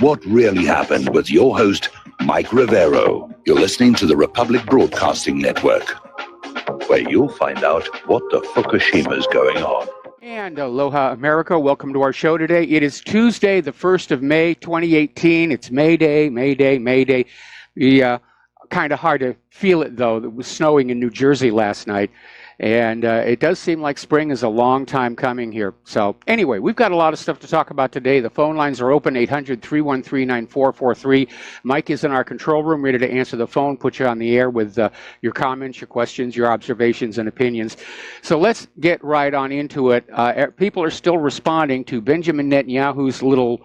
What really happened with your host, Mike Rivero. You're listening to the Republic Broadcasting Network, where you'll find out what the Fukushima's going on. And aloha, America. Welcome to our show today. It is Tuesday, the 1st of May, 2018. It's May Day, May Day, May Day. Kind of hard to feel it, though. It was snowing in New Jersey last night. And it does seem like spring is a long time coming here. So anyway, we've got a lot of stuff to talk about today. The phone lines are open, 800-313-9443. Mike is in our control room, ready to answer the phone, put you on the air with your comments, your questions, your observations, and opinions. So let's get right on into it. People are still responding to Benjamin Netanyahu's little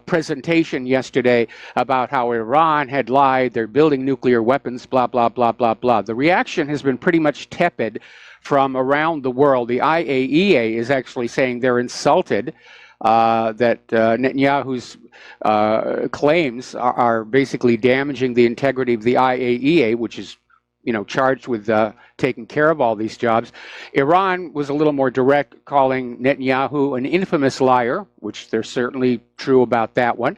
presentation yesterday about how Iran had lied, they're building nuclear weapons, blah, blah, blah, blah, blah. The reaction has been pretty much tepid from around the world. The Aiea is actually saying they're insulted that Netanyahu's claims are basically damaging the integrity of the Aiea, which is, charged with taking care of all these jobs. Iran was a little more direct, calling Netanyahu an infamous liar, which they're certainly true about that one.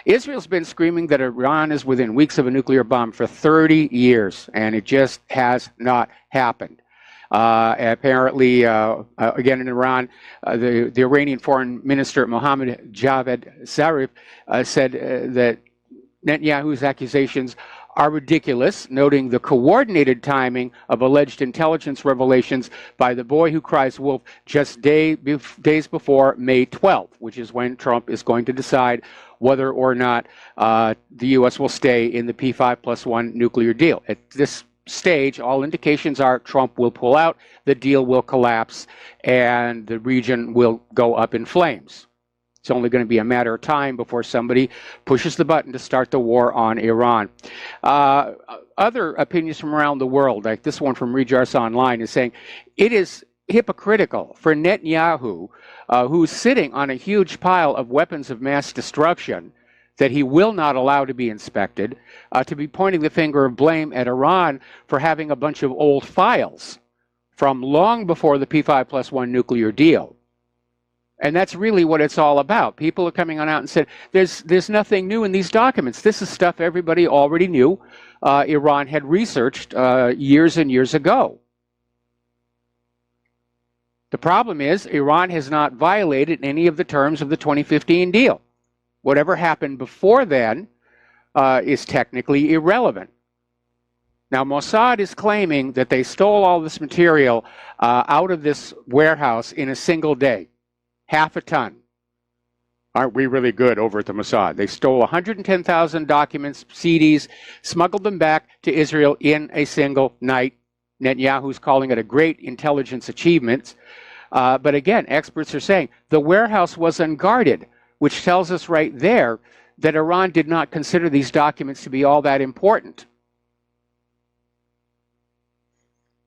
Israel's been screaming that Iran is within weeks of a nuclear bomb for 30 years, and it just has not happened. Apparently, again in Iran, the Iranian Foreign Minister Mohammad Javad Zarif said that Netanyahu's accusations are ridiculous, noting the coordinated timing of alleged intelligence revelations by the boy who cries wolf just days before May 12th, which is when Trump is going to decide whether or not the U.S. will stay in the P5+1 nuclear deal. At this stage, all indications are Trump will pull out, the deal will collapse, and the region will go up in flames. It's only going to be a matter of time before somebody pushes the button to start the war on Iran. Other opinions from around the world, like this one from Rejar's Online, is saying it is hypocritical for Netanyahu, who's sitting on a huge pile of weapons of mass destruction that he will not allow to be inspected, to be pointing the finger of blame at Iran for having a bunch of old files from long before the P5+1 nuclear deal. And that's really what it's all about. People are coming on out and said, there's nothing new in these documents. This is stuff everybody already knew. Iran had researched years and years ago. The problem is Iran has not violated any of the terms of the 2015 deal. Whatever happened before then is technically irrelevant. Now, Mossad is claiming that they stole all this material out of this warehouse in a single day, half a ton. Aren't we really good over at the Mossad? They stole 110,000 documents, CDs, smuggled them back to Israel in a single night. Netanyahu's calling it a great intelligence achievement. But again, experts are saying the warehouse was unguarded, which tells us right there that Iran did not consider these documents to be all that important.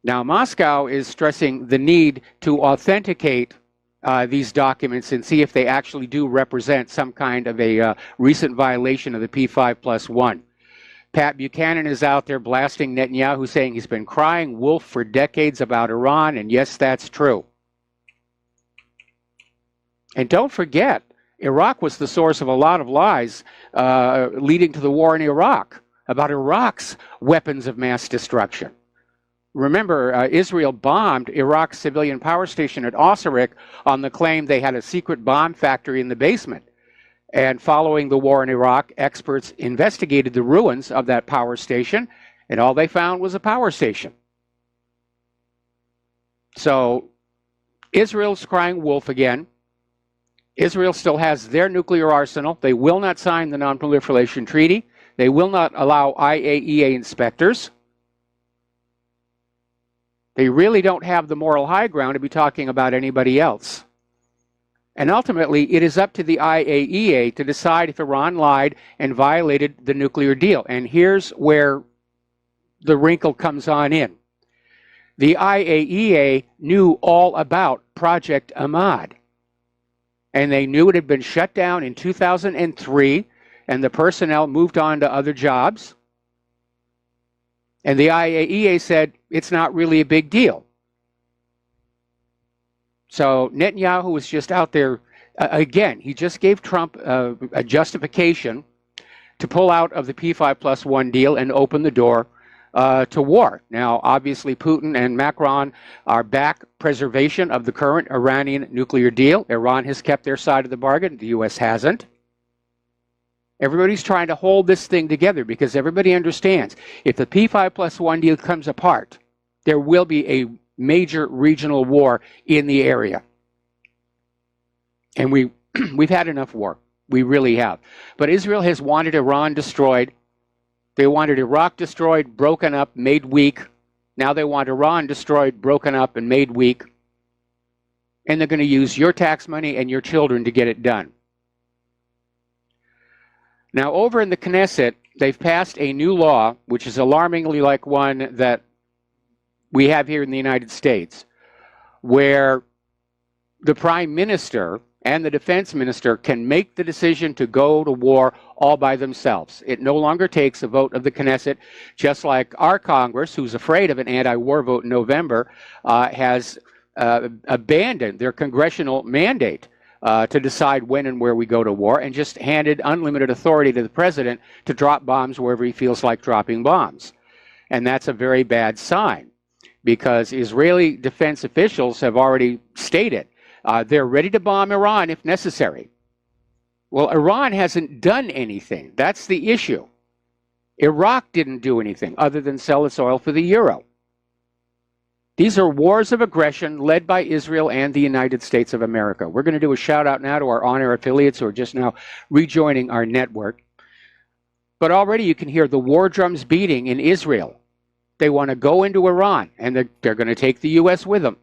Now, Moscow is stressing the need to authenticate these documents and see if they actually do represent some kind of a recent violation of the P5+1. Pat Buchanan is out there blasting Netanyahu, saying he's been crying wolf for decades about Iran, and yes, that's true. And don't forget, Iraq was the source of a lot of lies leading to the war in Iraq, about Iraq's weapons of mass destruction. Remember, Israel bombed Iraq's civilian power station at Osirik on the claim they had a secret bomb factory in the basement. And following the war in Iraq, experts investigated the ruins of that power station, and all they found was a power station. So Israel's crying wolf again. Israel still has their nuclear arsenal. They will not sign the Non-Proliferation Treaty. They will not allow IAEA inspectors. They really don't have the moral high ground to be talking about anybody else. And ultimately, it is up to the IAEA to decide if Iran lied and violated the nuclear deal. And here's where the wrinkle comes on in. The IAEA knew all about Project Ahmad. And they knew it had been shut down in 2003, and the personnel moved on to other jobs. And the IAEA said, it's not really a big deal. So Netanyahu was just out there Again, he just gave Trump a justification to pull out of the P5+1 deal and open the door to war. Now, obviously, Putin and Macron are back preservation of the current Iranian nuclear deal. Iran has kept their side of the bargain. The U.S. hasn't. Everybody's trying to hold this thing together because everybody understands if the P5+1 deal comes apart, there will be a major regional war in the area. And we've had enough war. We really have. But Israel has wanted Iran destroyed. They wanted Iraq destroyed, broken up, made weak. Now they want Iran destroyed, broken up, and made weak. And they're going to use your tax money and your children to get it done. Now, over in the Knesset, they've passed a new law, which is alarmingly like one that we have here in the United States, where the Prime Minister and the Defense Minister can make the decision to go to war all by themselves. It no longer takes a vote of the Knesset, just like our Congress, who's afraid of an anti-war vote in November, has abandoned their congressional mandate to decide when and where we go to war, and just handed unlimited authority to the president to drop bombs wherever he feels like dropping bombs. And that's a very bad sign, because Israeli defense officials have already stated they're ready to bomb Iran if necessary. Well, Iran hasn't done anything. That's the issue. Iraq didn't do anything other than sell its oil for the euro. These are wars of aggression led by Israel and the United States of America. We're going to do a shout out now to our on-air affiliates who are just now rejoining our network. But already you can hear the war drums beating in Israel. They want to go into Iran, and they're going to take the U.S. with them.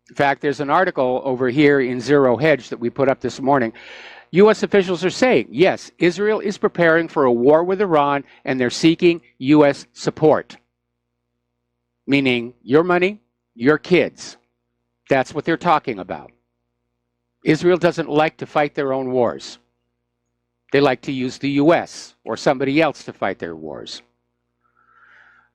In fact, there's an article over here in Zero Hedge that we put up this morning. U.S. officials are saying, yes, Israel is preparing for a war with Iran, and they're seeking U.S. support. Meaning your money, your kids. That's what they're talking about. Israel doesn't like to fight their own wars. They like to use the U.S. or somebody else to fight their wars.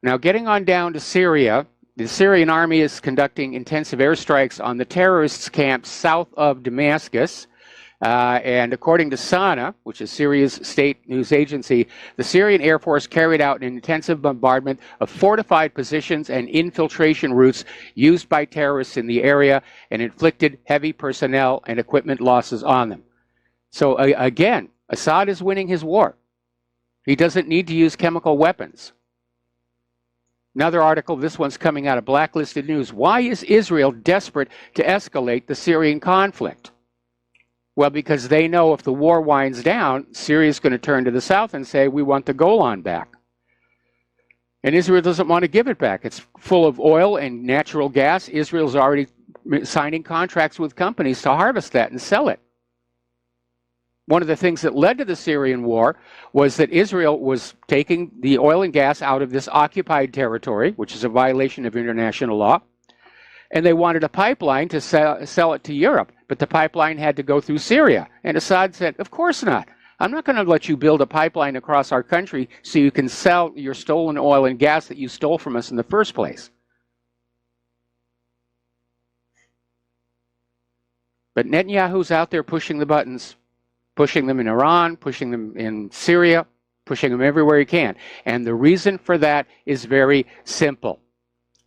Now, getting on down to Syria, the Syrian army is conducting intensive airstrikes on the terrorists' camps south of Damascus. And according to Sana, which is Syria's state news agency, the Syrian Air Force carried out an intensive bombardment of fortified positions and infiltration routes used by terrorists in the area and inflicted heavy personnel and equipment losses on them. So again, Assad is winning his war. He doesn't need to use chemical weapons. Another article, this one's coming out of Blacklisted News. Why is Israel desperate to escalate the Syrian conflict? Well, because they know if the war winds down, Syria is going to turn to the south and say, we want the Golan back. And Israel doesn't want to give it back. It's full of oil and natural gas. Israel's already signing contracts with companies to harvest that and sell it. One of the things that led to the Syrian war was that Israel was taking the oil and gas out of this occupied territory, which is a violation of international law, and they wanted a pipeline to sell it to Europe, but the pipeline had to go through Syria. And Assad said, of course not. I'm not going to let you build a pipeline across our country so you can sell your stolen oil and gas that you stole from us in the first place. But Netanyahu's out there pushing the buttons, pushing them in Iran, pushing them in Syria, pushing them everywhere he can. And the reason for that is very simple.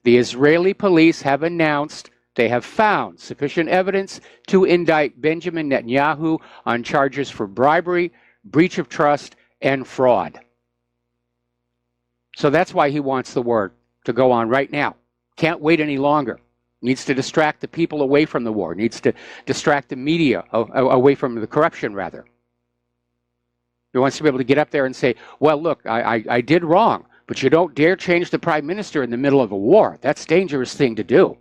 The Israeli police have announced they have found sufficient evidence to indict Benjamin Netanyahu on charges for bribery, breach of trust, and fraud. So that's why he wants the war to go on right now. Can't wait any longer. Needs to distract the people away from the war. Needs to distract the media away from the corruption, rather. He wants to be able to get up there and say, well, look, I did wrong, but you don't dare change the prime minister in the middle of a war. That's a dangerous thing to do.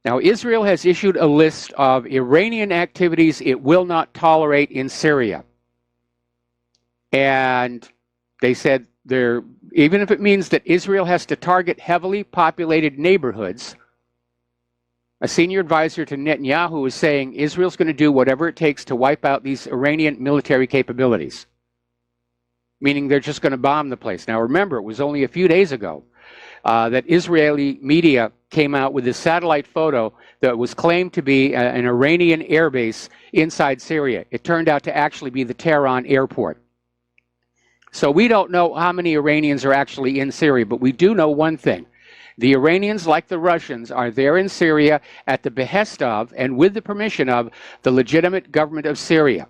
Now, Israel has issued a list of Iranian activities it will not tolerate in Syria. And they said even if it means that Israel has to target heavily populated neighborhoods, a senior advisor to Netanyahu is saying Israel's going to do whatever it takes to wipe out these Iranian military capabilities, meaning they're just going to bomb the place. Now remember, it was only a few days ago that Israeli media came out with this satellite photo that was claimed to be an Iranian airbase inside Syria. It turned out to actually be the Tehran airport. So we don't know how many Iranians are actually in Syria, but we do know one thing. The Iranians, like the Russians, are there in Syria at the behest of and with the permission of the legitimate government of Syria.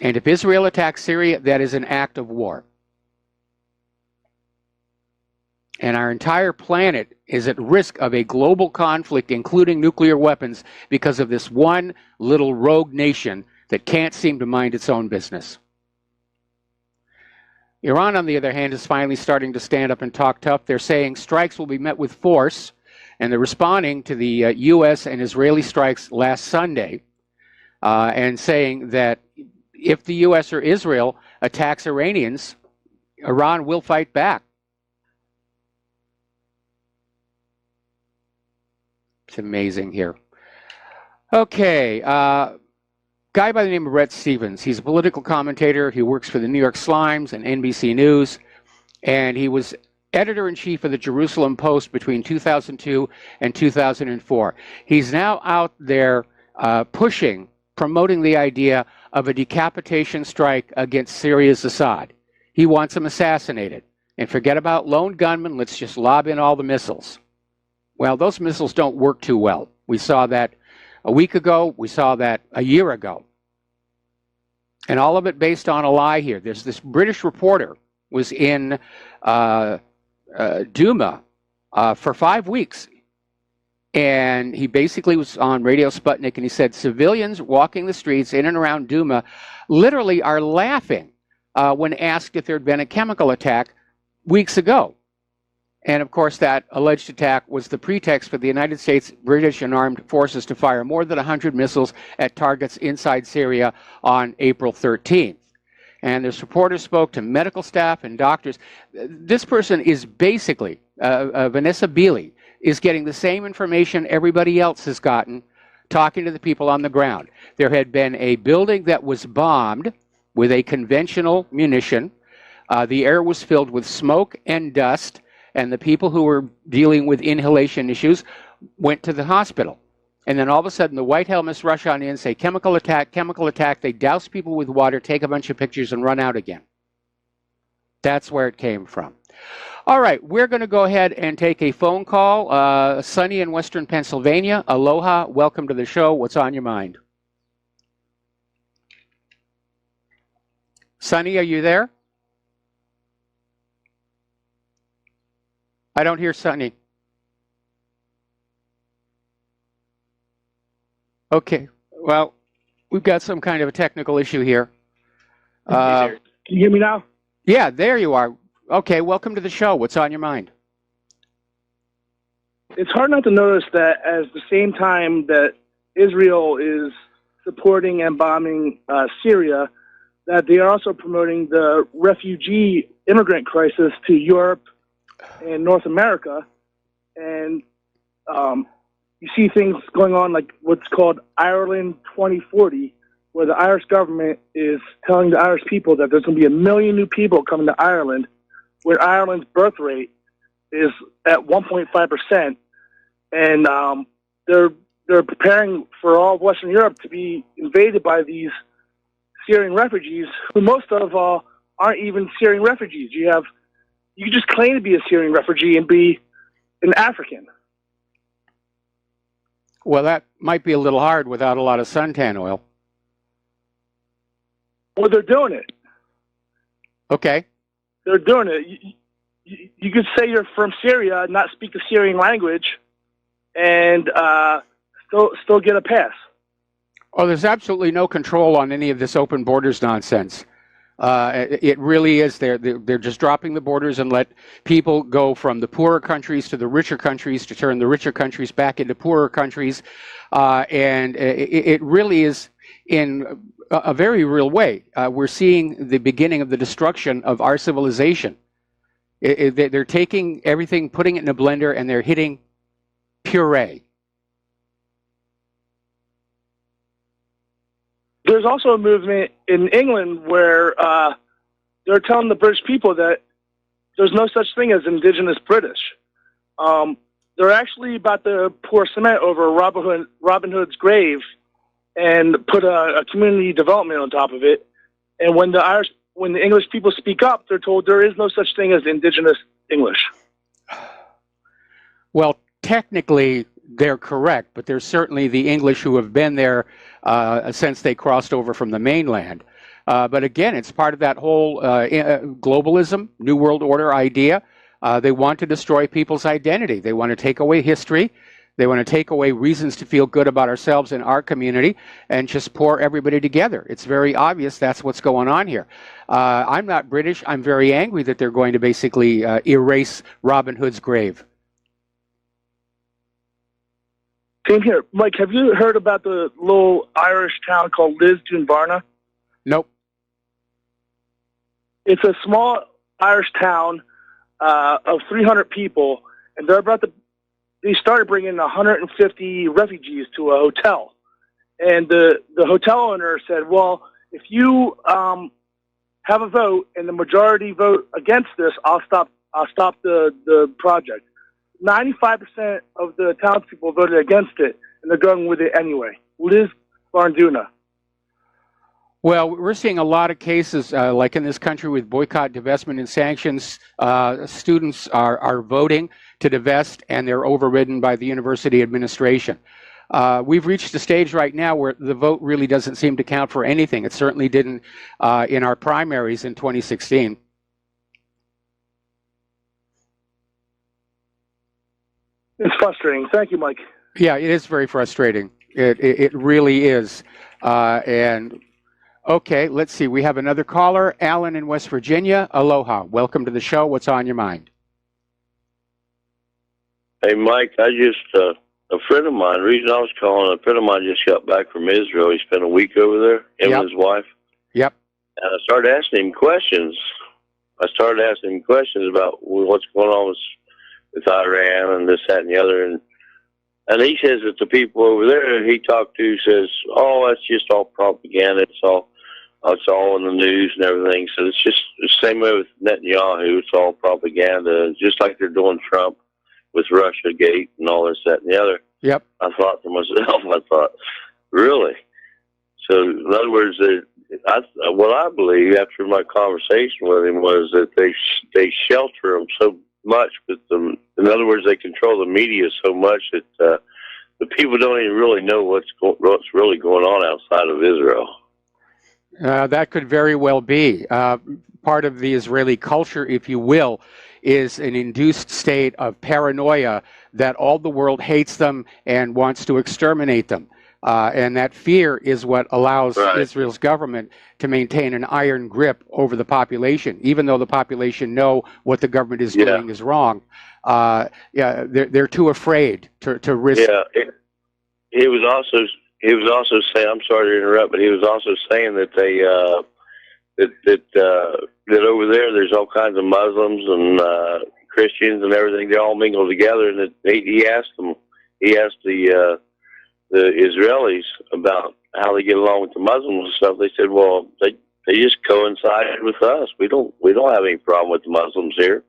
And if Israel attacks Syria, that is an act of war. And our entire planet is at risk of a global conflict, including nuclear weapons, because of this one little rogue nation that can't seem to mind its own business. Iran, on the other hand, is finally starting to stand up and talk tough. They're saying strikes will be met with force, and they're responding to the U.S. and Israeli strikes last Sunday, and saying that if the U.S. or Israel attacks Iranians, Iran will fight back. It's amazing here. Okay, guy by the name of Bret Stephens. He's a political commentator. He works for the New York Slimes and NBC News, and he was editor-in-chief of the Jerusalem Post between 2002 and 2004. He's now out there promoting the idea of a decapitation strike against Syria's Assad. He wants him assassinated. And forget about lone gunmen, let's just lob in all the missiles. Well, those missiles don't work too well. We saw that a week ago. We saw that a year ago. And all of it based on a lie here. There's this British reporter was in Duma for 5 weeks. And he basically was on Radio Sputnik, and he said civilians walking the streets in and around Duma literally are laughing when asked if there had been a chemical attack weeks ago. And of course, that alleged attack was the pretext for the United States, British, and armed forces to fire more than 100 missiles at targets inside Syria on April 13th. And this reporter spoke to medical staff and doctors. This person is basically, Vanessa Beeley, is getting the same information everybody else has gotten, talking to the people on the ground. There had been a building that was bombed with a conventional munition. The air was filled with smoke and dust, and the people who were dealing with inhalation issues went to the hospital. And then all of a sudden, the white helmets rush on in, say, chemical attack, chemical attack. They douse people with water, take a bunch of pictures, and run out again. That's where it came from. All right, we're going to go ahead and take a phone call. Sunny in Western Pennsylvania. Aloha, welcome to the show. What's on your mind? Sunny, are you there? I don't hear Sunny. Okay, well, we've got some kind of a technical issue here. Can you hear me now? Yeah, there you are. Okay, welcome to the show. What's on your mind? It's hard not to notice that at the same time that Israel is supporting and bombing Syria, that they are also promoting the refugee immigrant crisis to Europe and North America. And you see things going on like what's called Ireland 2040, where the Irish government is telling the Irish people that there's going to be 1 million new people coming to Ireland, where Ireland's birth rate is at 1.5%. And they're preparing for all of Western Europe to be invaded by these Syrian refugees, who most of aren't even Syrian refugees. You can just claim to be a Syrian refugee and be an African. Well, that might be a little hard without a lot of suntan oil. Well, they're doing it. Okay. They're doing it. You could say you're from Syria, not speak the Syrian language, and still get a pass. Oh, there's absolutely no control on any of this open borders nonsense. It really is. They're just dropping the borders and let people go from the poorer countries to the richer countries to turn the richer countries back into poorer countries. And it really is in a very real way. We're seeing the beginning of the destruction of our civilization. They're taking everything, putting it in a blender, and they're hitting puree. There's also a movement in England where they're telling the British people that there's no such thing as indigenous British. They're actually about to pour cement over Robin Hood's grave and put a community development on top of it. And when the English people speak up, they're told there is no such thing as indigenous English. Well, technically, they're correct, but there's certainly the English who have been there since they crossed over from the mainland. But again, it's part of that whole globalism, New World Order idea. They want to destroy people's identity. They want to take away history. They want to take away reasons to feel good about ourselves and our community and just pour everybody together. It's very obvious that's what's going on here. I'm not British. I'm very angry that they're going to basically erase Robin Hood's grave. Same here. Mike, have you heard about the little Irish town called Lisdoonvarna? Nope. It's a small Irish town of 300 people, and they started bringing 150 refugees to a hotel. And the hotel owner said, well, if you have a vote and the majority vote against this, I'll stop the project. 95% of the townspeople voted against it, and they're going with it anyway. Liz Barnduna. Well, we're seeing a lot of cases, like in this country with boycott, divestment, and sanctions. Students are voting to divest, and they're overridden by the university administration. We've reached a stage right now where the vote really doesn't seem to count for anything. It certainly didn't in our primaries in 2016. It's frustrating. Thank you, Mike. Yeah, it is very frustrating. It really is. And okay, let's see. We have another caller, Alan in West Virginia. Aloha. Welcome to the show. What's on your mind? Hey, Mike, a friend of mine, the reason I was calling, a friend of mine just got back from Israel. He spent a week over there, him and his wife. Yep. And I started asking him questions. About what's going on with Iran and this, that, and the other. And he says that the people over there he talked to says, oh, that's just all propaganda. It's all in the news and everything. So it's just the same way with Netanyahu. It's all propaganda, just like they're doing Trump with Russia Gate and all this, that, and the other. Yep. I thought to myself, really? So in other words, what I believe after my conversation with him was that they shelter them so much with them. In other words, they control the media so much that the people don't even really know what's really going on outside of Israel. That could very well be. Part of the Israeli culture, if you will, is an induced state of paranoia that all the world hates them and wants to exterminate them. And that fear is what allows Israel's government to maintain an iron grip over the population, even though the population know what the government is doing is wrong. They're too afraid to risk. Yeah, he was also saying. I'm sorry to interrupt, but he was also saying that that over there's all kinds of Muslims and Christians and everything. They all mingle together, and that he asked the Israelis about how they get along with the Muslims and stuff. They said, well, they just coincided with us. We don't have any problem with the Muslims here.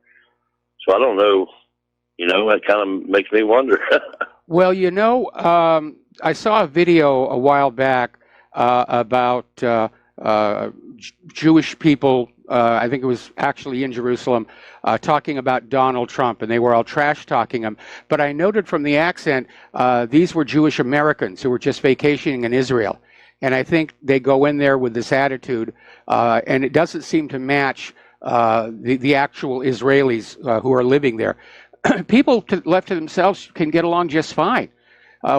So I don't know. That kind of makes me wonder. Well, I saw a video a while back about Jewish people, I think it was actually in Jerusalem, talking about Donald Trump, and they were all trash-talking him. But I noted from the accent, these were Jewish Americans who were just vacationing in Israel. And I think they go in there with this attitude, and it doesn't seem to match the actual Israelis who are living there. People left to themselves can get along just fine.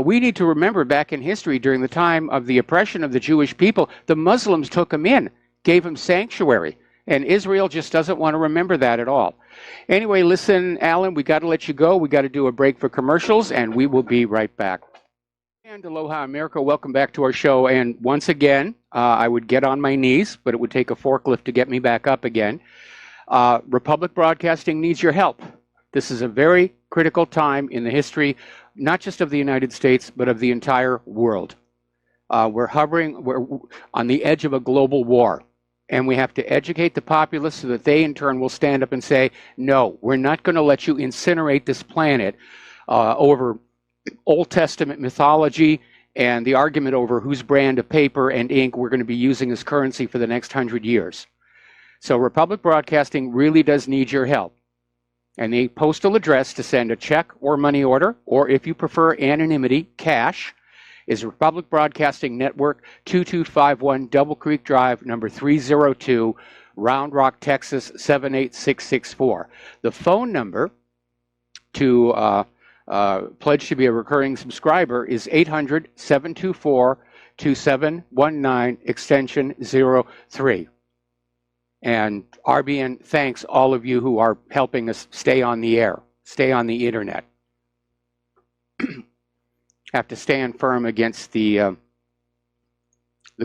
We need to remember back in history, during the time of the oppression of the Jewish people, the Muslims took them in, gave them sanctuary. And Israel just doesn't want to remember that at all. Anyway, listen, Alan, we got to let you go. We got to do a break for commercials, and we will be right back. And aloha, America. Welcome back to our show. And once again, I would get on my knees, but it would take a forklift to get me back up again. Republic Broadcasting needs your help. This is a very critical time in the history, not just of the United States, but of the entire world. We're on the edge of a global war. And we have to educate the populace so that they in turn will stand up and say, no, we're not going to let you incinerate this planet over Old Testament mythology and the argument over whose brand of paper and ink we're going to be using as currency for the next 100 years. So Republic Broadcasting really does need your help. And the postal address to send a check or money order, or if you prefer anonymity, cash, is Republic Broadcasting Network, 2251 Double Creek Drive, number 302, Round Rock, Texas, 78664. The phone number to pledge to be a recurring subscriber is 800-724-2719, extension 03. And RBN thanks all of you who are helping us stay on the air, stay on the internet. Have to stand firm against the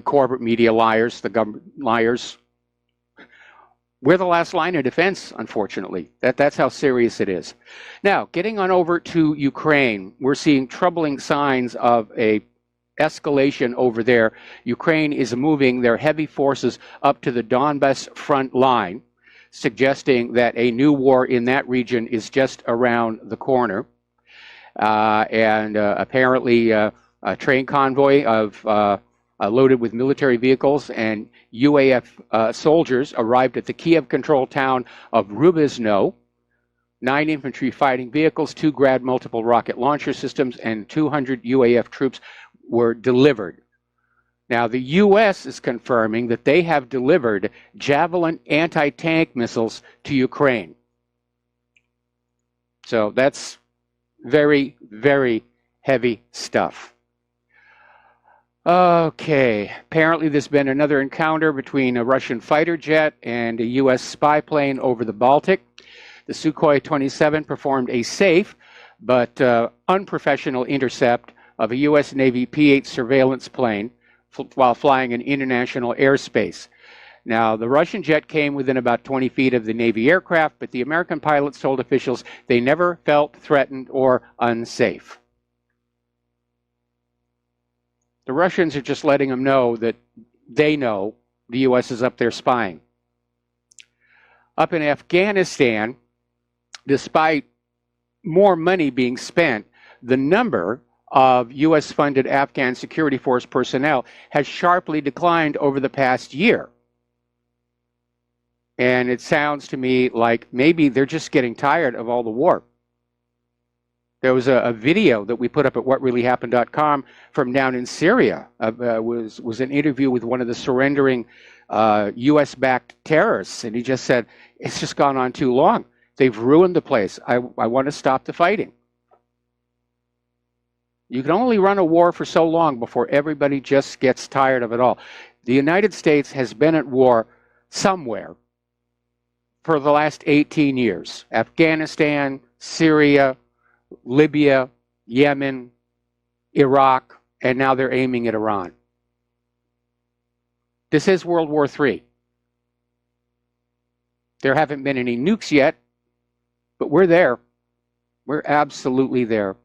corporate media liars, the government liars. We're the last line of defense, unfortunately. That's how serious it is. Now, getting on over to Ukraine, we're seeing troubling signs of a escalation over there. Ukraine is moving their heavy forces up to the Donbas front line, suggesting that a new war in that region is just around the corner. Apparently, a train convoy loaded with military vehicles and UAF soldiers arrived at the Kiev-controlled town of Rubizno. 9 infantry fighting vehicles, 2 Grad multiple rocket launcher systems, and 200 UAF troops were delivered. Now, the U.S. is confirming that they have delivered Javelin anti-tank missiles to Ukraine. So that's very, very heavy stuff. Okay, apparently there's been another encounter between a Russian fighter jet and a U.S. spy plane over the Baltic. The Sukhoi 27 performed a safe but unprofessional intercept of a U.S. Navy P-8 surveillance plane while flying in international airspace. Now, the Russian jet came within about 20 feet of the Navy aircraft, but the American pilots told officials they never felt threatened or unsafe. The Russians are just letting them know that they know the U.S. is up there spying. Up in Afghanistan, despite more money being spent, the number of U.S.-funded Afghan security force personnel has sharply declined over the past year. And it sounds to me like maybe they're just getting tired of all the war. There was a video that we put up at whatreallyhappened.com from down in Syria. Was an interview with one of the surrendering U.S.-backed terrorists, and he just said, it's just gone on too long. They've ruined the place. I want to stop the fighting. You can only run a war for so long before everybody just gets tired of it all. The United States has been at war somewhere for the last 18 years. Afghanistan, Syria, Libya, Yemen, Iraq, and now they're aiming at Iran. This is World War III. There haven't been any nukes yet, but we're there. We're absolutely there.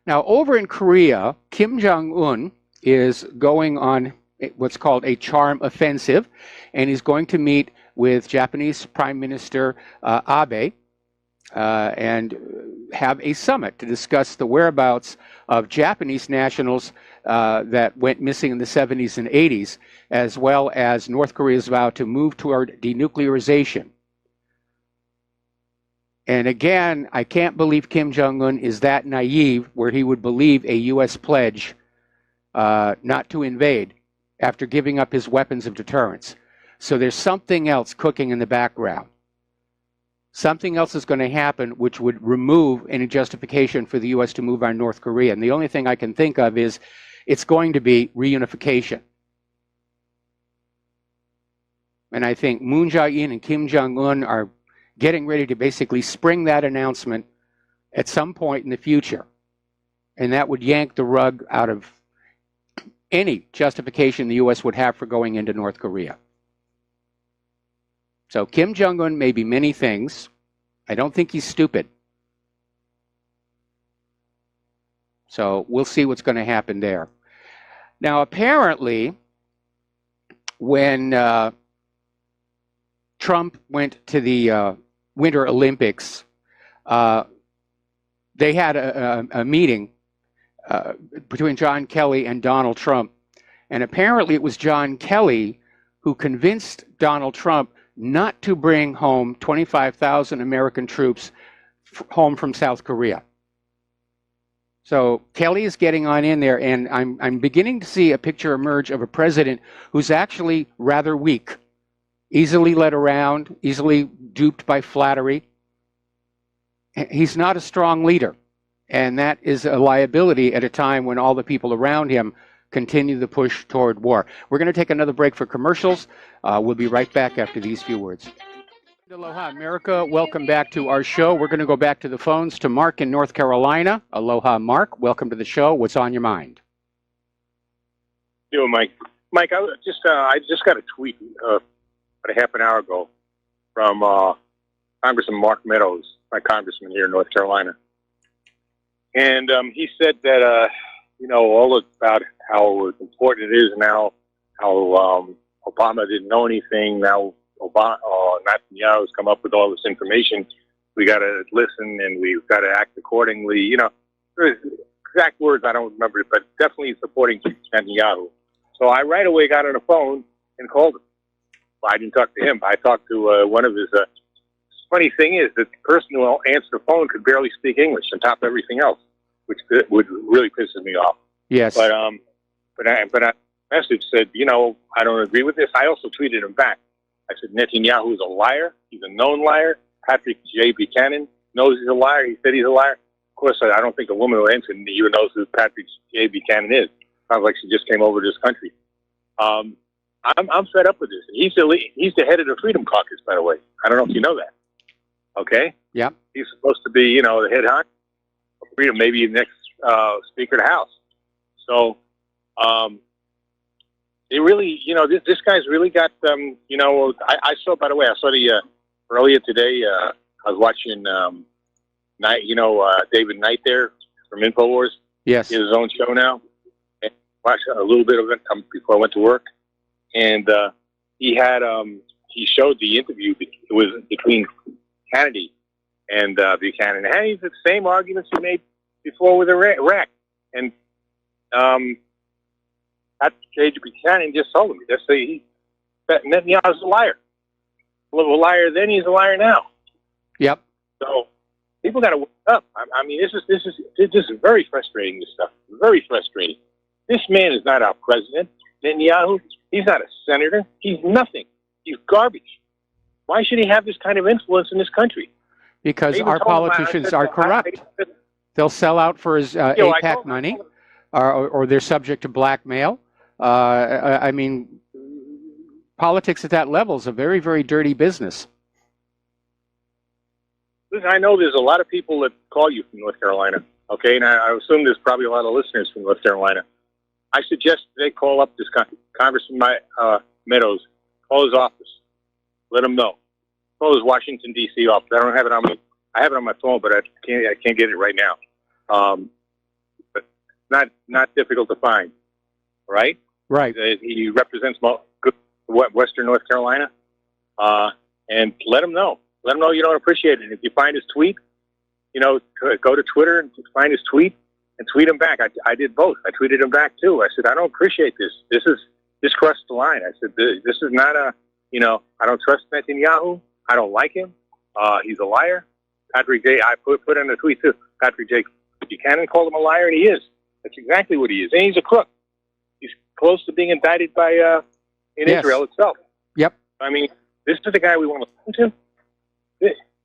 Now, over in Korea, Kim Jong-un is going on what's called a charm offensive, and he's going to meet with Japanese Prime Minister Abe and have a summit to discuss the whereabouts of Japanese nationals that went missing in the 70s and 80s, as well as North Korea's vow to move toward denuclearization. And again, I can't believe Kim Jong-un is that naive where he would believe a U.S. pledge not to invade after giving up his weapons of deterrence. So there's something else cooking in the background. Something else is going to happen which would remove any justification for the U.S. to move on North Korea. And the only thing I can think of is it's going to be reunification. And I think Moon Jae-in and Kim Jong-un are getting ready to basically spring that announcement at some point in the future. And that would yank the rug out of any justification the U.S. would have for going into North Korea. So Kim Jong-un may be many things. I don't think he's stupid. So we'll see what's going to happen there. Now, apparently, when Trump went to the Winter Olympics, they had a meeting between John Kelly and Donald Trump. And apparently it was John Kelly who convinced Donald Trump not to bring home 25,000 American troops home from South Korea. So Kelly is getting on in there, and I'm beginning to see a picture emerge of a president who's actually rather weak, easily led around, easily duped by flattery. He's not a strong leader, and that is a liability at a time when all the people around him continue the push toward war. We're going to take another break for commercials. We'll be right back after these few words. Aloha, America. Welcome back to our show. We're going to go back to the phones to Mark in North Carolina. Aloha, Mark. Welcome to the show. What's on your mind? Yo, Mike. Mike, I just got a tweet about a half an hour ago from Congressman Mark Meadows, my congressman here in North Carolina. And he said that, all about how important it is now, how Obama didn't know anything. Now Netanyahu's come up with all this information. We got to listen and we've got to act accordingly. Exact words I don't remember, but definitely supporting Netanyahu. So I right away got on the phone and called him. Well, I didn't talk to him. I talked to one of his. Funny thing is that the person who answered the phone could barely speak English on top of everything else, which really pisses me off. Yes. But I message said, I don't agree with this. I also tweeted him back. I said, Netanyahu is a liar. He's a known liar. Patrick J. Buchanan knows he's a liar. He said he's a liar. Of course, I don't think a woman who answered even knows who Patrick J. Buchanan is. Sounds like she just came over to this country. I'm fed up with this. He's the head of the Freedom Caucus, by the way. I don't know if you know that. Okay? Yeah. He's supposed to be, the head honcho of Freedom, maybe the next Speaker of the House. So, it really, this guy's really got, I saw, by the way, the, earlier today, I was watching, David Knight there from InfoWars. Yes. He has his own show now. And watched a little bit of it before I went to work. And, he showed the interview. It was between Kennedy and, Buchanan. And he's the same arguments he made before with Iraq. And, Patrick Buchanan just told me. Just say Netanyahu's a liar. A little liar then, he's a liar now. Yep. So people got to wake up. I mean, this is very frustrating. This stuff, very frustrating. This man is not our president, Netanyahu. He's not a senator. He's nothing. He's garbage. Why should he have this kind of influence in this country? Because our politicians are corrupt. They'll sell out for his AIPAC money, or they're subject to blackmail. I mean, politics at that level is a very, very dirty business. Listen, I know there's a lot of people that call you from North Carolina, okay? And I assume there's probably a lot of listeners from North Carolina. I suggest they call up this Congressman Meadows, call his office, let him know. Call his Washington, D.C. office. I don't have it on my, I have it on my phone, but I can't get it right now. But not difficult to find, right? Right. He represents Western North Carolina, and let him know. Let him know you don't appreciate it. If you find his tweet, go to Twitter and find his tweet and tweet him back. I did both. I tweeted him back too. I said, I don't appreciate this. This crossed the line. I said, this is not a, I don't trust Netanyahu. I don't like him. He's a liar. Patrick J. I put in a tweet too. Patrick J. Buchanan called him a liar, and he is. That's exactly what he is. And he's a crook. He's close to being indicted by in Israel itself. Yep. I mean, this is the guy we want to listen to.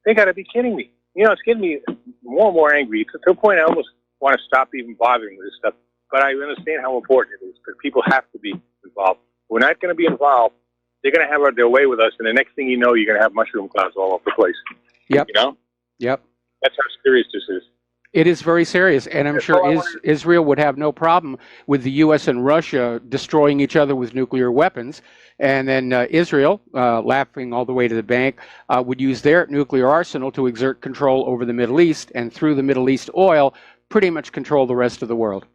They got to be kidding me. It's getting me more and more angry to the point I almost want to stop even bothering with this stuff. But I understand how important it is because people have to be involved. We're not going to be involved. They're going to have their way with us, and the next thing you know, you're going to have mushroom clouds all over the place. Yep. Yep. That's how serious this is. It is very serious, and I'm sure Israel would have no problem with the U.S. and Russia destroying each other with nuclear weapons, and then Israel, laughing all the way to the bank, would use their nuclear arsenal to exert control over the Middle East, and through the Middle East oil, pretty much control the rest of the world.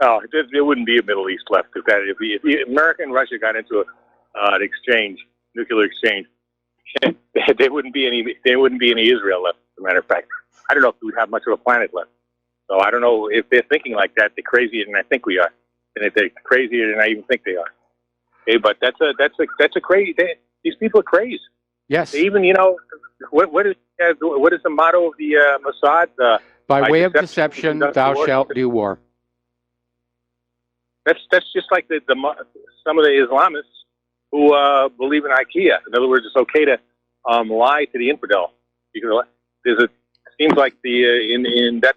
Oh, there wouldn't be a Middle East left if America and Russia got into an exchange, nuclear exchange. There wouldn't be any. There wouldn't be any Israel left. As a matter of fact, I don't know if we'd have much of a planet left. So I don't know if they're thinking like that. They're crazier than I think we are, and if they're crazier than I even think they are. Okay, but that's a crazy. These people are crazy. Yes. They even, what is the motto of the Mossad? By way of deception, thou shalt do war. That's just like some of the Islamists who believe in Aiea. In other words, it's okay to lie to the infidel, because seems like in that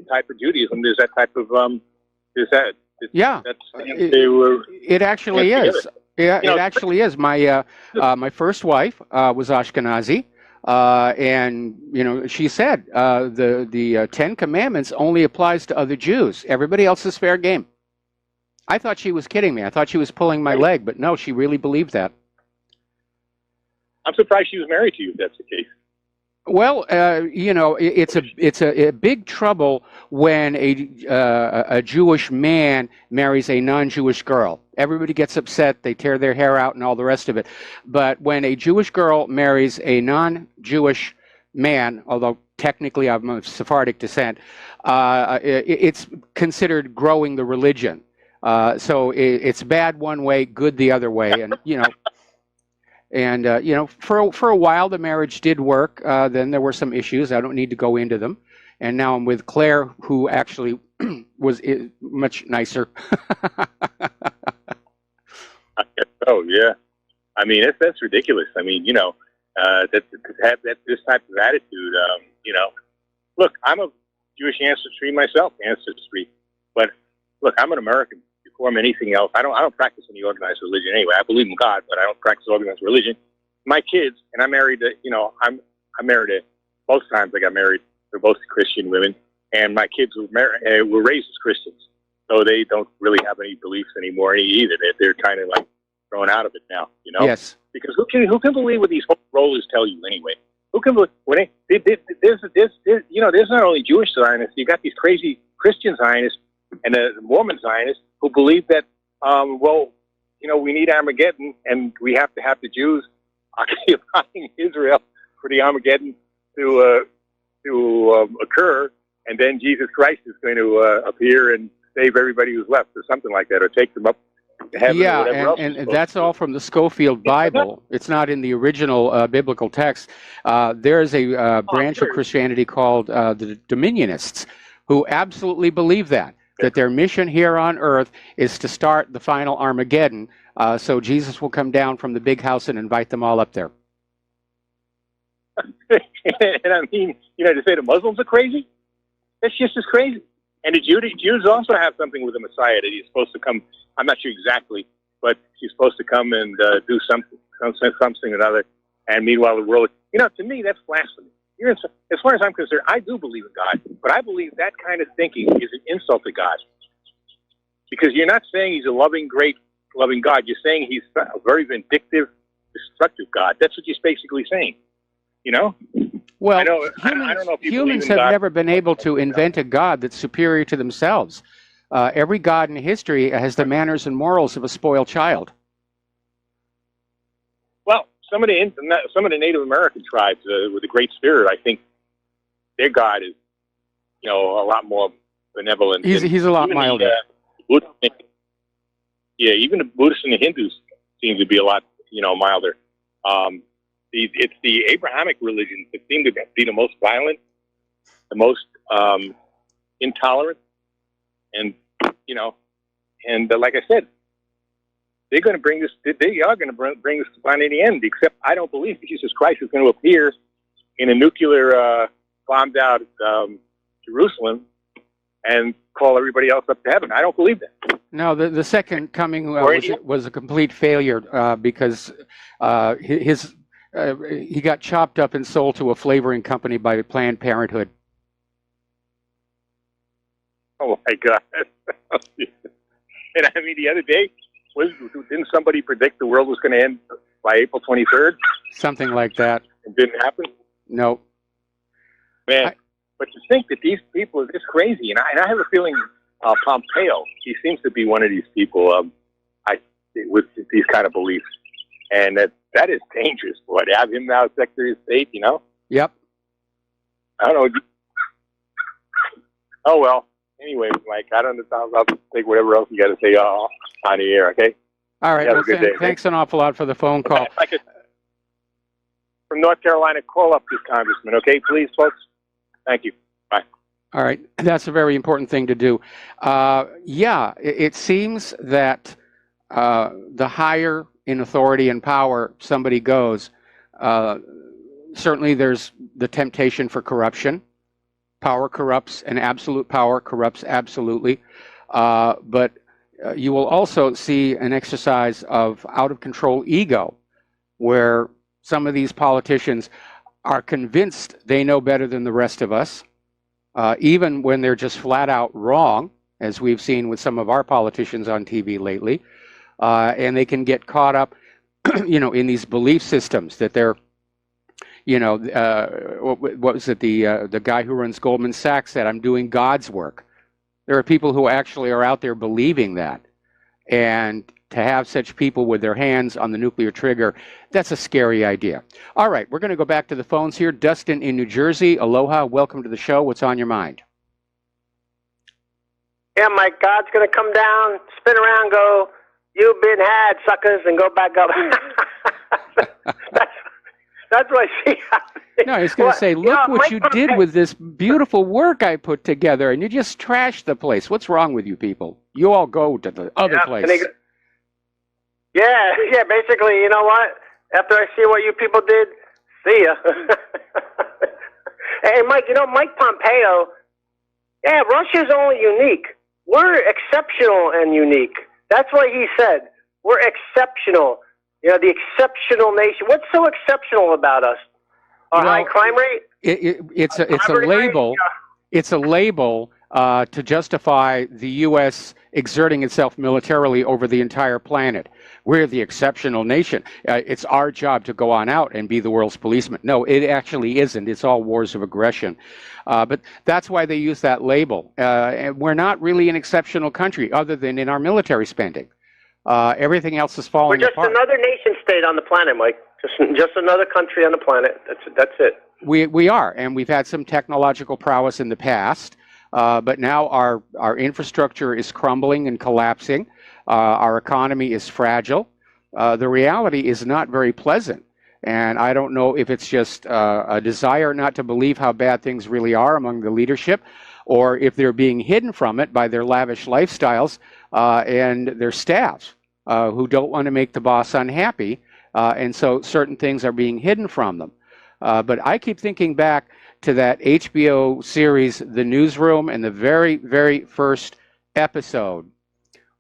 type of Judaism, there's that type of it actually is. Yeah, it actually is. My my first wife was Ashkenazi, and she said the 10 Commandments only applies to other Jews. Everybody else is fair game. I thought she was kidding me. I thought she was pulling my leg, but no, she really believed that. I'm surprised she was married to you, if that's the case. Well, it's a big trouble when a Jewish man marries a non-Jewish girl. Everybody gets upset. They tear their hair out and all the rest of it. But when a Jewish girl marries a non-Jewish man, although technically I'm of Sephardic descent, it's considered growing the religion. So it's bad one way, good the other way, and And for a while the marriage did work. Then there were some issues. I don't need to go into them. And now I'm with Claire, who actually was much nicer. Oh yeah, I mean that's ridiculous. I mean that to have this type of attitude. Look, I'm of Jewish ancestry myself, but look, I'm an American. Before I'm anything else, I don't practice any organized religion anyway. I believe in God, but I don't practice organized religion. My kids, and I married, I'm married. Most times I got married. They're both Christian women, and my kids were raised as Christians, so they don't really have any beliefs anymore either. They're kind of like thrown out of it now, Yes. Because who can believe what these rollers tell you anyway? Who can believe when there's not only Jewish Zionists, you got these crazy Christian Zionists and the Mormon Zionists who believe that, we need Armageddon and we have to have the Jews occupying Israel for the Armageddon to occur, and then Jesus Christ is going to appear and save everybody who's left, or something like that, or take them up to heaven. Yeah, or whatever else and that's all from the Schofield Bible. It's not in the original biblical text. There is a branch of Christianity called the Dominionists, who absolutely believe that their mission here on earth is to start the final Armageddon, so Jesus will come down from the big house and invite them all up there. And I mean, to say the Muslims are crazy, that's just as crazy. And the Jews also have something with the Messiah that he's supposed to come. I'm not sure exactly, but he's supposed to come and do something or another. And meanwhile, the world, to me, that's blasphemy. As far as I'm concerned, I do believe in God, but I believe that kind of thinking is an insult to God. Because you're not saying he's a loving, great, loving God. You're saying he's a very vindictive, destructive God. That's what you're basically saying. Well, I don't know if humans have never been able to invent a God that's superior to themselves. Every God in history has the manners and morals of a spoiled child. Well, some of the Native American tribes with the Great Spirit, I think their God is, a lot more benevolent. He's a lot milder. Even the Buddhists and the Hindus seem to be a lot, milder. It's the Abrahamic religions that seem to be the most violent, the most intolerant, and like I said, they're going to bring this. They are going to bring this to planet the end. Except I don't believe Jesus Christ is going to appear in a nuclear bombed out Jerusalem and call everybody else up to heaven. I don't believe that. No, the second coming was a complete failure because he got chopped up and sold to a flavoring company by Planned Parenthood. Oh my God! And I mean, the other day, didn't somebody predict the world was going to end by April 23rd? Something like that. It didn't happen? No. Man, but to think that these people are this crazy, and I have a feeling Pompeo. He seems to be one of these people with these kind of beliefs, and that is dangerous. Boy, to have him now Secretary of State, you know? Yep. I don't know. Oh well. Anyway, Mike, I don't know. I'll take whatever else you got to say on the air. Okay. All right. Well, thanks an awful lot for the phone call. From North Carolina, call up this congressman, okay, please, folks. Thank you. Bye. All right. That's a very important thing to do. It seems that the higher in authority and power somebody goes, certainly there's the temptation for corruption. Power corrupts, and absolute power corrupts absolutely. But you will also see an exercise of out-of-control ego, where some of these politicians are convinced they know better than the rest of us, even when they're just flat out wrong, as we've seen with some of our politicians on TV lately. And they can get caught up, in these belief systems that they're, what was it? The guy who runs Goldman Sachs said, "I'm doing God's work." There are people who actually are out there believing that. And to have such people with their hands on the nuclear trigger, that's a scary idea. All right, we're going to go back to the phones here. Dustin in New Jersey. Aloha. Welcome to the show. What's on your mind? Yeah, Mike, God's going to come down, spin around, go, "You've been had, suckers," and go back up. That's what I see happening. No, he's going to say, "Look what you did with this beautiful work I put together, and you just trashed the place. What's wrong with you people? You all go to the other place." Yeah, basically, you know what? After I see what you people did, see ya. Hey, Mike, Mike Pompeo, yeah, Russia's only unique. We're exceptional and unique. That's what he said. We're exceptional. The exceptional nation. What's so exceptional about us? Our high crime rate? It's a label. It's a label to justify the U.S. exerting itself militarily over the entire planet. We're the exceptional nation. It's our job to go on out and be the world's policeman. No, it actually isn't. It's all wars of aggression. But that's why they use that label. And we're not really an exceptional country, other than in our military spending. Everything else is falling apart. We're just another nation state on the planet, Mike. Just another country on the planet. That's it. We are, and we've had some technological prowess in the past. But now our infrastructure is crumbling and collapsing. Our economy is fragile. The reality is not very pleasant. And I don't know if it's just a desire not to believe how bad things really are among the leadership, or if they're being hidden from it by their lavish lifestyles and their staffs who don't want to make the boss unhappy. And so certain things are being hidden from them. But I keep thinking back to that HBO series, The Newsroom, and the very, very first episode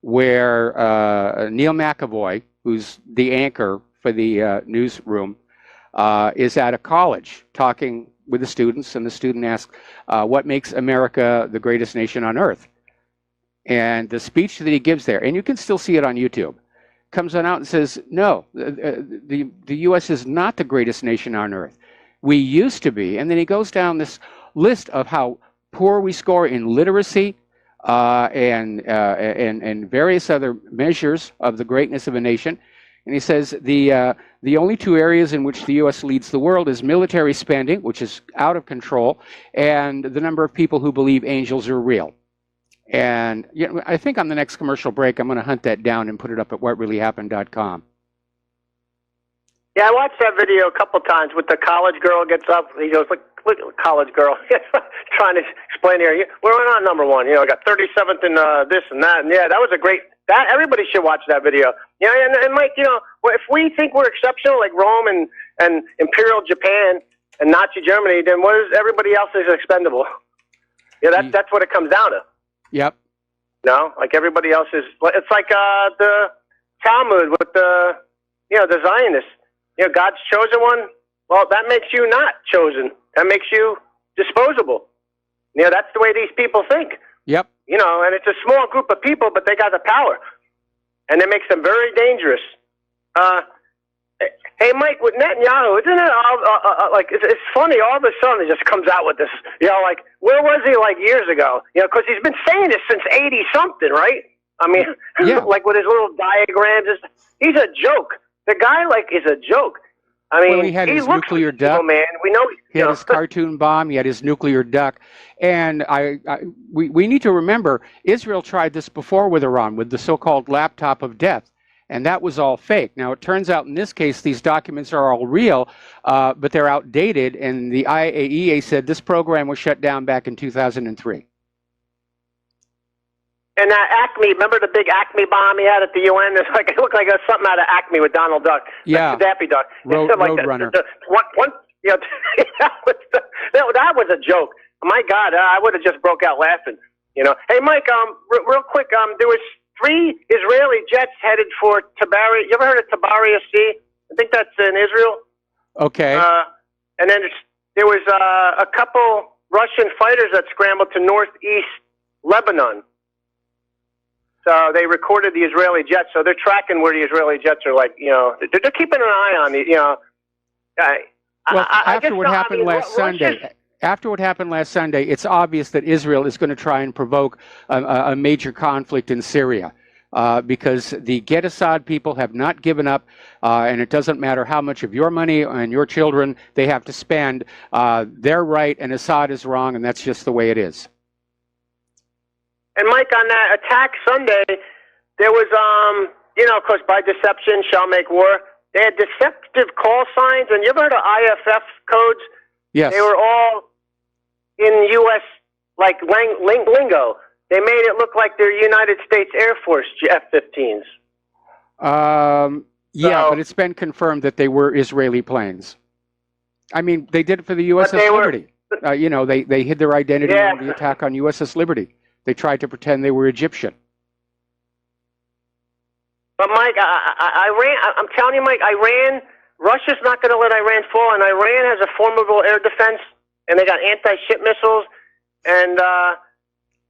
where Neil McAvoy, who's the anchor for the newsroom, is at a college talking with the students, and the student asks, what makes America the greatest nation on earth? And the speech that he gives there, and you can still see it on YouTube, comes on out and says, no, the U.S. is not the greatest nation on earth. We used to be. And then he goes down this list of how poor we score in literacy and various other measures of the greatness of a nation. And he says the only two areas in which the U.S. leads the world is military spending, which is out of control, and the number of people who believe angels are real. And I think on the next commercial break, I'm going to hunt that down and put it up at whatreallyhappened.com. Yeah, I watched that video a couple times with the college girl gets up. He goes, look college girl, trying to explain here. We're not number one. I got 37th in this and that. And yeah, that was a great. That everybody should watch that video. Yeah, and Mike, if we think we're exceptional, like Rome and Imperial Japan and Nazi Germany, then what is everybody else is expendable? Yeah, that's what it comes down to. Yep. No, like everybody else is. It's like the Talmud with the Zionists. God's chosen one. Well, that makes you not chosen. That makes you disposable. That's the way these people think. Yep. And it's a small group of people, but they got the power, and it makes them very dangerous. Hey, Mike, with Netanyahu, isn't it like it's funny? All of a sudden, it just comes out with this. Like where was he like years ago? Because he's been saying this since 80 something, right? I mean, Yeah. like with his little diagrams, he's a joke. The guy is a joke. I mean, Well, he had his looks nuclear like evil, duck. man. We know He had his cartoon bomb. He had his nuclear duck. And we need to remember, Israel tried this before with Iran, with the so-called laptop of death. And that was all fake. Now, it turns out in this case, these documents are all real, but they're outdated. And the Aiea said this program was shut down back in 2003. And that Acme, remember the big Acme bomb he had at the UN? It looked like something out of Acme with Donald Duck. Yeah. Daffy Duck. Roadrunner. That was a joke. My God, I would have just broke out laughing. Hey, Mike, real quick, there was 3 Israeli jets headed for Tabari. You ever heard of Tabari Sea? I think that's in Israel. Okay. And then there was a couple Russian fighters that scrambled to northeast Lebanon. So they recorded the Israeli jets. So they're tracking where the Israeli jets are. They're keeping an eye on the. After what happened last Sunday, it's obvious that Israel is going to try and provoke a major conflict in Syria. Because the Get Assad people have not given up, and it doesn't matter how much of your money and your children they have to spend. They're right, and Assad is wrong, and that's just the way it is. And Mike, on that attack Sunday, there was, of course, by deception shall make war. They had deceptive call signs, and you ever heard of IFF codes? Yes. They were all in U.S. lingo. They made it look like they're United States Air Force F-15s. Yeah, but it's been confirmed that they were Israeli planes. I mean, they did it for the USS Liberty. They hid their identity in the attack on USS Liberty. They tried to pretend they were Egyptian. But Mike, I'm telling you, Mike, Russia's not going to let Iran fall, and Iran has a formidable air defense, and they got anti-ship missiles, and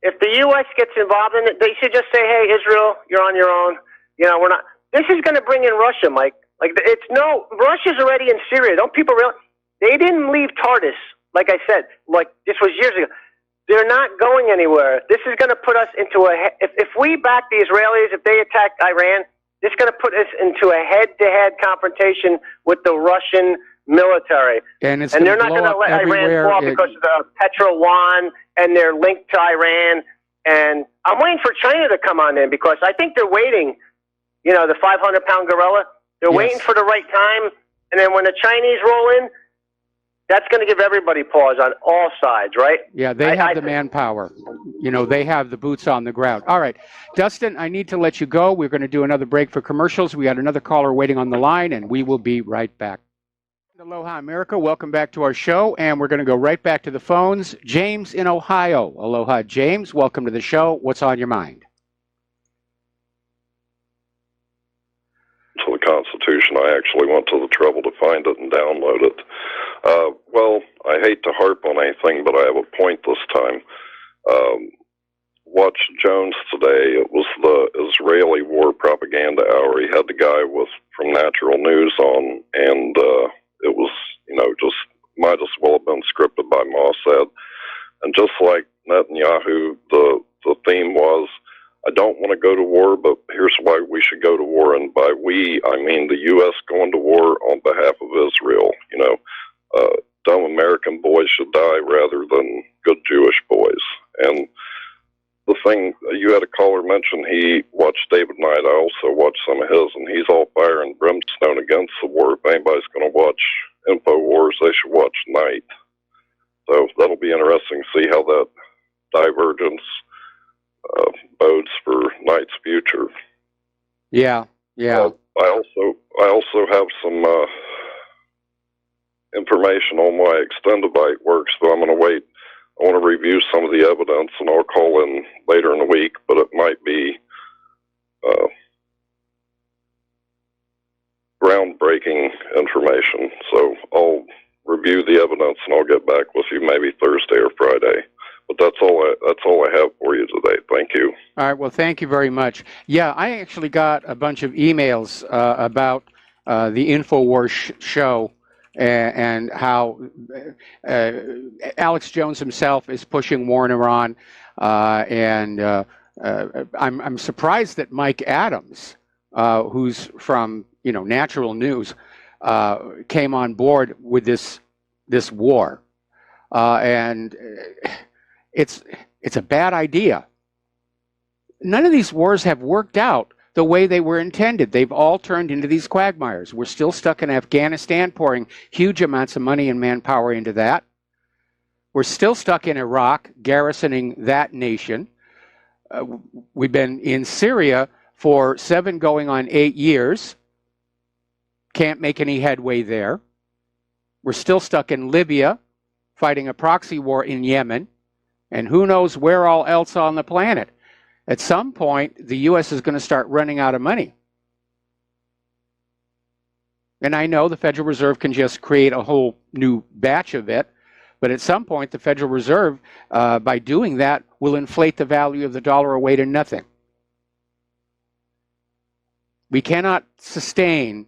if the U.S. gets involved in it, they should just say, hey, Israel, you're on your own. We're not. This is going to bring in Russia, Mike. Russia's already in Syria. Don't people realize? They didn't leave Tartus, like I said, this was years ago. They're not going anywhere. This is going to put us into if we back the Israelis, if they attack Iran, this is going to put us into a head-to-head confrontation with the Russian military. And they're not going to let Iran fall because of the petro-yuan and their link to Iran. And I'm waiting for China to come on in because I think they're waiting, the 500-pound gorilla. They're waiting for the right time. And then when the Chinese roll in, that's going to give everybody pause on all sides, right? Yeah, they have the manpower. They have the boots on the ground. All right. Dustin, I need to let you go. We're going to do another break for commercials. We got another caller waiting on the line, and we will be right back. Aloha, America. Welcome back to our show, and we're going to go right back to the phones. James in Ohio. Aloha, James. Welcome to the show. What's on your mind? To the Constitution. I actually went to the trouble to find it and download it. Well, I hate to harp on anything, but I have a point this time. Watched Jones today. It was the Israeli war propaganda hour. He had the guy from Natural News on, and it was, just might as well have been scripted by Mossad. And just like Netanyahu, the theme was, I don't want to go to war, but here's why we should go to war. And by we, I mean the U.S. going to war on behalf of Israel. Dumb American boys should die rather than good Jewish boys. And the thing, you had a caller mention he watched David Knight. I also watched some of his, and he's all fire and brimstone against the war. If anybody's going to watch InfoWars, they should watch Knight. So that'll be interesting to see how that divergence bodes for Knight's future. Yeah. I also have some information on why Extendovite works, but I'm going to wait. I want to review some of the evidence, and I'll call in later in the week, but it might be groundbreaking information. So I'll review the evidence, and I'll get back with you maybe Thursday or Friday. But that's all I have for you today. Thank you. All right. Well, thank you very much. Yeah, I actually got a bunch of emails about the InfoWars show, and how Alex Jones himself is pushing war in Iran, and I'm surprised that Mike Adams, who's from Natural News, came on board with this war, and it's a bad idea. None of these wars have worked out the way they were intended. They've all turned into these quagmires. We're still stuck in Afghanistan, pouring huge amounts of money and manpower into that. We're still stuck in Iraq, garrisoning that nation. We've been in Syria for 7 going on 8 years. Can't make any headway there. We're still stuck in Libya, fighting a proxy war in Yemen, and who knows where all else on the planet. At some point, the U.S. is going to start running out of money. And I know the Federal Reserve can just create a whole new batch of it, but at some point, the Federal Reserve, by doing that, will inflate the value of the dollar away to nothing. We cannot sustain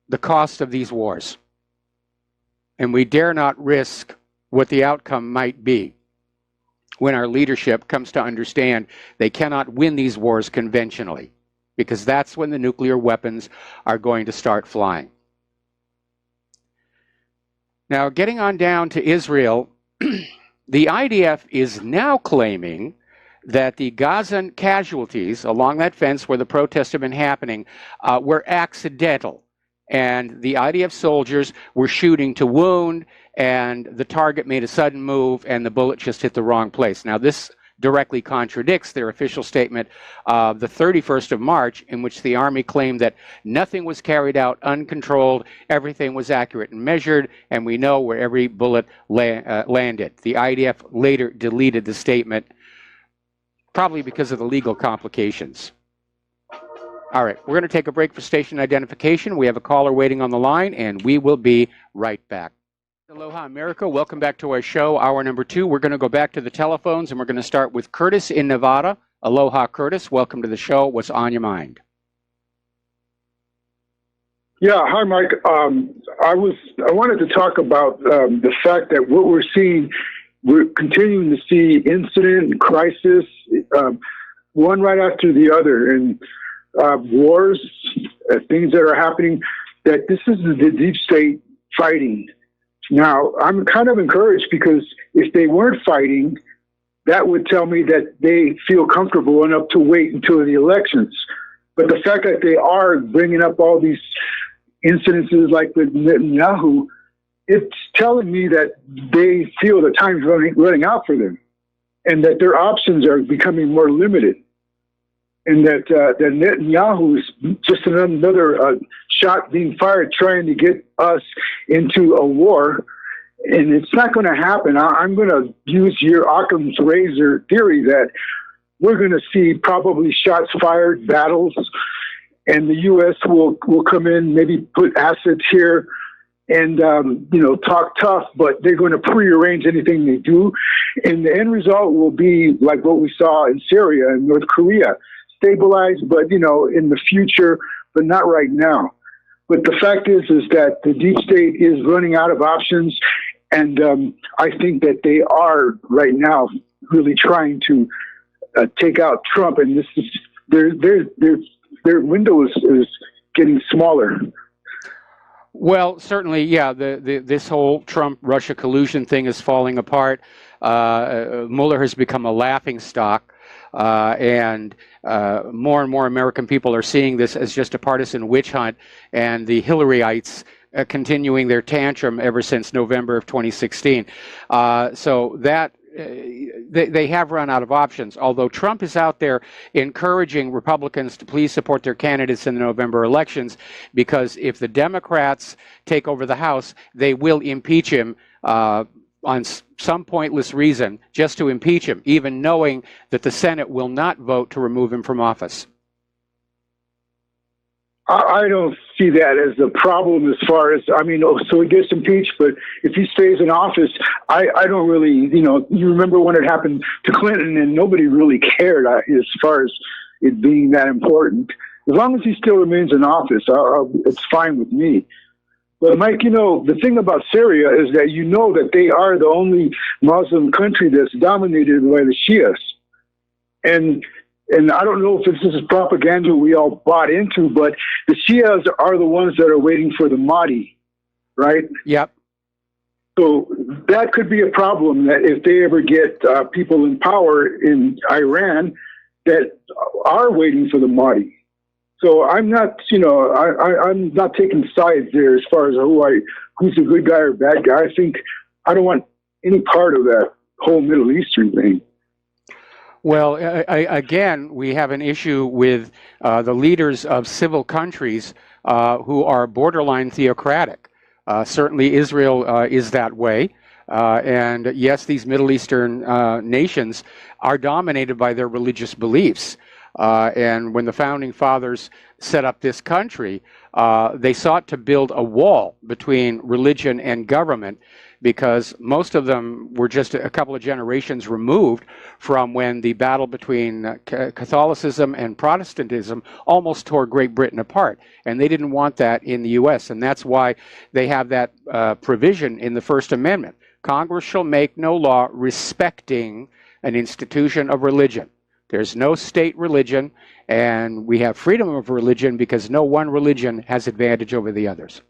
the cost of these wars, and we dare not risk what the outcome might be when our leadership comes to understand they cannot win these wars conventionally, because that's when the nuclear weapons are going to start flying. Now, getting on down to Israel, the IDF is now claiming that the Gazan casualties along that fence where the protests have been happening were accidental, and the IDF soldiers were shooting to wound, and the target made a sudden move, and the bullet just hit the wrong place. Now, this directly contradicts their official statement of the 31st of March, in which the Army claimed that nothing was carried out uncontrolled, everything was accurate and measured, and we know where every bullet landed. The IDF later deleted the statement, probably because of the legal complications. All right, we're going to take a break for station identification. We have a caller waiting on the line, and we will be right back. Aloha, America. Welcome back to our show, hour number 2. We're going to go back to the telephones, and we're going to start with Curtis in Nevada. Aloha, Curtis. Welcome to the show. What's on your mind? Yeah, hi, Mike. I wanted to talk about the fact that what we're seeing, we're continuing to see incident and crisis, one right after the other, and wars, things that are happening, that this is the deep state fighting. Now, I'm kind of encouraged, because if they weren't fighting, that would tell me that they feel comfortable enough to wait until the elections. But the fact that they are bringing up all these incidences like with Netanyahu, it's telling me that they feel the time's running out for them, and that their options are becoming more limited. And that Netanyahu is just another shot being fired trying to get us into a war. And it's not going to happen. I'm going to use your Occam's razor theory that we're going to see probably shots fired, battles, and the U.S. will come in, maybe put assets here and, talk tough, but they're going to prearrange anything they do. And the end result will be like what we saw in Syria and North Korea. Stabilized, but in the future, but not right now. But the fact is that the deep state is running out of options, and I think that they are right now really trying to take out Trump, and this is their window is getting smaller. Well, certainly, yeah. This whole Trump-Russia collusion thing is falling apart. Mueller has become a laughingstock. And more and more American people are seeing this as just a partisan witch hunt, and the Hillaryites continuing their tantrum ever since November of 2016. So that they have run out of options, although Trump is out there encouraging Republicans to please support their candidates in the November elections, because if the Democrats take over the House, they will impeach him on some pointless reason, just to impeach him, even knowing that the Senate will not vote to remove him from office. I don't see that as a problem as far as, so he gets impeached, but if he stays in office, I don't really, you remember when it happened to Clinton and nobody really cared as far as it being that important. As long as he still remains in office, it's fine with me. But Mike, the thing about Syria is that that they are the only Muslim country that's dominated by the Shias. And I don't know if this is propaganda we all bought into, but the Shias are the ones that are waiting for the Mahdi, right? Yep. So that could be a problem, that if they ever get people in power in Iran that are waiting for the Mahdi. So I'm not, I'm not taking sides there as far as who's a good guy or bad guy. I think I don't want any part of that whole Middle Eastern thing. Well, again, we have an issue with the leaders of civil countries who are borderline theocratic. Certainly Israel is that way. And yes, these Middle Eastern nations are dominated by their religious beliefs. And when the founding fathers set up this country, they sought to build a wall between religion and government, because most of them were just a couple of generations removed from when the battle between Catholicism and Protestantism almost tore Great Britain apart. And they didn't want that in the U.S. And that's why they have that provision in the First Amendment. Congress shall make no law respecting an institution of religion. There's no state religion, and we have freedom of religion because no one religion has advantage over the others.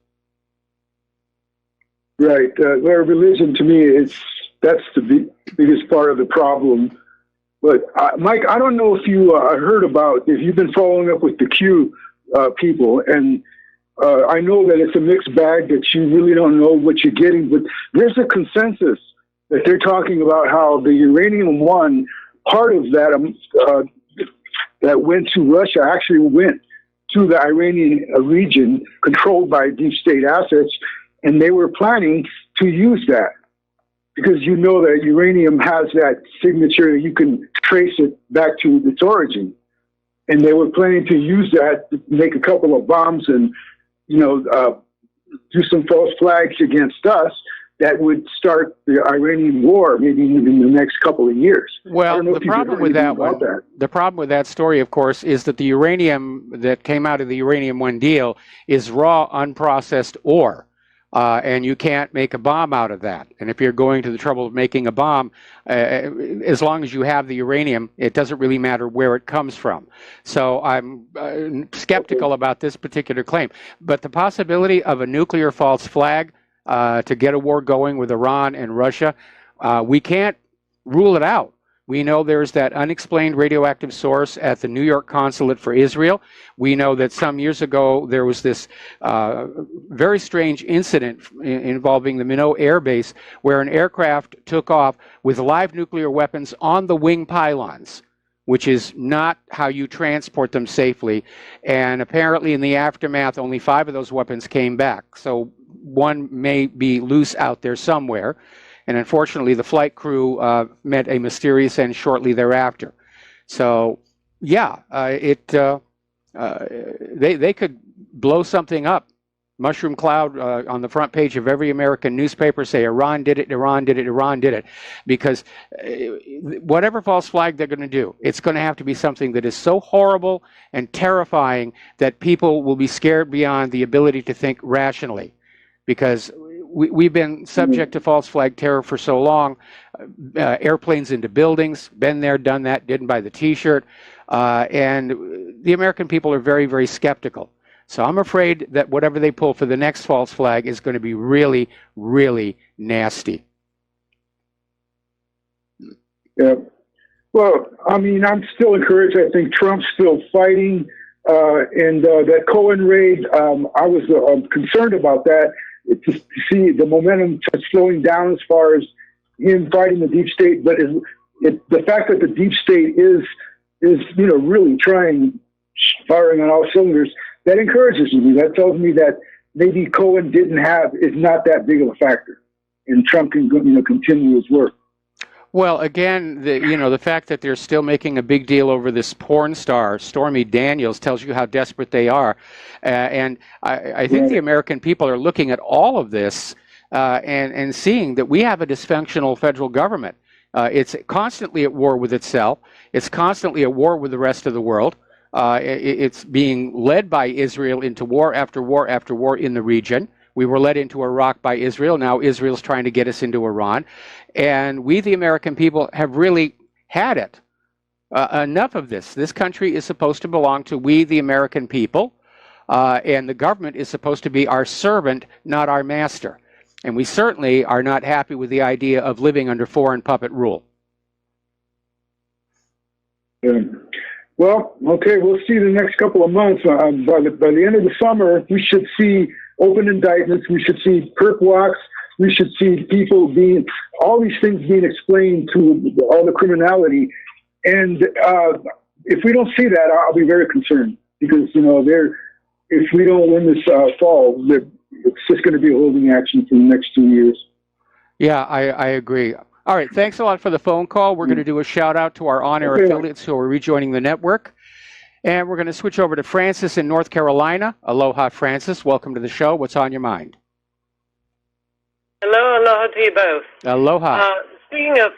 Right. Their religion, to me, that's the biggest part of the problem. But Mike, I don't know if you heard about, if you've been following up with the Q people, and I know that it's a mixed bag, that you really don't know what you're getting, but there's a consensus that they're talking about how the uranium one, part of that that went to Russia actually went to the Iranian region controlled by deep state assets, and they were planning to use that because that uranium has that signature, you can trace it back to its origin. And they were planning to use that to make a couple of bombs and, do some false flags against us that would start the Iranian war maybe in the next couple of years. Well, the problem with that one, the problem with that story, of course, is that the uranium that came out of the Uranium One deal is raw, unprocessed ore. And you can't make a bomb out of that. And if you're going to the trouble of making a bomb, as long as you have the uranium, it doesn't really matter where it comes from. So I'm skeptical about this particular claim. But the possibility of a nuclear false flag to get a war going with Iran and Russia, we can't rule it out. We know there's that unexplained radioactive source at the New York consulate for Israel. We know that some years ago there was this very strange incident involving the Minot Air Base where an aircraft took off with live nuclear weapons on the wing pylons, which is not how you transport them safely. And apparently in the aftermath, only 5 of those weapons came back. So one may be loose out there somewhere. And unfortunately, the flight crew met a mysterious end shortly thereafter. So, yeah, they could blow something up. Mushroom cloud on the front page of every American newspaper, say Iran did it, Iran did it, Iran did it. Because whatever false flag they're going to do, it's going to have to be something that is so horrible and terrifying that people will be scared beyond the ability to think rationally. Because we've been subject to false flag terror for so long. Airplanes into buildings, been there, done that, didn't buy the T-shirt. And the American people are very, very skeptical. So I'm afraid that whatever they pull for the next false flag is going to be really, really nasty. Yeah. Well, I mean, I'm still encouraged. I think Trump's still fighting. And that Cohen raid, I was concerned about that. To see the momentum slowing down as far as him fighting the deep state, but the fact that the deep state is really trying, firing on all cylinders, that encourages me. That tells me that maybe Cohen is not that big of a factor, and Trump can continue his work. Well, again, the fact that they're still making a big deal over this porn star, Stormy Daniels, tells you how desperate they are. And I think the American people are looking at all of this and seeing that we have a dysfunctional federal government. It's constantly at war with itself. It's constantly at war with the rest of the world. It's being led by Israel into war after war after war in the region. We were led into Iraq by Israel. Now Israel's trying to get us into Iran. And we, the American people, have really had it. Enough of this. This country is supposed to belong to we, the American people. And the government is supposed to be our servant, not our master. And we certainly are not happy with the idea of living under foreign puppet rule. Yeah. Well, okay, we'll see the next couple of months. By the end of the summer, we should see open indictments. We should see perp walks. We should see all these things being explained to all the criminality. And if we don't see that, I'll be very concerned because, if we don't win this fall, it's just going to be a holding action for the next 2 years. Yeah, I agree. All right, thanks a lot for the phone call. We're going to do a shout out to our on-air affiliates who are rejoining the network. And we're going to switch over to Francis in North Carolina. Aloha, Francis. Welcome to the show. What's on your mind? Hello, aloha to you both. Aloha. Speaking of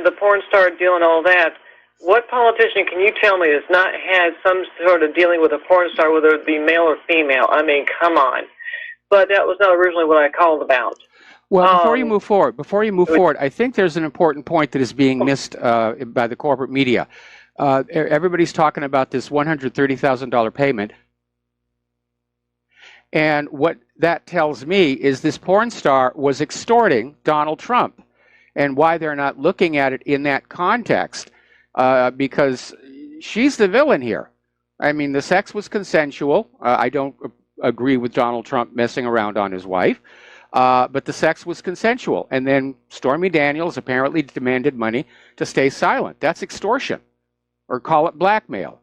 the porn star deal and all that, what politician can you tell me has not had some sort of dealing with a porn star, whether it be male or female? I mean, come on. But that was not originally what I called about. Well, before you move forward, I think there's an important point that is being missed by the corporate media. Everybody's talking about this $130,000 payment. And what that tells me is this porn star was extorting Donald Trump. And why they're not looking at it in that context, because she's the villain here. I mean, the sex was consensual. I don't agree with Donald Trump messing around on his wife. But the sex was consensual. And then Stormy Daniels apparently demanded money to stay silent. That's extortion, or call it blackmail.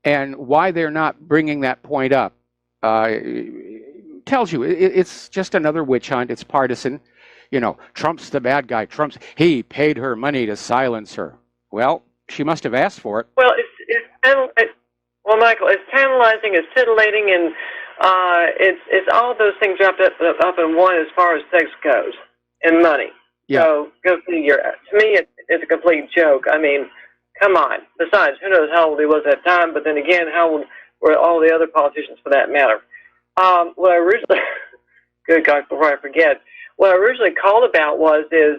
And why they're not bringing that point up tells you it's just another witch hunt. It's partisan. Trump's the bad guy. He paid her money to silence her. Well, she must have asked for it. Well, Michael, it's tantalizing, it's titillating, and it's all those things wrapped up in one as far as sex goes and money. Yeah. So go figure. To me, it's a complete joke. I mean, come on. Besides, who knows how old he was at that time? But then again, how old were all the other politicians for that matter? What I originally, good God, before I forget, what I originally called about is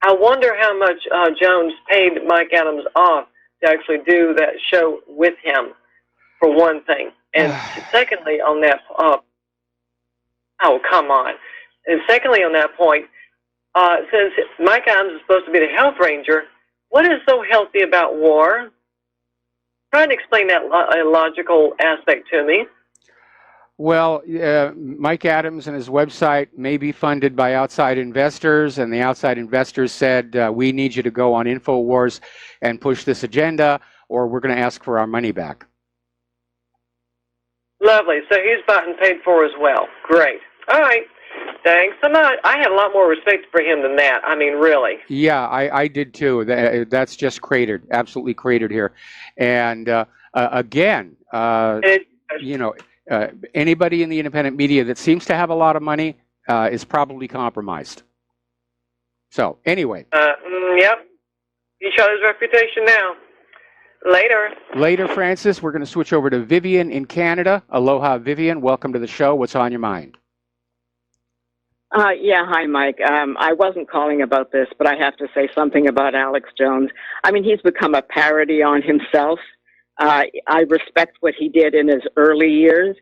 I wonder how much Jones paid Mike Adams off to actually do that show with him, for one thing. And secondly, on that, oh, come on. And secondly, on that point, since Mike Adams is supposed to be the health ranger, what is so healthy about war? Try to explain that logical aspect to me. Well, Mike Adams and his website may be funded by outside investors, and the outside investors said, we need you to go on InfoWars and push this agenda, or we're going to ask for our money back. Lovely. So he's bought and paid for as well. Great. All right. Thanks so much. I had a lot more respect for him than that. I mean, really. Yeah, I did too. That's just cratered, absolutely cratered here. And again, anybody in the independent media that seems to have a lot of money is probably compromised. So anyway. Yep. He shot his reputation now. Later, Francis. We're going to switch over to Vivian in Canada. Aloha, Vivian. Welcome to the show. What's on your mind? Yeah, hi, Mike. I wasn't calling about this, but I have to say something about Alex Jones. I mean, he's become a parody on himself. I respect what he did in his early years,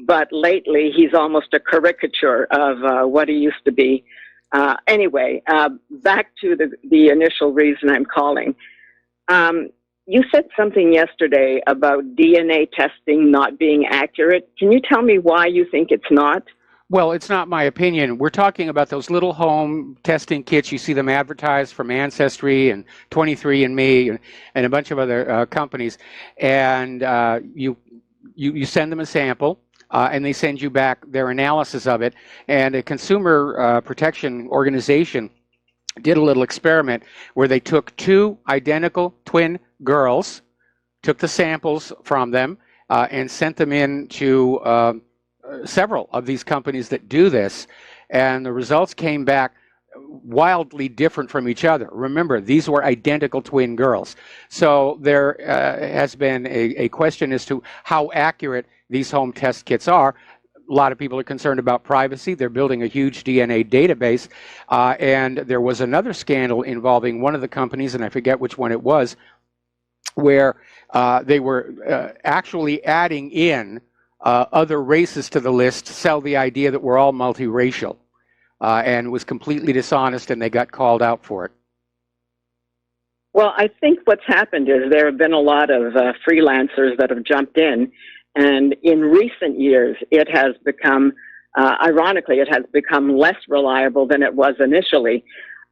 but lately he's almost a caricature of what he used to be. Anyway, back to the initial reason I'm calling. You said something yesterday about DNA testing not being accurate. Can you tell me why you think it's not? Well, it's not my opinion. We're talking about those little home testing kits. You see them advertised from Ancestry and 23andMe and a bunch of other companies. And you send them a sample, and they send you back their analysis of it. And a consumer protection organization did a little experiment where they took two identical twin girls, took the samples from them, and sent them in to several of these companies that do this, and the results came back wildly different from each other. Remember, these were identical twin girls. So there has been a question as to how accurate these home test kits are. A lot of people are concerned about privacy. They're building a huge DNA database. And there was another scandal involving one of the companies, and I forget which one it was, where they were actually adding in other races to the list to sell the idea that we're all multiracial. And was completely dishonest, and they got called out for it. Well, I think what's happened is there have been a lot of freelancers that have jumped in, and in recent years, it has become, ironically, it has become less reliable than it was initially.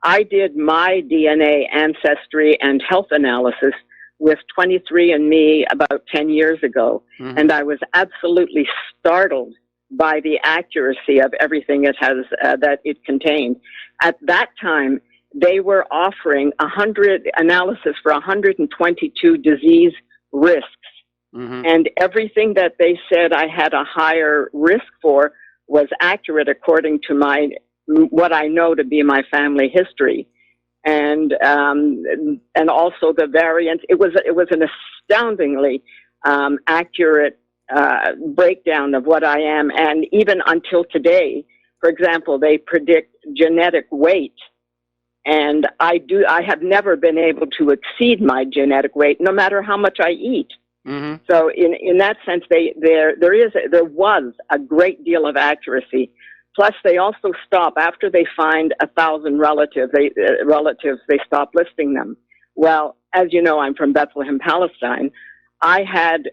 I did my DNA ancestry and health analysis with 23andMe about 10 years ago, and I was absolutely startled by the accuracy of everything it has that it contained. At that time, they were offering 100 analysis for 122 disease risks, and everything that they said I had a higher risk for was accurate according to what I know to be my family history, and also the variants. It was an astoundingly accurate breakdown of what I am, and even until today, for example, they predict genetic weight, and I have never been able to exceed my genetic weight, no matter how much I eat. So in that sense, there was a great deal of accuracy. Plus, they also stop after they find 1,000 relatives. They stop listing them. Well, as you know, I'm from Bethlehem, Palestine. I had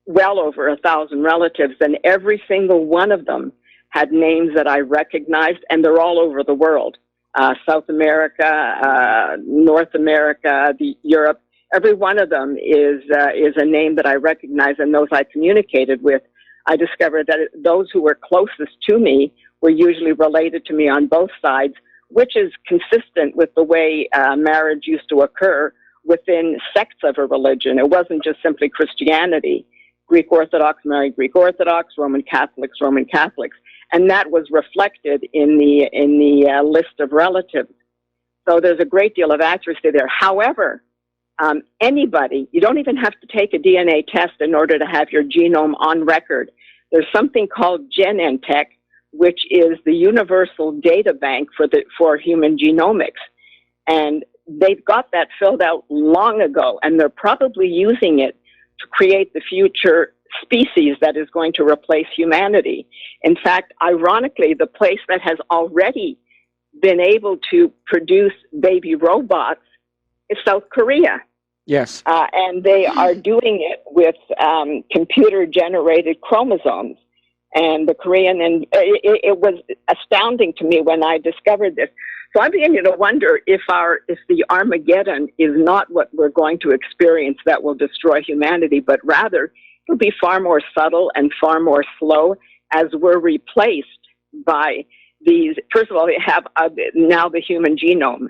well over 1,000 relatives, and every single one of them had names that I recognized, and they're all over the world. South America, North America, Europe. Every one of them is a name that I recognize, and those I communicated with. I discovered that those who were closest to me were usually related to me on both sides, which is consistent with the way marriage used to occur within sects of a religion. It wasn't just simply Christianity. Greek Orthodox married Greek Orthodox, Roman Catholics, Roman Catholics, and that was reflected in the list of relatives. So there's a great deal of accuracy there. However, anybody, you don't even have to take a DNA test in order to have your genome on record. There's something called Genentech, which is the universal data bank for human genomics, and they've got that filled out long ago, and they're probably using it to create the future species that is going to replace humanity. In fact, ironically, the place that has already been able to produce baby robots is South Korea. Yes. And they are doing it with computer-generated chromosomes. And the Korean, and it was astounding to me when I discovered this. So I'm beginning to wonder if the Armageddon is not what we're going to experience that will destroy humanity, but rather it'll be far more subtle and far more slow as we're replaced by these. First of all, they have now the human genome.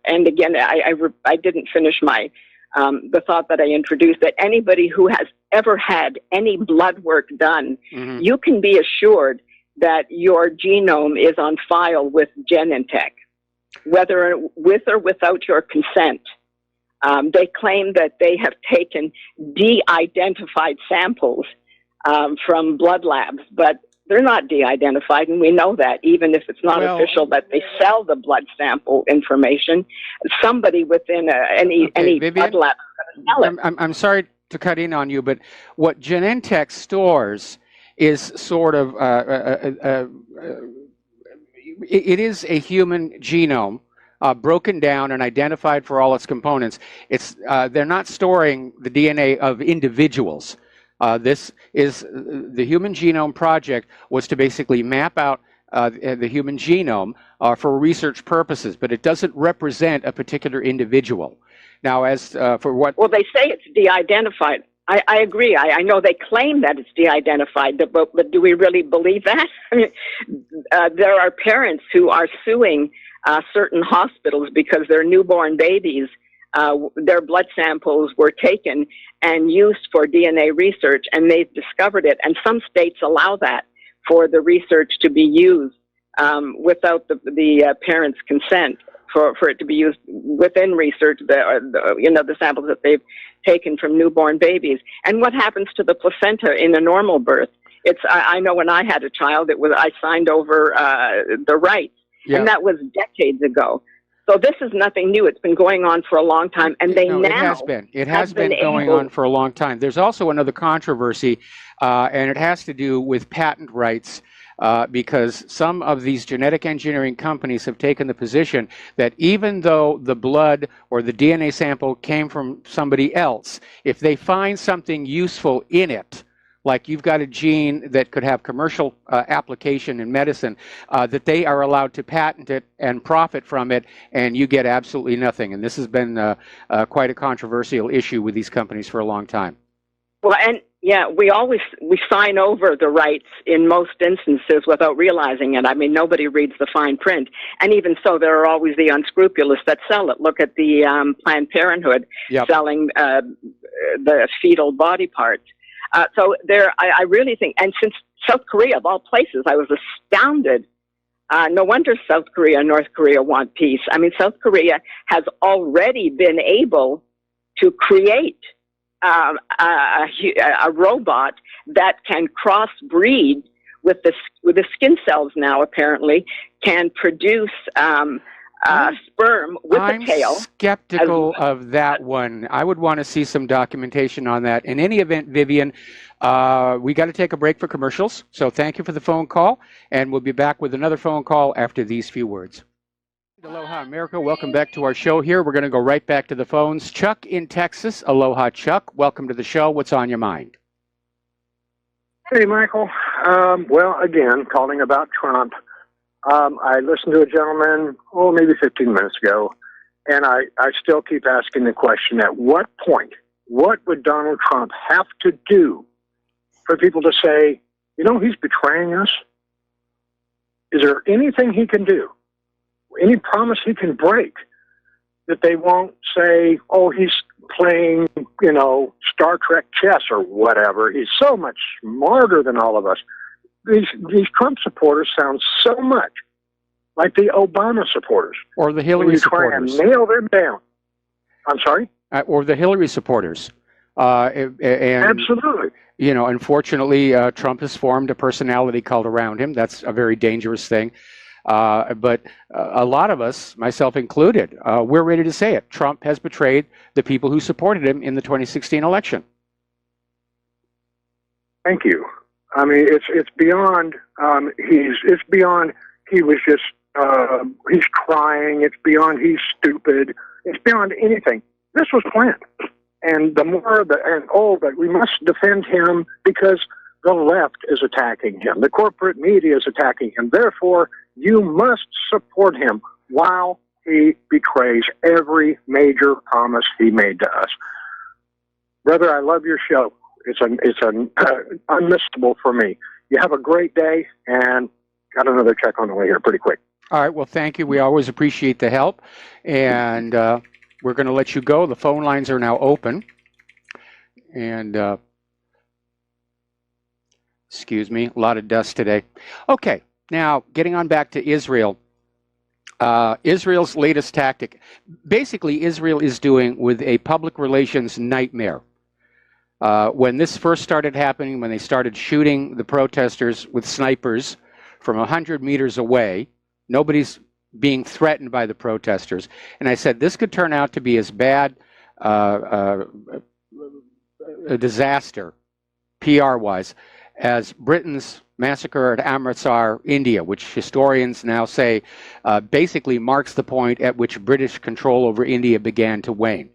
And again, I didn't finish the thought that I introduced, that anybody who has ever had any blood work done, you can be assured that your genome is on file with Genentech, whether with or without your consent. They claim that they have taken de-identified samples from blood labs, but they're not de-identified, and we know that, even if it's not official that they sell the blood sample information. Somebody within any blood lab is going to sell it. I'm sorry to cut in on you, but what Genentech stores is sort of it is a human genome broken down and identified for all its components. They're not storing the DNA of individuals. This is the Human Genome Project was to basically map out the human genome for research purposes, but it doesn't represent a particular individual. Now, as for what... Well, they say it's de-identified. I agree. I know they claim that it's de-identified, but do we really believe that? I mean, there are parents who are suing certain hospitals because their newborn babies, their blood samples were taken and used for DNA research, and they've discovered it. And some states allow that for the research to be used without the parents' consent for it to be used within research, the samples that they've taken from newborn babies. And what happens to the placenta in a normal birth? I know when I had a child, I signed over the rights, and that was decades ago. So this is nothing new. It's been going on for a long time, and it has been going on for a long time. There's also another controversy, and it has to do with patent rights, because some of these genetic engineering companies have taken the position that even though the blood or the DNA sample came from somebody else, if they find something useful in it, like you've got a gene that could have commercial application in medicine, that they are allowed to patent it and profit from it, and you get absolutely nothing. And this has been quite a controversial issue with these companies for a long time. Well, and yeah, we sign over the rights in most instances without realizing it. I mean, nobody reads the fine print. And even so, there are always the unscrupulous that sell it. Look at the Planned Parenthood selling the fetal body parts. So I really think, and since South Korea, of all places, I was astounded. No wonder South Korea and North Korea want peace. I mean, South Korea has already been able to create a robot that can crossbreed with the skin cells now, apparently, can produce sperm with a tail. I'm skeptical of that one. I would want to see some documentation on that. In any event, Vivian, we got to take a break for commercials. So thank you for the phone call, and we'll be back with another phone call after these few words. Aloha, America. Welcome back to our show here. We're going to go right back to the phones. Chuck in Texas. Aloha, Chuck. Welcome to the show. What's on your mind? Hey, Michael. Well, again, calling about Trump. I listened to a gentleman, maybe 15 minutes ago, and I still keep asking the question, at what point, what would Donald Trump have to do for people to say, he's betraying us? Is there anything he can do, any promise he can break, that they won't say, he's playing, Star Trek chess or whatever? He's so much smarter than all of us. These Trump supporters sound so much like the Obama supporters. Or the Hillary supporters. Try and nail them down. I'm sorry? Or the Hillary supporters. And, absolutely. Unfortunately, Trump has formed a personality cult around him. That's a very dangerous thing. But a lot of us, myself included, we're ready to say it. Trump has betrayed the people who supported him in the 2016 election. Thank you. I mean, it's beyond. It's beyond. He was just. He's crying. It's beyond. He's stupid. It's beyond anything. This was planned, and the more that we must defend him because the left is attacking him. The corporate media is attacking him. Therefore, you must support him while he betrays every major promise he made to us. Brother, I love your show. It's unmissable for me. You have a great day, and got another check on the way here pretty quick. All right. Well, thank you. We always appreciate the help, and we're going to let you go. The phone lines are now open, and excuse me, a lot of dust today. Okay. Now, getting on back to Israel. Israel's latest tactic. Basically, Israel is doing with a public relations nightmare. When this first started happening, when they started shooting the protesters with snipers from 100 meters away, nobody's being threatened by the protesters. And I said, this could turn out to be as bad a disaster, PR-wise, as Britain's massacre at Amritsar, India, which historians now say basically marks the point at which British control over India began to wane.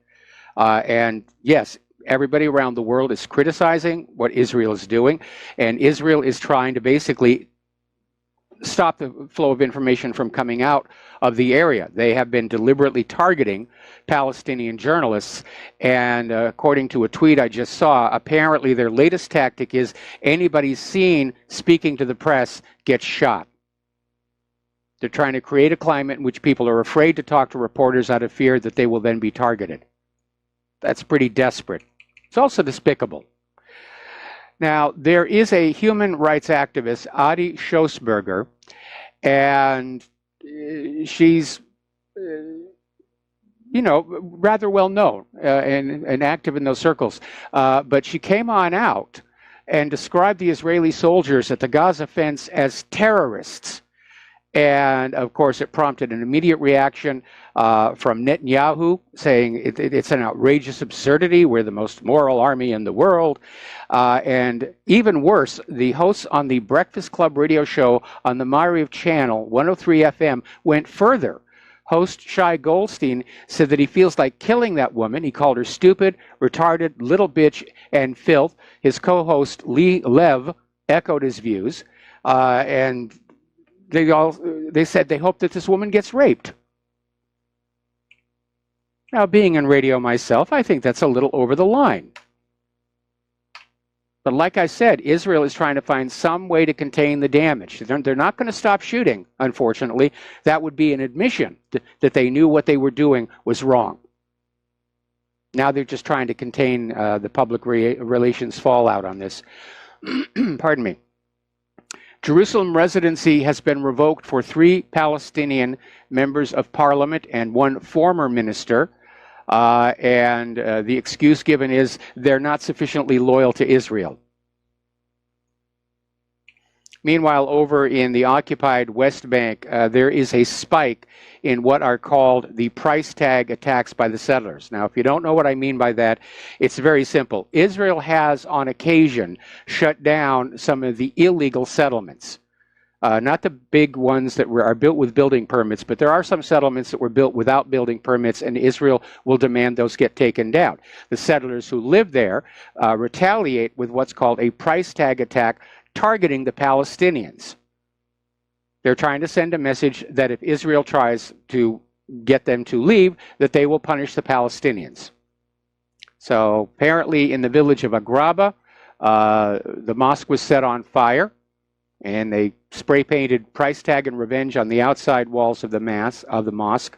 And yes, everybody around the world is criticizing what Israel is doing, and Israel is trying to basically stop the flow of information from coming out of the area. They have been deliberately targeting Palestinian journalists, and according to a tweet I just saw, apparently their latest tactic is anybody seen speaking to the press gets shot. They're trying to create a climate in which people are afraid to talk to reporters out of fear that they will then be targeted. That's pretty desperate. It's also despicable. Now, there is a human rights activist, Adi Schoesberger, And she's, you know, rather well known and active in those circles. But she came on out and described the Israeli soldiers at the Gaza fence as terrorists. And of course, it prompted an immediate reaction from Netanyahu, saying it's an outrageous absurdity. We're the most moral army in the world. And even worse, the hosts on the Breakfast Club radio show on the Ma'ariv channel, 103 FM, went further. Host Shai Goldstein said that he feels like killing that woman. He called her stupid, retarded, little bitch, and filth. His co-host Lee Lev echoed his views, and they said they hope that this woman gets raped. Now, being in radio myself, I think that's a little over the line. But like I said, Israel is trying to find some way to contain the damage. They're not going to stop shooting, unfortunately. That would be an admission that they knew what they were doing was wrong. Now they're just trying to contain the public relations fallout on this. Pardon me. Jerusalem residency has been revoked for 3 Palestinian members of parliament and 1 former minister. And the excuse given is they're not sufficiently loyal to Israel. Meanwhile, over in the occupied West Bank, there is a spike in what are called the price tag attacks by the settlers. Now, if you don't know what I mean by that, it's very simple. Israel has, on occasion, shut down some of the illegal settlements. Not the big ones that are built with building permits, but there are some settlements that were built without building permits, and Israel will demand those get taken down. The settlers who live there retaliate with what's called a price tag attack, targeting the Palestinians. They're trying to send a message that if Israel tries to get them to leave, that they will punish the Palestinians. So apparently in the village of Agraba, the mosque was set on fire, and they spray painted price tag and revenge on the outside walls of the mosque.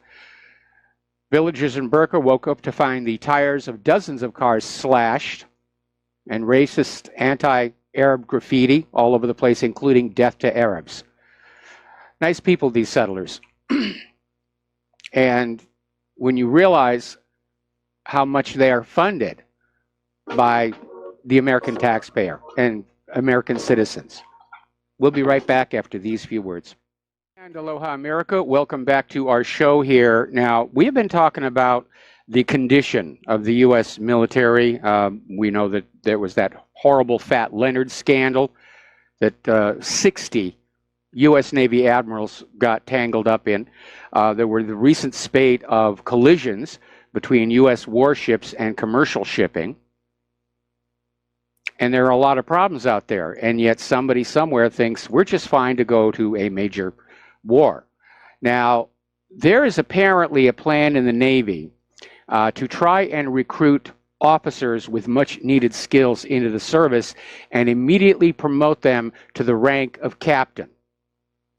Villagers in Burqa woke up to find the tires of dozens of cars slashed and racist anti-Arab graffiti all over the place, including death to Arabs. Nice people, these settlers. And when you realize how much they are funded by the American taxpayer and American citizens. We'll be right back after these few words. And aloha, America. Welcome back to our show here. Now, we have been talking about the condition of the U.S. military. We know that there was that horrible Fat Leonard scandal that 60 U.S. Navy admirals got tangled up in. There were the recent spate of collisions between U.S. warships and commercial shipping. And there are a lot of problems out there, and yet somebody somewhere thinks we're just fine to go to a major war. Now, there is apparently a plan in the Navy to try and recruit officers with much needed skills into the service and immediately promote them to the rank of captain.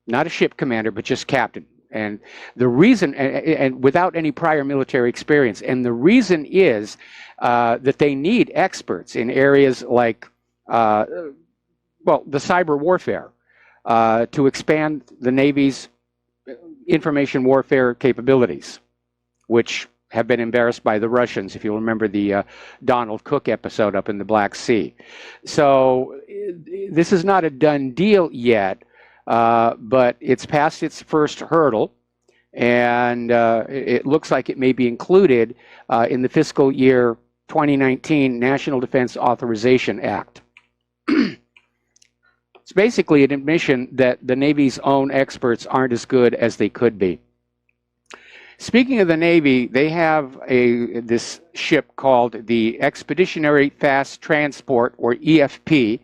Not a ship commander, but just captain. And the reason, and without any prior military experience, and the reason is that they need experts in areas like, the cyber warfare, to expand the Navy's information warfare capabilities, which have been embarrassed by the Russians, if you'll remember the Donald Cook episode up in the Black Sea. So this is not a done deal yet. But it's passed its first hurdle, and it looks like it may be included in the fiscal year 2019 National Defense Authorization Act. It's basically an admission that the Navy's own experts aren't as good as they could be. Speaking of the Navy, they have this ship called the Expeditionary Fast Transport, or EFP.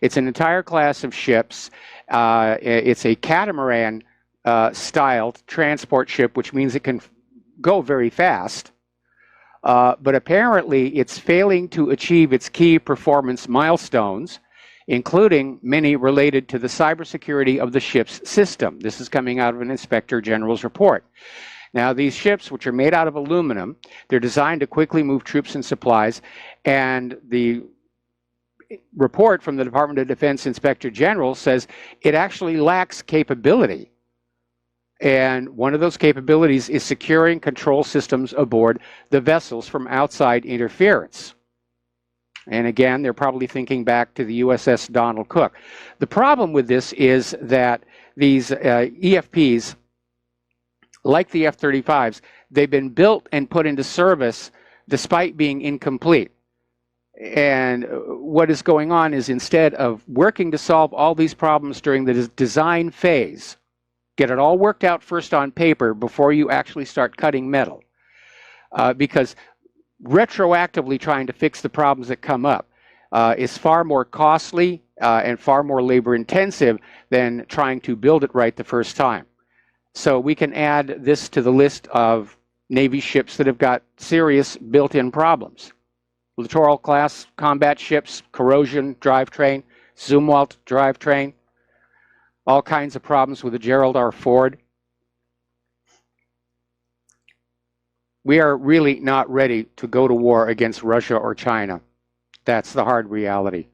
It's an entire class of ships. It's a catamaran styled transport ship, which means it can go very fast. But apparently it's failing to achieve its key performance milestones, including many related to the cybersecurity of the ship's system. This is coming out of an Inspector General's report. Now, these ships, which are made out of aluminum, they're designed to quickly move troops and supplies, and the report from the Department of Defense Inspector General says it actually lacks capability And one of those capabilities is securing control systems aboard the vessels from outside interference. And again, they're probably thinking back to the USS Donald Cook. The problem with this is that these EFPs, like the F-35s, they've been built and put into service despite being incomplete. And what is going on is, instead of working to solve all these problems during the design phase, get it all worked out first on paper before you actually start cutting metal. Because retroactively trying to fix the problems that come up is far more costly and far more labor intensive than trying to build it right the first time. So we can add this to the list of Navy ships that have got serious built-in problems. Littoral class combat ships, corrosion drivetrain, Zumwalt drivetrain, all kinds of problems with the Gerald R. Ford. We are really not ready to go to war against Russia or China. That's the hard reality.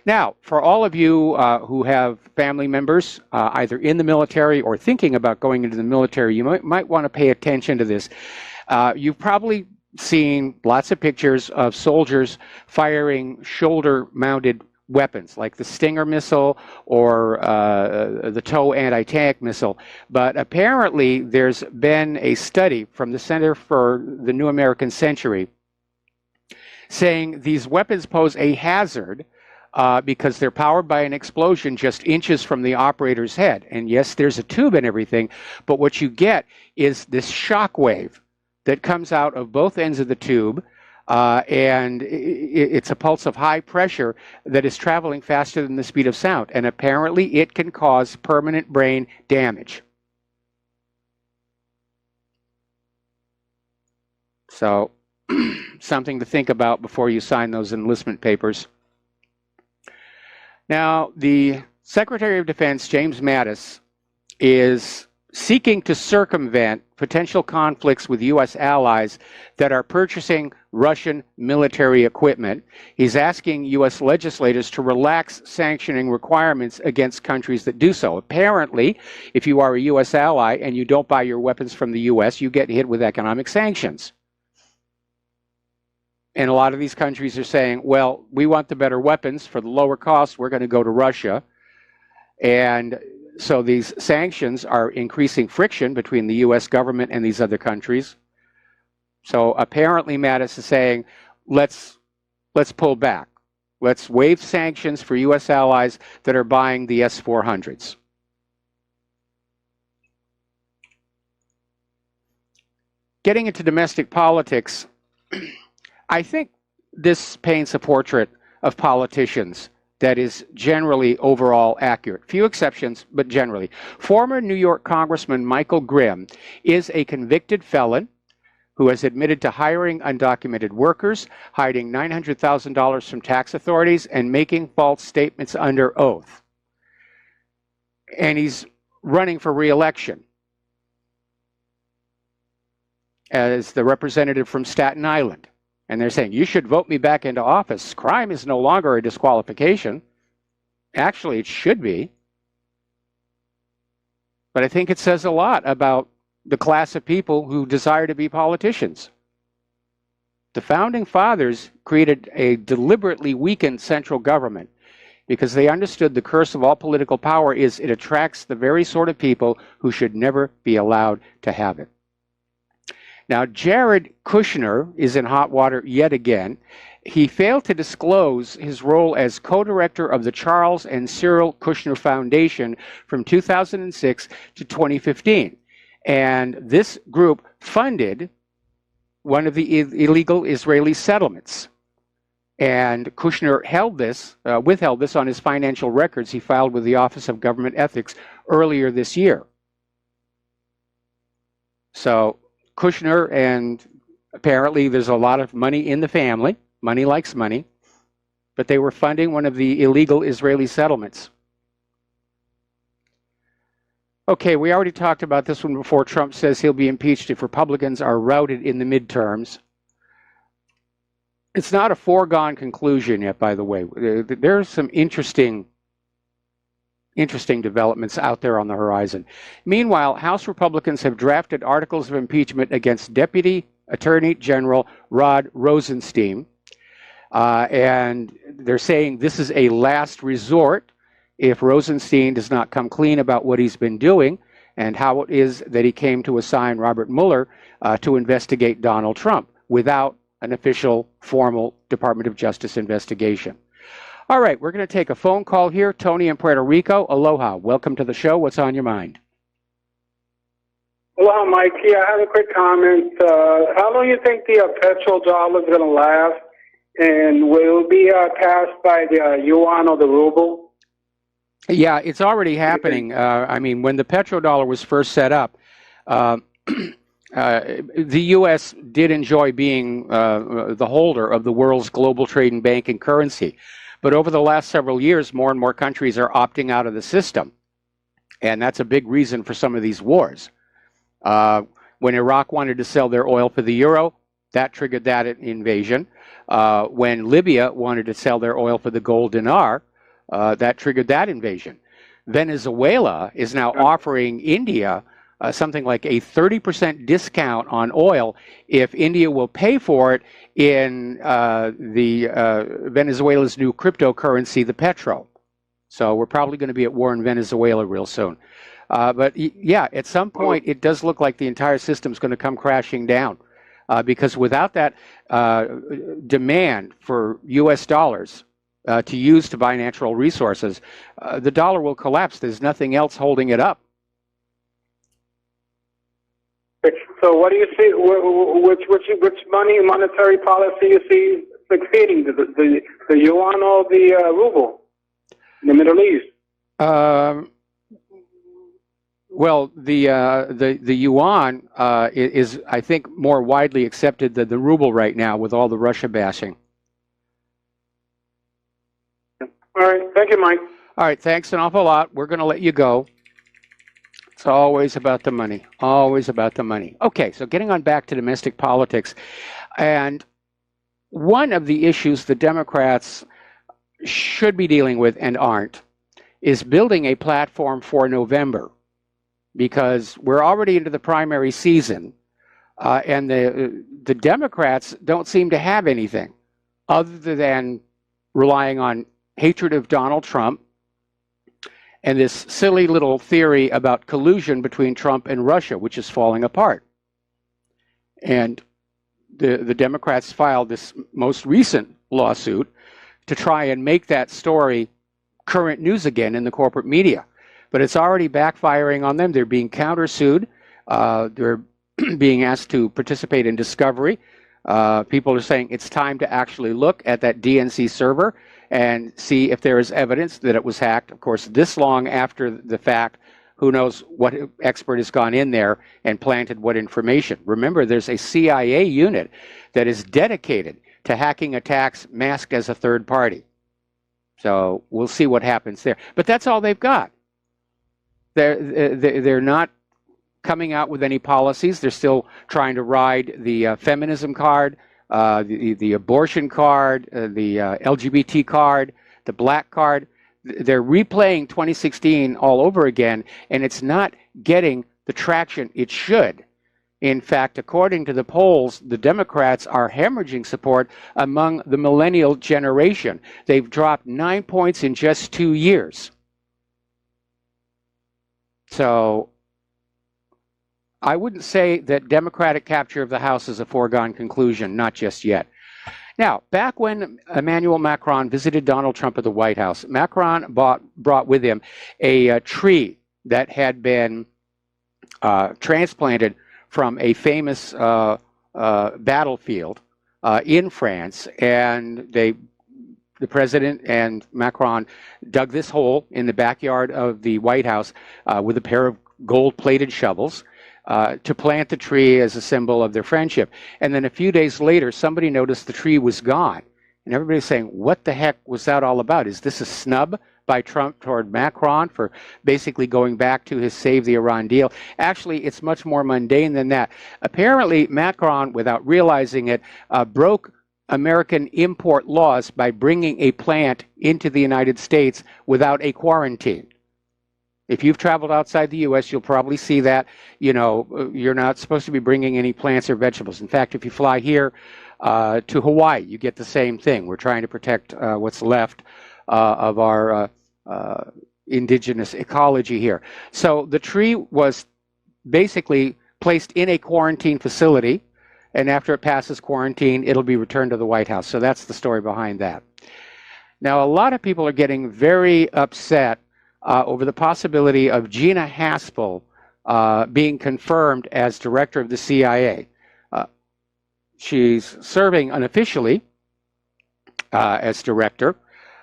Now, for all of you who have family members either in the military or thinking about going into the military, you might want to pay attention to this. You've probably seen lots of pictures of soldiers firing shoulder-mounted weapons like the Stinger missile or the TOW anti-tank missile. But apparently there's been a study from the Center for the New American Century saying these weapons pose a hazard because they're powered by an explosion just inches from the operator's head. And yes, there's a tube and everything, but what you get is this shock wave that comes out of both ends of the tube, and it's a pulse of high pressure that is traveling faster than the speed of sound, and apparently it can cause permanent brain damage. So, something to think about before you sign those enlistment papers. Now, the Secretary of Defense, James Mattis, is seeking to circumvent potential conflicts with U.S. allies that are purchasing Russian military equipment. He's asking U.S. legislators to relax sanctioning requirements against countries that do so. Apparently, if you are a U.S. ally and you don't buy your weapons from the U.S., you get hit with economic sanctions. And a lot of these countries are saying, well, we want the better weapons for the lower cost, we're going to go to Russia. And so these sanctions are increasing friction between the U.S. government and these other countries. So apparently Mattis is saying, let's pull back. Let's waive sanctions for U.S. allies that are buying the S-400s. Getting into domestic politics, I think this paints a portrait of politicians that is generally overall accurate. Few exceptions, but generally. Former New York Congressman Michael Grimm is a convicted felon who has admitted to hiring undocumented workers, hiding $900,000 from tax authorities, and making false statements under oath. And he's running for re-election as the representative from Staten Island. And they're saying, you should vote me back into office. Crime is no longer a disqualification. Actually, it should be. But I think it says a lot about the class of people who desire to be politicians. The Founding Fathers created a deliberately weakened central government because they understood the curse of all political power is it attracts the very sort of people who should never be allowed to have it. Now, Jared Kushner is in hot water yet again. He failed to disclose his role as co-director of the Charles and Cyril Kushner Foundation from 2006 to 2015. And this group funded one of the illegal Israeli settlements. And Kushner withheld this on his financial records he filed with the Office of Government Ethics earlier this year. So Kushner, and apparently there's a lot of money in the family. Money likes money. But they were funding one of the illegal Israeli settlements. Okay, we already talked about this one before. Trump says he'll be impeached if Republicans are routed in the midterms. It's not a foregone conclusion yet, by the way. There's some interesting interesting developments out there on the horizon. Meanwhile, House Republicans have drafted articles of impeachment against Deputy Attorney General Rod Rosenstein. And they're saying this is a last resort if Rosenstein does not come clean about what he's been doing and how it is that he came to assign Robert Mueller to investigate Donald Trump without an official, formal Department of Justice investigation. All right, we're going to take a phone call here. Tony in Puerto Rico. Aloha. Welcome to the show. What's on your mind? Aloha, Mike. Yeah, I have a quick comment. How long do you think the petrodollar is going to last? And will it be passed by the yuan or the ruble? Yeah, it's already happening. I mean, when the petrodollar was first set up, the U.S. did enjoy being the holder of the world's global trade and banking currency. But over the last several years, more and more countries are opting out of the system. And that's a big reason for some of these wars. When Iraq wanted to sell their oil for the euro, that triggered that invasion. When Libya wanted to sell their oil for the gold dinar, that triggered that invasion. Venezuela is now offering India something like a 30% discount on oil if India will pay for it in Venezuela's new cryptocurrency, the petro. So we're probably going to be at war in Venezuela real soon. But yeah, at some point, it does look like the entire system is going to come crashing down. Because without that demand for U.S. dollars to use to buy natural resources, the dollar will collapse. There's nothing else holding it up. So what do you see? Which monetary policy you see succeeding? The yuan or the ruble in the Middle East? Well, the yuan is, I think, more widely accepted than the ruble right now with all the Russia bashing. All right. Thank you, Mike. All right. Thanks an awful lot. We're going to let you go. It's always about the money. Always about the money. Okay. So getting on back to domestic politics. And one of the issues the Democrats should be dealing with and aren't is building a platform for November. Because we're already into the primary season, and the Democrats don't seem to have anything other than relying on hatred of Donald Trump and this silly little theory about collusion between Trump and Russia, which is falling apart. And the Democrats filed this most recent lawsuit to try and make that story current news again in the corporate media. But it's already backfiring on them. They're being countersued. They're being asked to participate in discovery. People are saying it's time to actually look at that DNC server and see if there is evidence that it was hacked. Of course, this long after the fact, who knows what expert has gone in there and planted what information. Remember, there's a CIA unit that is dedicated to hacking attacks masked as a third party. So we'll see what happens there. But that's all they've got. They're not coming out with any policies. They're still trying to ride the feminism card, the abortion card, the LGBT card, the black card. They're replaying 2016 all over again, and it's not getting the traction it should. In fact, according to the polls, the Democrats are hemorrhaging support among the millennial generation. They've dropped 9 points in just 2 years. So I wouldn't say that Democratic capture of the House is a foregone conclusion, not just yet. Now, back when Emmanuel Macron visited Donald Trump at the White House, Macron brought with him a tree that had been transplanted from a famous battlefield in France, and the president and Macron dug this hole in the backyard of the White House with a pair of gold-plated shovels to plant the tree as a symbol of their friendship. And then a few days later, somebody noticed the tree was gone. And everybody's saying, what the heck was that all about? Is this a snub by Trump toward Macron for basically going back to his Save the Iran deal? Actually, it's much more mundane than that. Apparently, Macron, without realizing it, broke American import laws by bringing a plant into the United States without a quarantine. If you've traveled outside the U.S., you'll probably see that, you know, you're not supposed to be bringing any plants or vegetables. In fact, if you fly here to Hawaii, you get the same thing. We're trying to protect what's left of our indigenous ecology here. So the tree was basically placed in a quarantine facility, and after it passes quarantine, it'll be returned to the White House. So that's the story behind that. Now, a lot of people are getting very upset over the possibility of Gina Haspel being confirmed as director of the CIA. She's serving unofficially as director,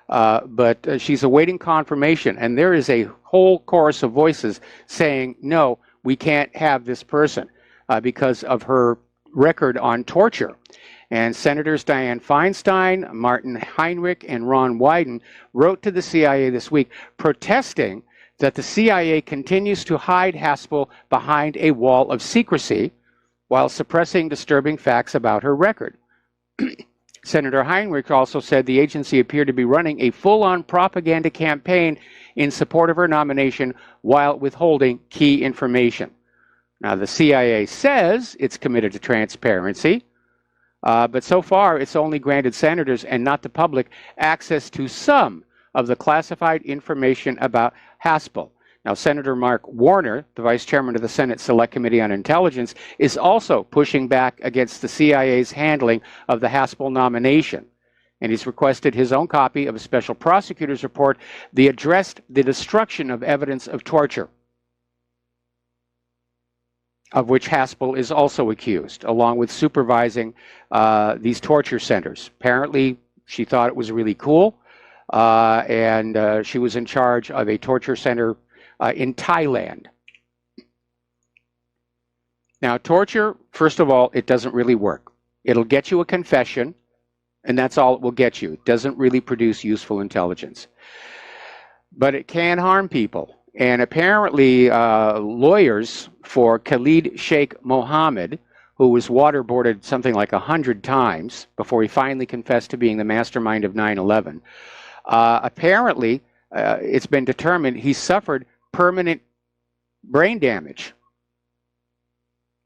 but she's awaiting confirmation. And there is a whole chorus of voices saying, no, we can't have this person because of her record on torture. And Senators Dianne Feinstein, Martin Heinrich, and Ron Wyden wrote to the CIA this week protesting that the CIA continues to hide Haspel behind a wall of secrecy while suppressing disturbing facts about her record. Senator Heinrich also said the agency appeared to be running a full-on propaganda campaign in support of her nomination while withholding key information. Now, the CIA says it's committed to transparency, but so far it's only granted senators and not the public access to some of the classified information about Haspel. Now, Senator Mark Warner, the vice chairman of the Senate Select Committee on Intelligence, is also pushing back against the CIA's handling of the Haspel nomination. And he's requested his own copy of a special prosecutor's report that addressed the destruction of evidence of torture, of which Haspel is also accused, along with supervising these torture centers. Apparently, she thought it was really cool, and she was in charge of a torture center in Thailand. Now, torture, first of all, it doesn't really work. It'll get you a confession, and that's all it will get you. It doesn't really produce useful intelligence. But it can harm people. And apparently, lawyers for Khalid Sheikh Mohammed, who was waterboarded something like 100 times before he finally confessed to being the mastermind of 9/11, apparently, it's been determined he suffered permanent brain damage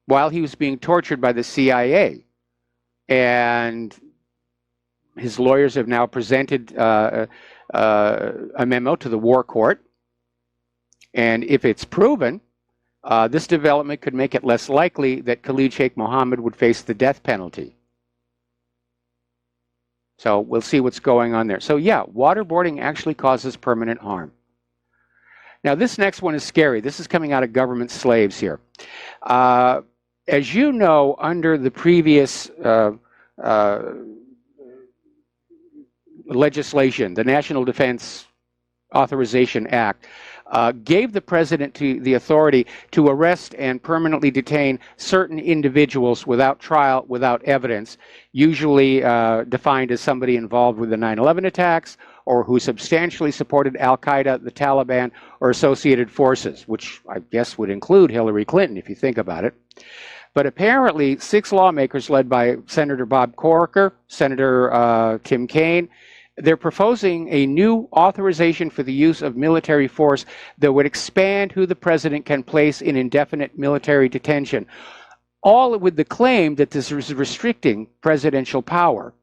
while he was being tortured by the CIA. And his lawyers have now presented a memo to the War Court. And if it's proven, this development could make it less likely that Khalid Sheikh Mohammed would face the death penalty. So we'll see what's going on there. So yeah, waterboarding actually causes permanent harm. Now this next one is scary. This is coming out of government slaves here. As you know, under the previous legislation, the National Defense Authorization Act, gave the president the authority to arrest and permanently detain certain individuals without trial, without evidence, usually defined as somebody involved with the 9/11 attacks or who substantially supported Al-Qaeda, the Taliban, or associated forces, which I guess would include Hillary Clinton if you think about it. But apparently, 6 lawmakers led by Senator Bob Corker, Senator Tim Kaine, they're proposing a new authorization for the use of military force that would expand who the president can place in indefinite military detention, all with the claim that this is restricting presidential power.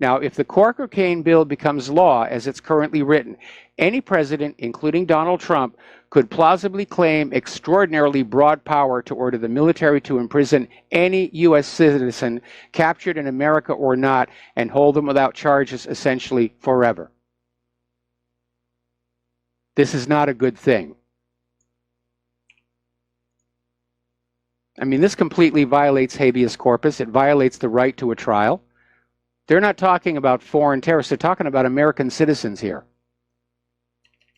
Now, if the Corker-Kaine bill becomes law as it's currently written, any president, including Donald Trump, could plausibly claim extraordinarily broad power to order the military to imprison any U.S. citizen captured in America or not and hold them without charges essentially forever. This is not a good thing. I mean, this completely violates habeas corpus. It violates the right to a trial. They're not talking about foreign terrorists. They're talking about American citizens here.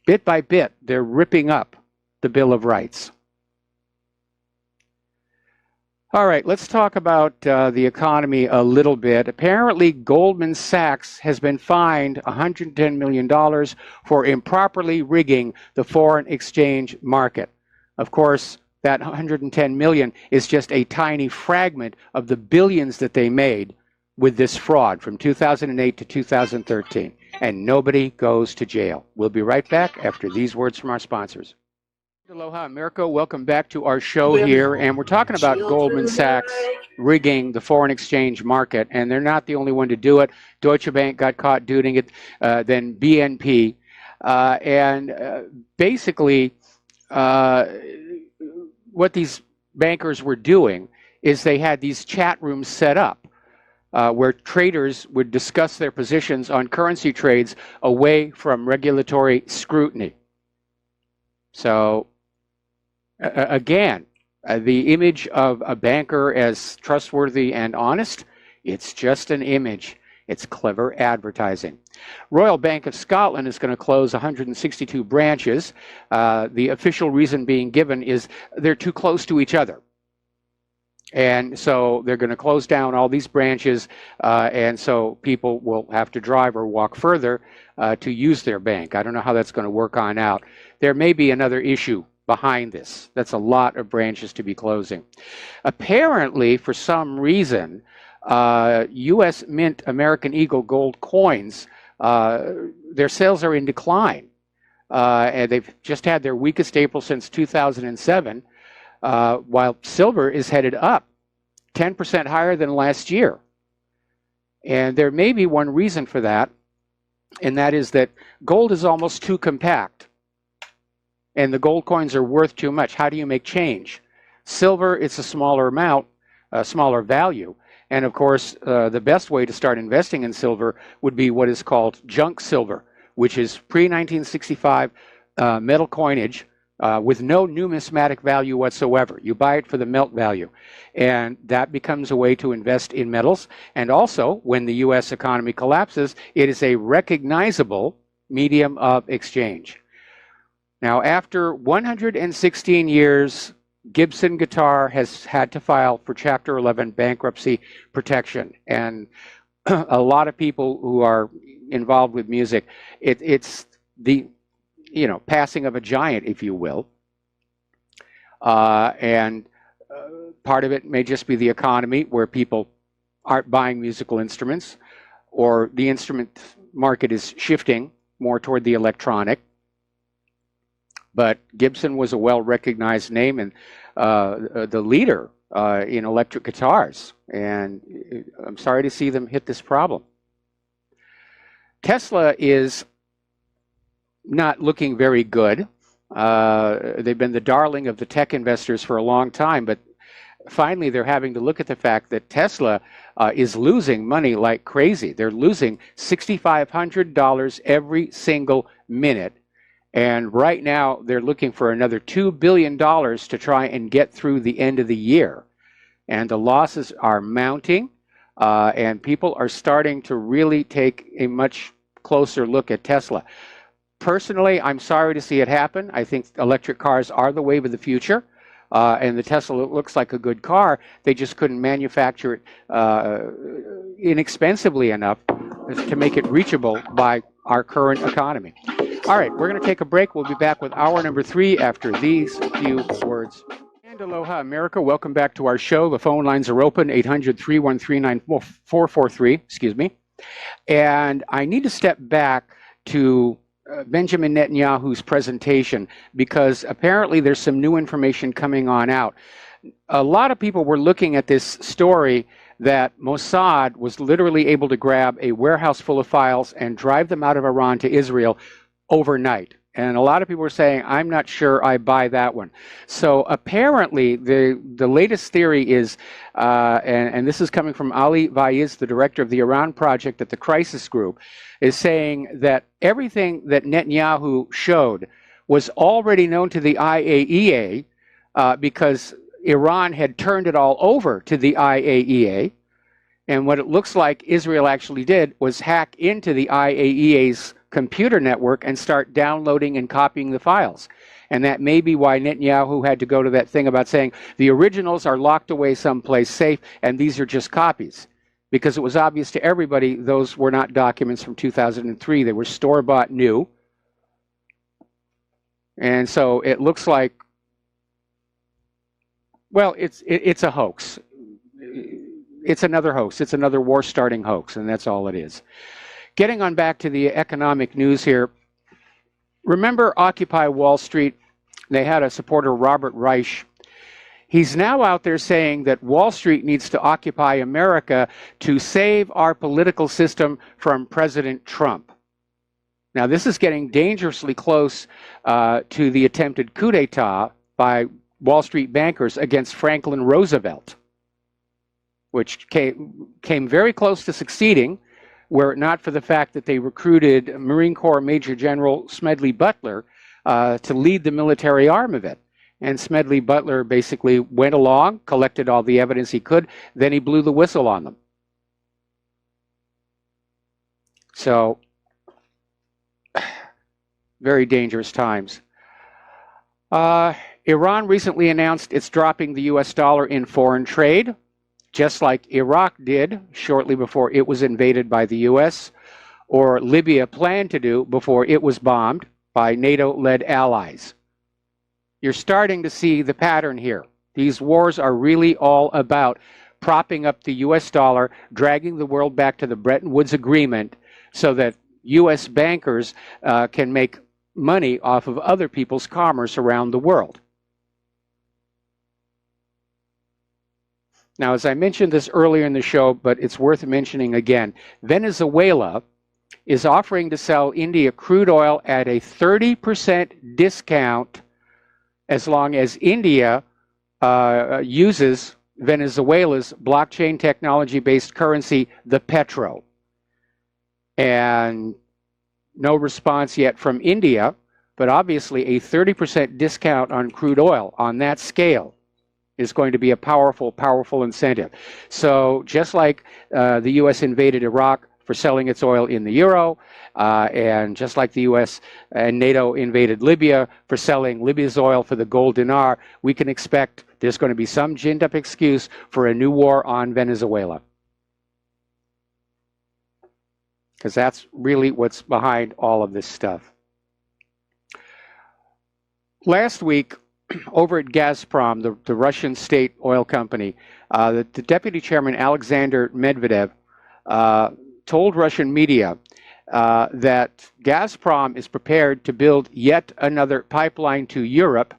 Bit by bit, they're ripping up the Bill of Rights. All right, let's talk about the economy a little bit. Apparently, Goldman Sachs has been fined $110 million for improperly rigging the foreign exchange market. Of course, that $110 million is just a tiny fragment of the billions that they made with this fraud from 2008 to 2013, and nobody goes to jail. We'll be right back after these words from our sponsors. Aloha, America. Welcome back to our show here. And we're talking about Goldman Sachs rigging the foreign exchange market. And they're not the only one to do it. Deutsche Bank got caught doing it, then BNP. Basically, what these bankers were doing is they had these chat rooms set up where traders would discuss their positions on currency trades away from regulatory scrutiny. So, again, the image of a banker as trustworthy and honest, it's just an image. It's clever advertising. Royal Bank of Scotland is going to close 162 branches. The official reason being given is they're too close to each other. And so they're going to close down all these branches, and so people will have to drive or walk further to use their bank. I don't know how that's going to work on out. There may be another issue behind this. That's a lot of branches to be closing. Apparently, for some reason, U.S. Mint American Eagle gold coins, their sales are in decline. And they've just had their weakest April since 2007. While silver is headed up 10% higher than last year. And there may be one reason for that, and that is that gold is almost too compact, and the gold coins are worth too much. How do you make change? Silver, it's a smaller amount, a smaller value, and of course, the best way to start investing in silver would be what is called junk silver, which is pre-1965 metal coinage, with no numismatic value whatsoever. You buy it for the melt value. And that becomes a way to invest in metals. And also, when the U.S. economy collapses, it is a recognizable medium of exchange. Now, after 116 years, Gibson Guitar has had to file for Chapter 11 bankruptcy protection. And a lot of people who are involved with music, it's the passing of a giant, if you will. Part of it may just be the economy, where people aren't buying musical instruments, or the instrument market is shifting more toward the electronic. But Gibson was a well-recognized name and the leader in electric guitars. And I'm sorry to see them hit this problem. Tesla is not looking very good. They've been the darling of the tech investors for a long time, but finally they're having to look at the fact that Tesla is losing money like crazy. They're losing $6,500 every single minute. And right now they're looking for another $2 billion to try and get through the end of the year. And the losses are mounting, and people are starting to really take a much closer look at Tesla. Personally, I'm sorry to see it happen. I think electric cars are the wave of the future, and the Tesla looks like a good car. They just couldn't manufacture it inexpensively enough to make it reachable by our current economy. All right, we're going to take a break. We'll be back with hour number 3 after these few words. And aloha, America. Welcome back to our show. The phone lines are open, 800-313-9443, excuse me. And I need to step back to Benjamin Netanyahu's presentation, because apparently there's some new information coming on out. A lot of people were looking at this story that Mossad was literally able to grab a warehouse full of files and drive them out of Iran to Israel overnight. And a lot of people were saying, I'm not sure I buy that one. So apparently the latest theory is, and this is coming from Ali Vaiz, the director of the Iran project at the Crisis Group, is saying that everything that Netanyahu showed was already known to the IAEA because Iran had turned it all over to the IAEA. And what it looks like Israel actually did was hack into the IAEA's computer network and start downloading and copying the files. And that may be why Netanyahu had to go to that thing about saying the originals are locked away someplace safe and these are just copies. Because it was obvious to everybody those were not documents from 2003. They were store-bought new. And so it looks like, well, it's a hoax. It's another hoax. It's another war-starting hoax, and that's all it is. Getting on back to the economic news here, remember Occupy Wall Street? They had a supporter, Robert Reich. He's now out there saying that Wall Street needs to occupy America to save our political system from President Trump. Now, this is getting dangerously close to the attempted coup d'etat by Wall Street bankers against Franklin Roosevelt, which came very close to succeeding, were it not for the fact that they recruited Marine Corps Major General Smedley Butler to lead the military arm of it. And Smedley Butler basically went along, collected all the evidence he could, then he blew the whistle on them. So, very dangerous times. Iran recently announced it's dropping the US dollar in foreign trade, just like Iraq did shortly before it was invaded by the US, or Libya planned to do before it was bombed by NATO-led allies. You're starting to see the pattern here. These wars are really all about propping up the US dollar, dragging the world back to the Bretton Woods Agreement so that US bankers can make money off of other people's commerce around the world. Now, as I mentioned this earlier in the show, but it's worth mentioning again, Venezuela is offering to sell India crude oil at a 30% discount as long as India uses Venezuela's blockchain technology-based currency, the Petro. And no response yet from India, but obviously a 30% discount on crude oil on that scale is going to be a powerful, powerful incentive. So just like the U.S. invaded Iraq for selling its oil in the euro, and just like the U.S. and NATO invaded Libya for selling Libya's oil for the gold dinar, we can expect there's going to be some ginned up excuse for a new war on Venezuela. Because that's really what's behind all of this stuff. Last week, over at Gazprom, the Russian state oil company, the deputy chairman, Alexander Medvedev, told Russian media that Gazprom is prepared to build yet another pipeline to Europe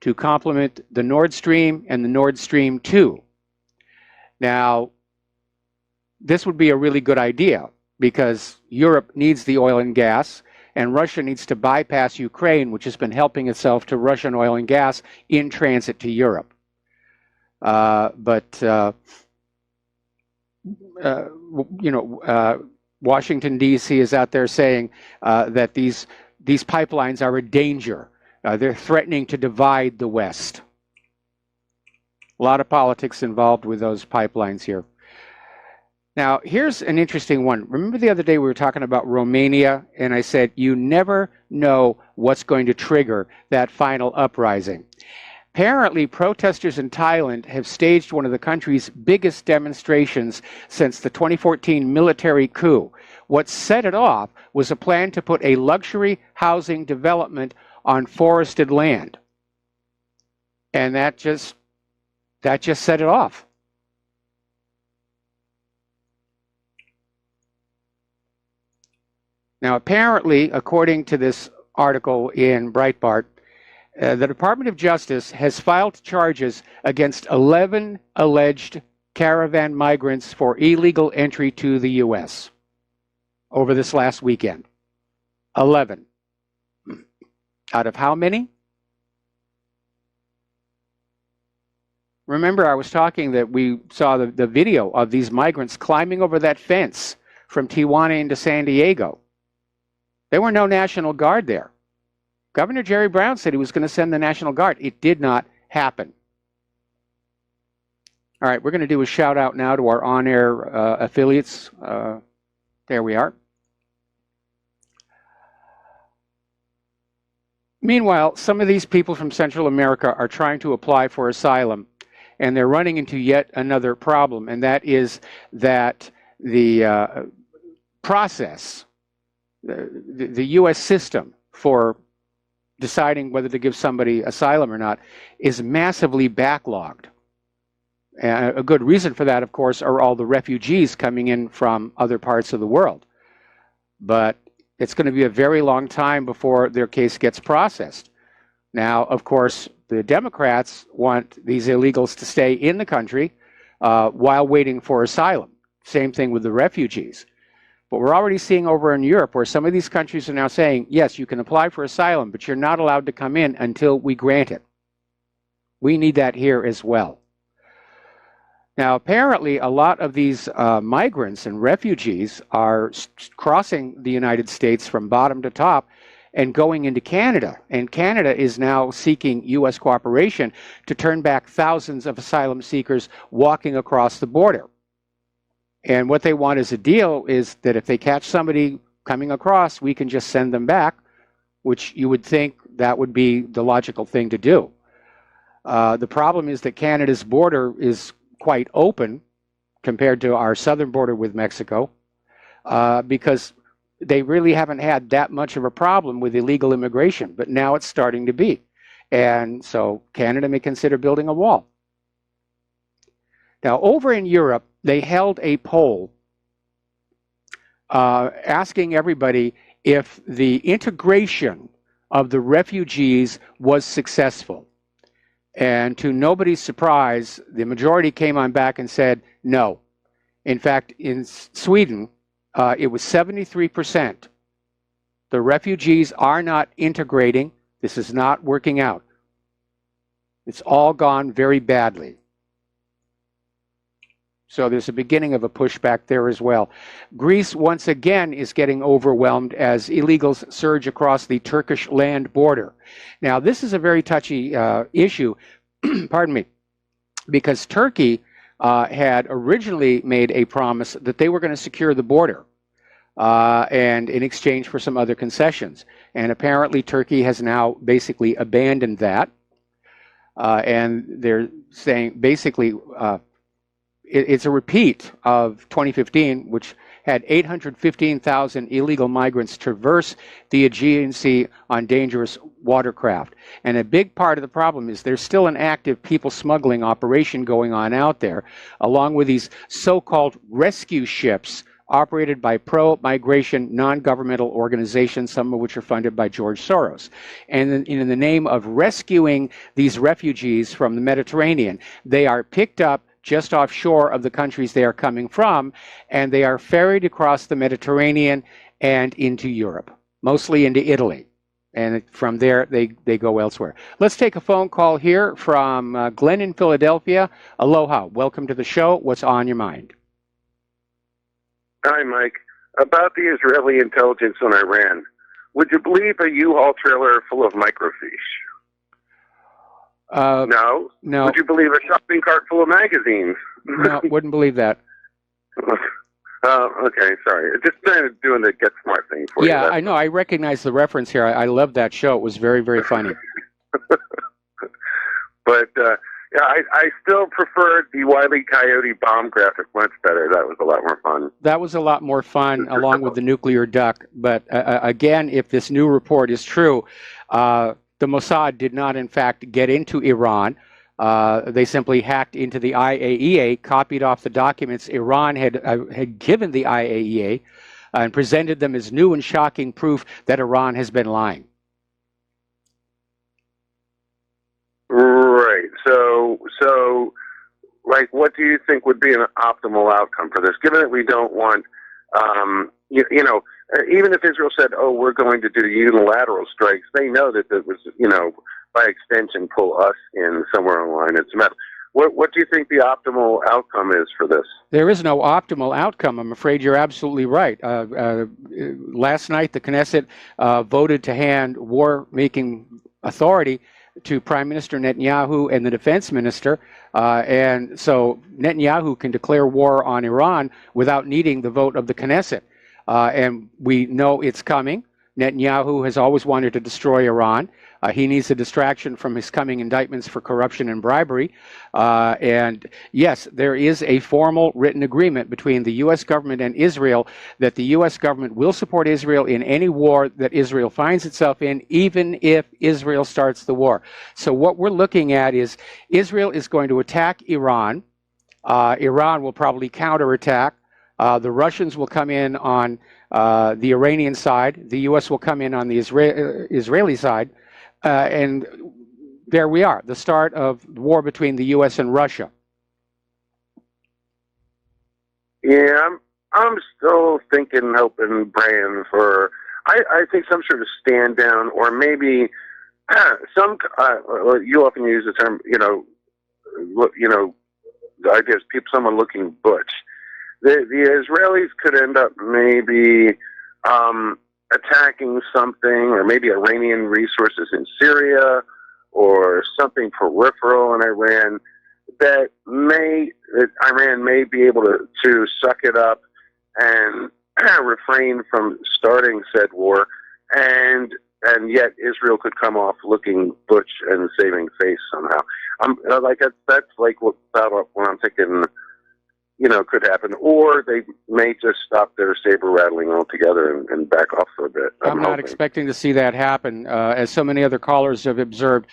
to complement the Nord Stream and the Nord Stream 2. Now, this would be a really good idea because Europe needs the oil and gas, and Russia needs to bypass Ukraine, which has been helping itself to Russian oil and gas in transit to Europe. Washington, D.C. is out there saying that these pipelines are a danger. They're threatening to divide the West. A lot of politics involved with those pipelines here. Now, here's an interesting one. Remember the other day we were talking about Romania, and I said, you never know what's going to trigger that final uprising. Apparently, protesters in Thailand have staged one of the country's biggest demonstrations since the 2014 military coup. What set it off was a plan to put a luxury housing development on forested land. And that just set it off. Now, apparently, according to this article in Breitbart, the Department of Justice has filed charges against 11 alleged caravan migrants for illegal entry to the U.S. over this last weekend. 11. Out of how many? Remember, I was talking that we saw the video of these migrants climbing over that fence from Tijuana into San Diego. There were no National Guard there. Governor Jerry Brown said he was going to send the National Guard. It did not happen. All right, we're going to do a shout out now to our on-air affiliates. There we are. Meanwhile, some of these people from Central America are trying to apply for asylum, and they're running into yet another problem, and that is that the process, the U.S. system for deciding whether to give somebody asylum or not is massively backlogged. And a good reason for that, of course, are all the refugees coming in from other parts of the world. But it's going to be a very long time before their case gets processed. Now, of course, the Democrats want these illegals to stay in the country while waiting for asylum. Same thing with the refugees. But we're already seeing over in Europe where some of these countries are now saying, yes, you can apply for asylum, but you're not allowed to come in until we grant it. We need that here as well. Now, apparently, a lot of these migrants and refugees are crossing the United States from bottom to top and going into Canada. And Canada is now seeking U.S. cooperation to turn back thousands of asylum seekers walking across the border. And what they want as a deal is that if they catch somebody coming across, we can just send them back, which you would think that would be the logical thing to do. The problem is that Canada's border is quite open compared to our southern border with Mexico, because they really haven't had that much of a problem with illegal immigration, but now it's starting to be. And so Canada may consider building a wall. Now, over in Europe, they held a poll asking everybody if the integration of the refugees was successful. And to nobody's surprise, the majority came on back and said no. In fact, in Sweden, it was 73%. The refugees are not integrating. This is not working out. It's all gone very badly. So there's a beginning of a pushback there as well. Greece, once again, is getting overwhelmed as illegals surge across the Turkish land border. Now, this is a very touchy issue, pardon me, because Turkey had originally made a promise that they were going to secure the border and in exchange for some other concessions. And apparently Turkey has now basically abandoned that. And they're saying basically it's a repeat of 2015, which had 815,000 illegal migrants traverse the Aegean Sea on dangerous watercraft. And a big part of the problem is there's still an active people smuggling operation going on out there, along with these so-called rescue ships operated by pro-migration non-governmental organizations, some of which are funded by George Soros. And in the name of rescuing these refugees from the Mediterranean, they are picked up just offshore of the countries they are coming from, and they are ferried across the Mediterranean and into Europe, mostly into Italy. And from there, they go elsewhere. Let's take a phone call here from Glenn in Philadelphia. Aloha. Welcome to the show. What's on your mind? Hi, Mike. About the Israeli intelligence on Iran, would you believe a U-Haul trailer full of microfiche? No? No. Would you believe a shopping cart full of magazines? No, wouldn't believe that. Okay, sorry. Just doing the Get Smart thing for you. Yeah, I know. I recognize the reference here. I love that show. It was very, very funny. But, yeah, I still preferred the Wile E. Coyote bomb graphic much better. That was a lot more fun. That was a lot more fun, along with the nuclear duck. But again, if this new report is true, the Mossad did not, in fact, get into Iran. They simply hacked into the IAEA, copied off the documents Iran had given the IAEA, and presented them as new and shocking proof that Iran has been lying. Right. So, like, what do you think would be an optimal outcome for this? Given that we don't want, you know, even if Israel said, "Oh, we're going to do unilateral strikes," they know that it was, you know, by extension, pull us in somewhere on the line. It's a matter. What do you think the optimal outcome is for this? There is no optimal outcome. I'm afraid you're absolutely right. Last night, the Knesset voted to hand war-making authority to Prime Minister Netanyahu and the defense minister. And so Netanyahu can declare war on Iran without needing the vote of the Knesset. And we know it's coming. Netanyahu has always wanted to destroy Iran. He needs a distraction from his coming indictments for corruption and bribery. And yes, there is a formal written agreement between the U.S. government and Israel that the U.S. government will support Israel in any war that Israel finds itself in, even if Israel starts the war. So what we're looking at is Israel is going to attack Iran. Iran will probably counterattack. The Russians will come in on the Iranian side. The U.S. will come in on the Israeli side. And there we are, the start of the war between the U.S. and Russia. Yeah, I'm still thinking, hoping, praying for. I think some sort of stand down, or maybe some. You often use the term, the idea is someone looking butch. The Israelis could end up maybe attacking something, or maybe Iranian resources in Syria, or something peripheral in Iran. That Iran may be able to suck it up and refrain from starting said war, and yet Israel could come off looking butch and saving face somehow. That's like what I'm thinking, could happen. Or they may just stop their saber rattling altogether and back off for a bit. I'm not expecting to see that happen. As so many other callers have observed,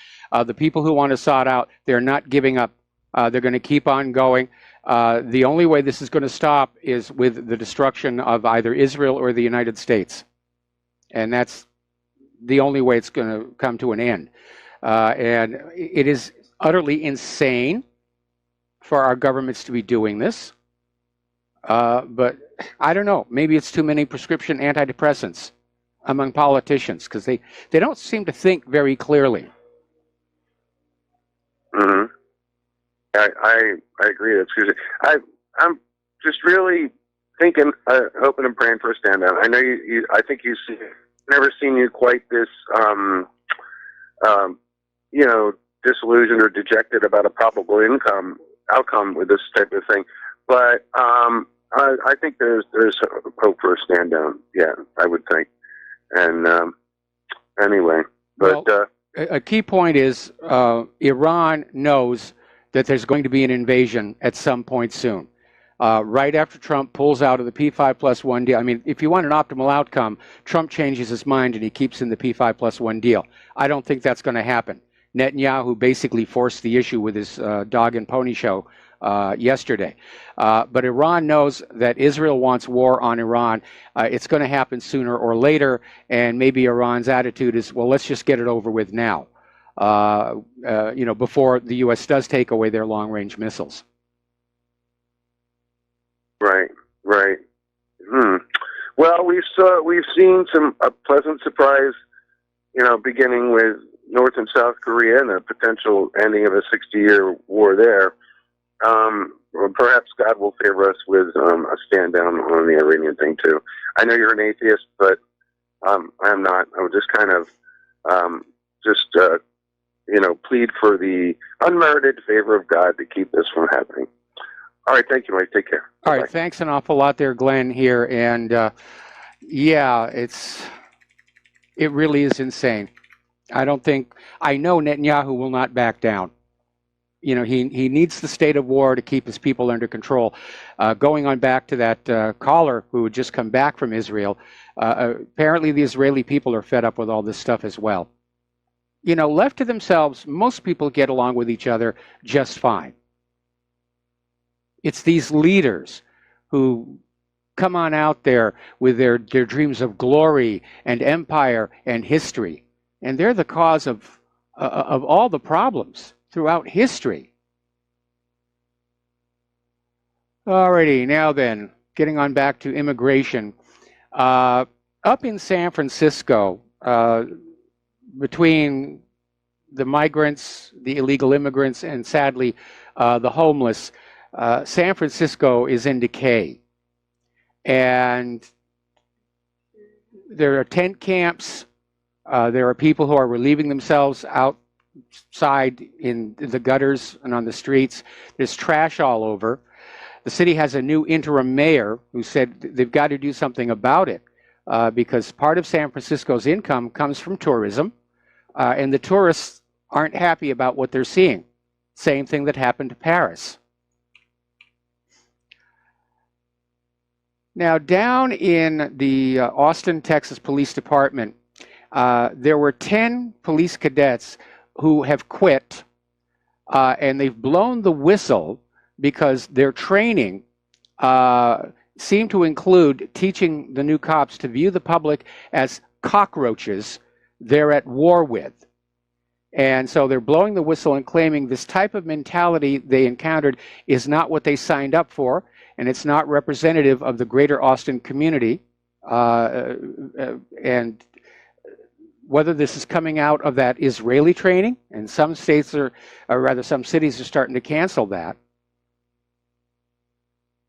the people who want to sort out, they're not giving up. They're going to keep on going. The only way this is going to stop is with the destruction of either Israel or the United States. And that's the only way it's going to come to an end. And it is utterly insane for our governments to be doing this. But I don't know. Maybe it's too many prescription antidepressants among politicians, because they don't seem to think very clearly. Mm-hmm. I agree. Excuse me. I'm just really thinking, hoping and praying for a stand down. I know I think you've never seen you quite this, disillusioned or dejected about a probable outcome with this type of thing. But I think there's hope for a stand down. Yeah, I would think. And anyway, but a key point is Iran knows that there's going to be an invasion at some point soon. Right after Trump pulls out of the P5+1 deal. I mean, if you want an optimal outcome, Trump changes his mind and he keeps in the P5+1 deal. I don't think that's going to happen. Netanyahu basically forced the issue with his dog and pony show yesterday. But Iran knows that Israel wants war on Iran. It's going to happen sooner or later, and maybe Iran's attitude is, well, let's just get it over with now. Before the U.S. does take away their long-range missiles. Right. Well, we've seen a pleasant surprise, beginning with North and South Korea and a potential ending of a 60-year war there. Perhaps God will favor us with a stand down on the Iranian thing too. I know you're an atheist, but I'm not. I would just kind of plead for the unmerited favor of God to keep this from happening. All right, thank you, Mike. Take care. All Bye-bye. right, thanks an awful lot there, Glenn, here. And it really is insane. I know Netanyahu will not back down. He needs the state of war to keep his people under control. Going on back to that caller who had just come back from Israel, apparently the Israeli people are fed up with all this stuff as well. Left to themselves, most people get along with each other just fine. It's these leaders who come on out there with their dreams of glory and empire and history, and they're the cause of all the problems throughout history. Alrighty, now then, getting on back to immigration. Up in San Francisco, between the migrants, the illegal immigrants, and sadly, the homeless, San Francisco is in decay. And there are tent camps. There are people who are relieving themselves outside in the gutters and on the streets. There's trash all over. The city has a new interim mayor who said they've got to do something about it because part of San Francisco's income comes from tourism, and the tourists aren't happy about what they're seeing. Same thing that happened to Paris. Now, down in the Austin, Texas Police Department, there were 10 police cadets who have quit, and they've blown the whistle because their training seemed to include teaching the new cops to view the public as cockroaches they're at war with. And so they're blowing the whistle and claiming this type of mentality they encountered is not what they signed up for, and it's not representative of the greater Austin community. And whether this is coming out of that Israeli training, and some states are, or rather some cities are starting to cancel that.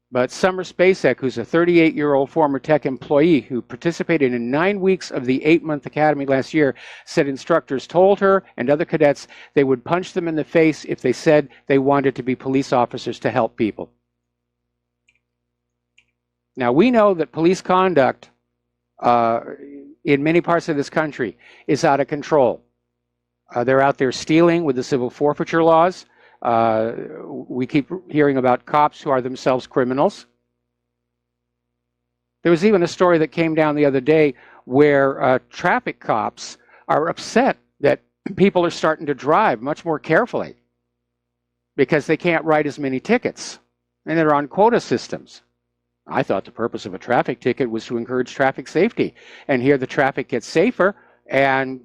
But Summer Spacek, who's a 38-year-old former tech employee who participated in 9 weeks of the 8-month academy last year, said instructors told her and other cadets they would punch them in the face if they said they wanted to be police officers to help people. Now, we know that police conduct in many parts of this country is out of control. They're out there stealing with the civil forfeiture laws. We keep hearing about cops who are themselves criminals. There was even a story that came down the other day where traffic cops are upset that people are starting to drive much more carefully because they can't write as many tickets, and they're on quota systems. I thought the purpose of a traffic ticket was to encourage traffic safety, and here the traffic gets safer, and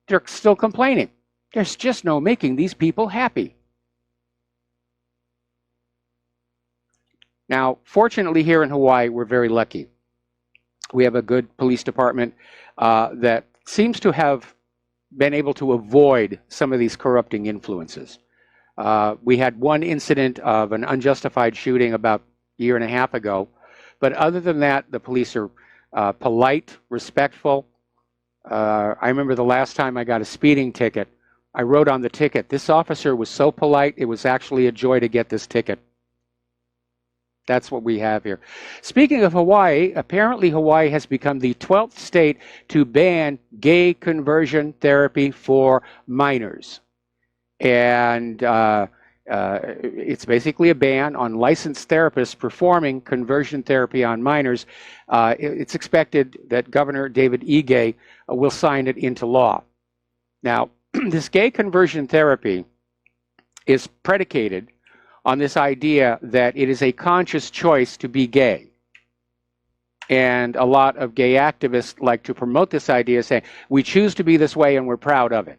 they're still complaining. There's just no making these people happy. Now, fortunately here in Hawaii, we're very lucky. We have a good police department that seems to have been able to avoid some of these corrupting influences. We had one incident of an unjustified shooting about a year and a half ago, but other than that, the police are polite, respectful. I remember the last time I got a speeding ticket, I wrote on the ticket, this officer was so polite, it was actually a joy to get this ticket. That's what we have here. Speaking of Hawaii, apparently Hawaii has become the 12th state to ban gay conversion therapy for minors. And it's basically a ban on licensed therapists performing conversion therapy on minors. It's expected that Governor David Ige will sign it into law. Now, this gay conversion therapy is predicated on this idea that it is a conscious choice to be gay. And a lot of gay activists like to promote this idea, saying, we choose to be this way and we're proud of it.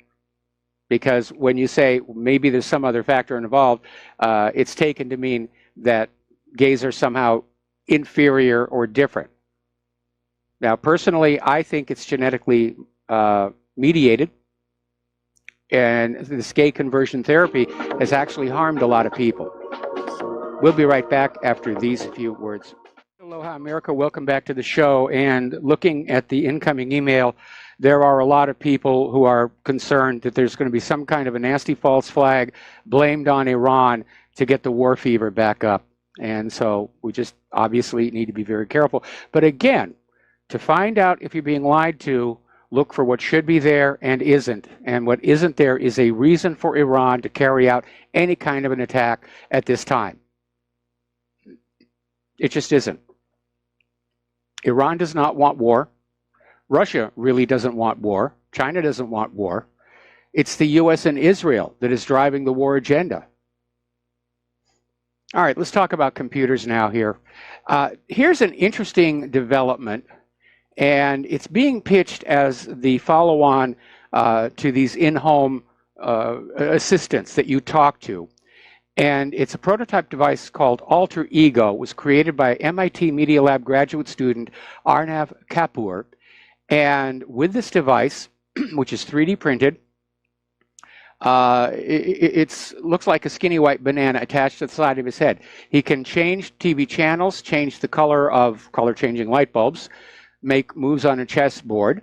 Because when you say maybe there's some other factor involved, it's taken to mean that gays are somehow inferior or different. Now, personally, I think it's genetically mediated. And this gay conversion therapy has actually harmed a lot of people. We'll be right back after these few words. Aloha, America. Welcome back to the show. And looking at the incoming email, there are a lot of people who are concerned that there's going to be some kind of a nasty false flag blamed on Iran to get the war fever back up. And so we just obviously need to be very careful. But again, to find out if you're being lied to, look for what should be there and isn't. And what isn't there is a reason for Iran to carry out any kind of an attack at this time. It just isn't. Iran does not want war. Russia really doesn't want war. China doesn't want war. It's the U.S. and Israel that is driving the war agenda. All right, let's talk about computers now here. Here's an interesting development, and it's being pitched as the follow-on to these in-home assistants that you talk to. And it's a prototype device called Alter Ego. It was created by MIT Media Lab graduate student Arnav Kapoor. And with this device, which is 3D printed, it looks like a skinny white banana attached to the side of his head. He can change TV channels, change the color of color-changing light bulbs, make moves on a chessboard,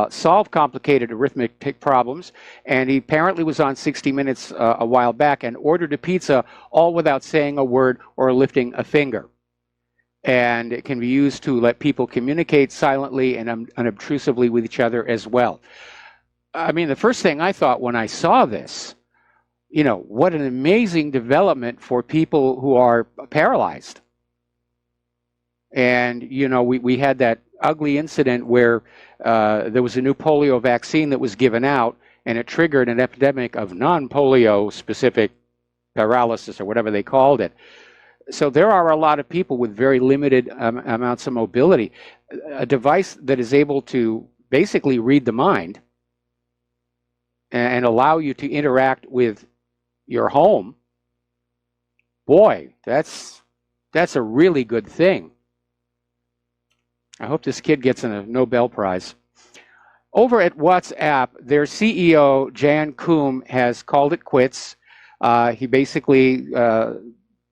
solve complicated arithmetic problems, and he apparently was on 60 Minutes a while back and ordered a pizza all without saying a word or lifting a finger. And it can be used to let people communicate silently and unobtrusively with each other as well. I mean, the first thing I thought when I saw this, you know, what an amazing development for people who are paralyzed. And, you know, we had that ugly incident where there was a new polio vaccine that was given out, and it triggered an epidemic of non-polio specific paralysis, or whatever they called it. So there are a lot of people with very limited amounts of mobility. A device that is able to basically read the mind and allow you to interact with your home, boy, that's a really good thing. I hope this kid gets a Nobel Prize. Over at WhatsApp, their CEO, Jan Koum, has called it quits. He basically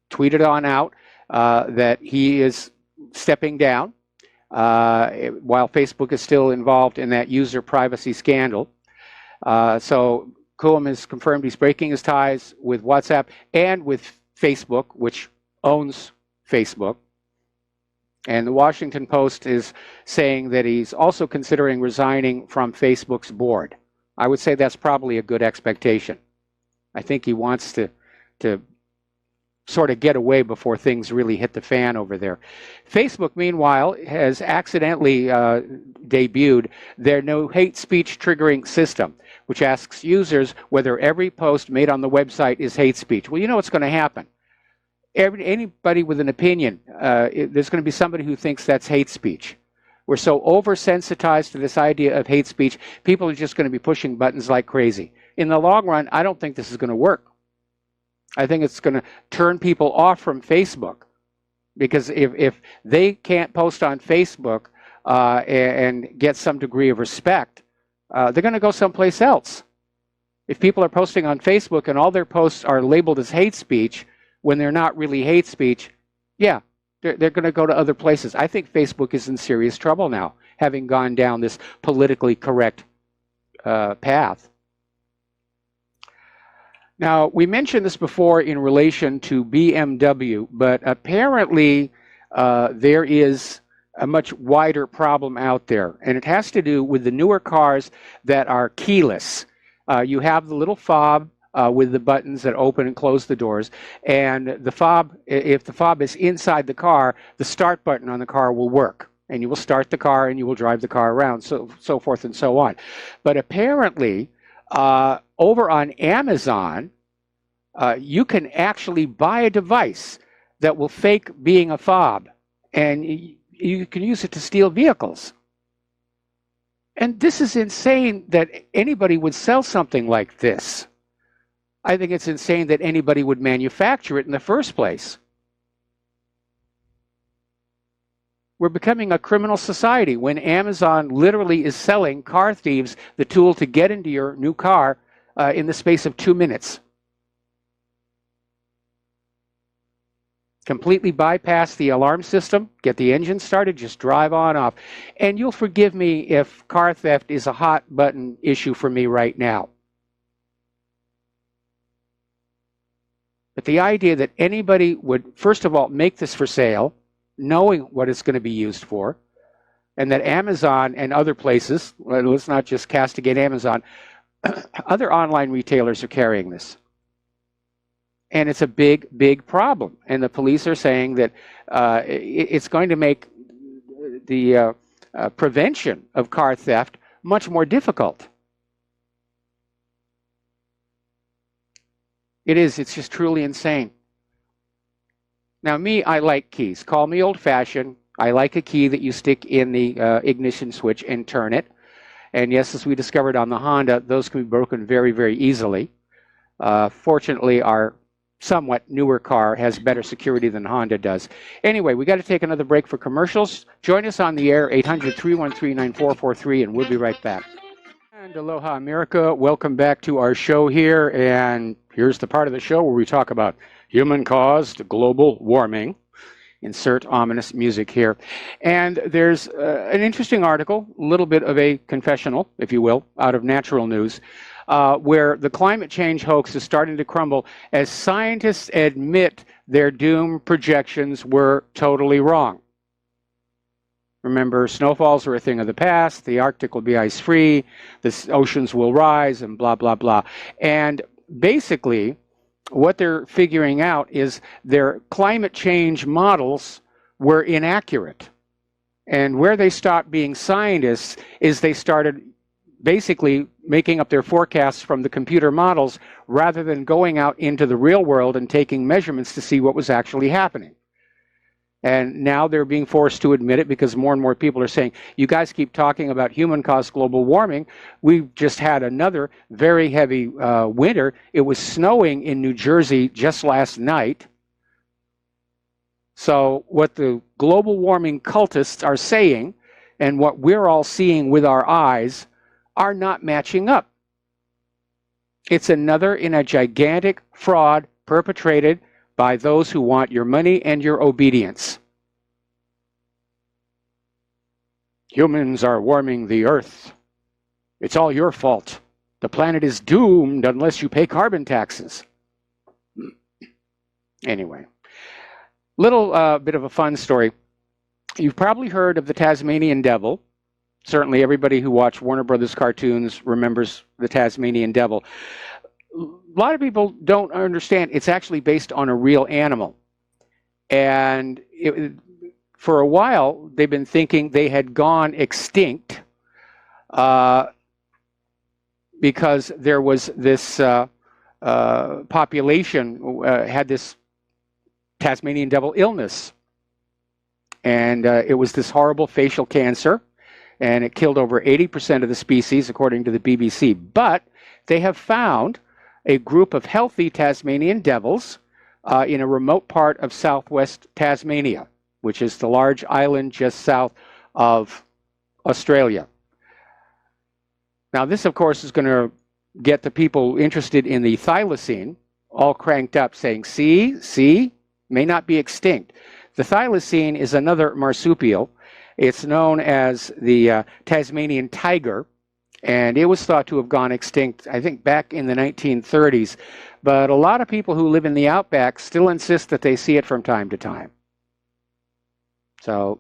tweeted on out that he is stepping down while Facebook is still involved in that user privacy scandal. So Koum has confirmed he's breaking his ties with WhatsApp and with Facebook, which owns Facebook. And the Washington Post is saying that he's also considering resigning from Facebook's board. I would say that's probably a good expectation. I think he wants to sort of get away before things really hit the fan over there. Facebook, meanwhile, has accidentally debuted their no hate speech triggering system, which asks users whether every post made on the website is hate speech. Well, you know what's going to happen. Anybody with an opinion, there's going to be somebody who thinks that's hate speech. We're so oversensitized to this idea of hate speech, people are just going to be pushing buttons like crazy. In the long run, I don't think this is going to work. I think it's going to turn people off from Facebook, because if they can't post on Facebook and get some degree of respect, they're going to go someplace else. If people are posting on Facebook and all their posts are labeled as hate speech, when they're not really hate speech, yeah, they're going to go to other places. I think Facebook is in serious trouble now, having gone down this politically correct path. Now, we mentioned this before in relation to BMW, but apparently there is a much wider problem out there, and it has to do with the newer cars that are keyless. You have the little fob with the buttons that open and close the doors, and the fob, if the fob is inside the car, the start button on the car will work, and you will start the car and you will drive the car around, so forth and so on. But apparently, over on Amazon, you can actually buy a device that will fake being a fob, and you can use it to steal vehicles. And this is insane that anybody would sell something like this. I think it's insane that anybody would manufacture it in the first place. We're becoming a criminal society when Amazon literally is selling car thieves the tool to get into your new car in the space of 2 minutes. Completely bypass the alarm system, get the engine started, just drive on off. And you'll forgive me if car theft is a hot button issue for me right now. But the idea that anybody would, first of all, make this for sale, knowing what it's going to be used for, and that Amazon and other places, let's not just castigate Amazon, other online retailers are carrying this. And it's a big, big problem. And the police are saying that it's going to make the prevention of car theft much more difficult. It is. It's just truly insane. Now, me, I like keys. Call me old-fashioned. I like a key that you stick in the ignition switch and turn it. And yes, as we discovered on the Honda, those can be broken very, very easily. Fortunately, our somewhat newer car has better security than Honda does. Anyway, we got to take another break for commercials. Join us on the air, 800-313-9443, and we'll be right back. And aloha, America. Welcome back to our show here. And here's the part of the show where we talk about human-caused global warming. Insert ominous music here. And there's an interesting article, a little bit of a confessional, if you will, out of Natural News, where the climate change hoax is starting to crumble as scientists admit their doom projections were totally wrong. Remember, snowfalls are a thing of the past, the Arctic will be ice-free, the oceans will rise, and blah, blah, blah. And basically, what they're figuring out is their climate change models were inaccurate. And where they stopped being scientists is they started basically making up their forecasts from the computer models rather than going out into the real world and taking measurements to see what was actually happening. And now they're being forced to admit it because more and more people are saying, you guys keep talking about human-caused global warming. We've just had another very heavy winter. It was snowing in New Jersey just last night. So what the global warming cultists are saying and what we're all seeing with our eyes are not matching up. It's another in a gigantic fraud perpetrated by those who want your money and your obedience. Humans are warming the earth. It's all your fault. The planet is doomed unless you pay carbon taxes. Anyway, little bit of a fun story. You've probably heard of the Tasmanian Devil. Certainly everybody who watched Warner Brothers cartoons remembers the Tasmanian Devil. A lot of people don't understand it's actually based on a real animal. And for a while, they've been thinking they had gone extinct because there was this population had this Tasmanian devil illness. And it was this horrible facial cancer, and it killed over 80% of the species, according to the BBC. But they have found a group of healthy Tasmanian devils in a remote part of southwest Tasmania, which is the large island just south of Australia. Now, this, of course, is going to get the people interested in the thylacine all cranked up, saying, see, may not be extinct. The thylacine is another marsupial. It's known as the Tasmanian tiger, and it was thought to have gone extinct, I think, back in the 1930s. But a lot of people who live in the outback still insist that they see it from time to time. So,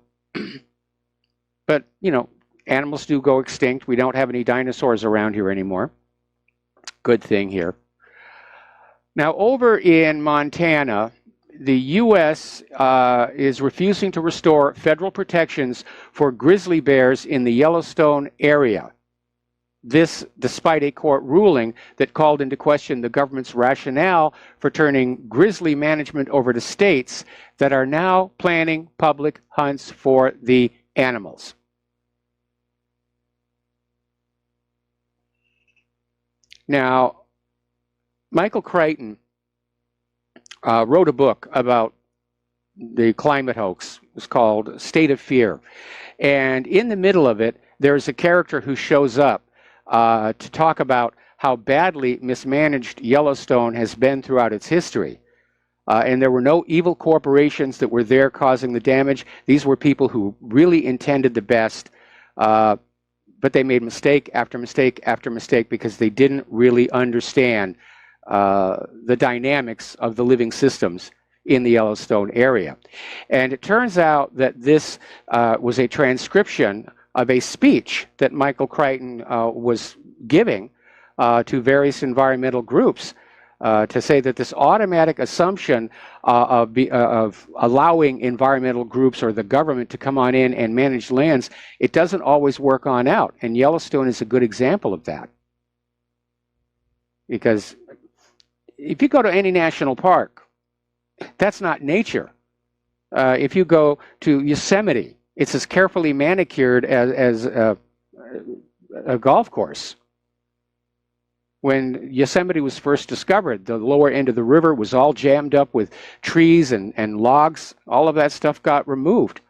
but, you know, animals do go extinct. We don't have any dinosaurs around here anymore. Good thing here. Now, over in Montana, the U.S. is refusing to restore federal protections for grizzly bears in the Yellowstone area. This despite a court ruling that called into question the government's rationale for turning grizzly management over to states that are now planning public hunts for the animals. Now, Michael Crichton wrote a book about the climate hoax. It's called State of Fear. And in the middle of it, there's a character who shows up to talk about how badly mismanaged Yellowstone has been throughout its history. And there were no evil corporations that were there causing the damage. These were people who really intended the best, but they made mistake after mistake after mistake because they didn't really understand the dynamics of the living systems in the Yellowstone area. And it turns out that this was a transcription of a speech that Michael Crichton was giving to various environmental groups to say that this automatic assumption of allowing environmental groups or the government to come on in and manage lands, it doesn't always work on out. And Yellowstone is a good example of that. Because if you go to any national park, that's not nature. If you go to Yosemite, it's as carefully manicured as a golf course. When Yosemite was first discovered, the lower end of the river was all jammed up with trees and logs. All of that stuff got removed.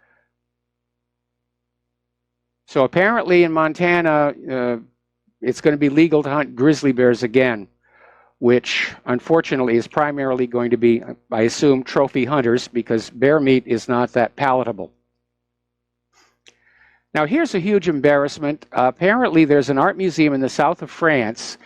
So apparently in Montana, it's going to be legal to hunt grizzly bears again, which unfortunately is primarily going to be, I assume, trophy hunters, because bear meat is not that palatable. Now, here's a huge embarrassment. Apparently, there's an art museum in the south of France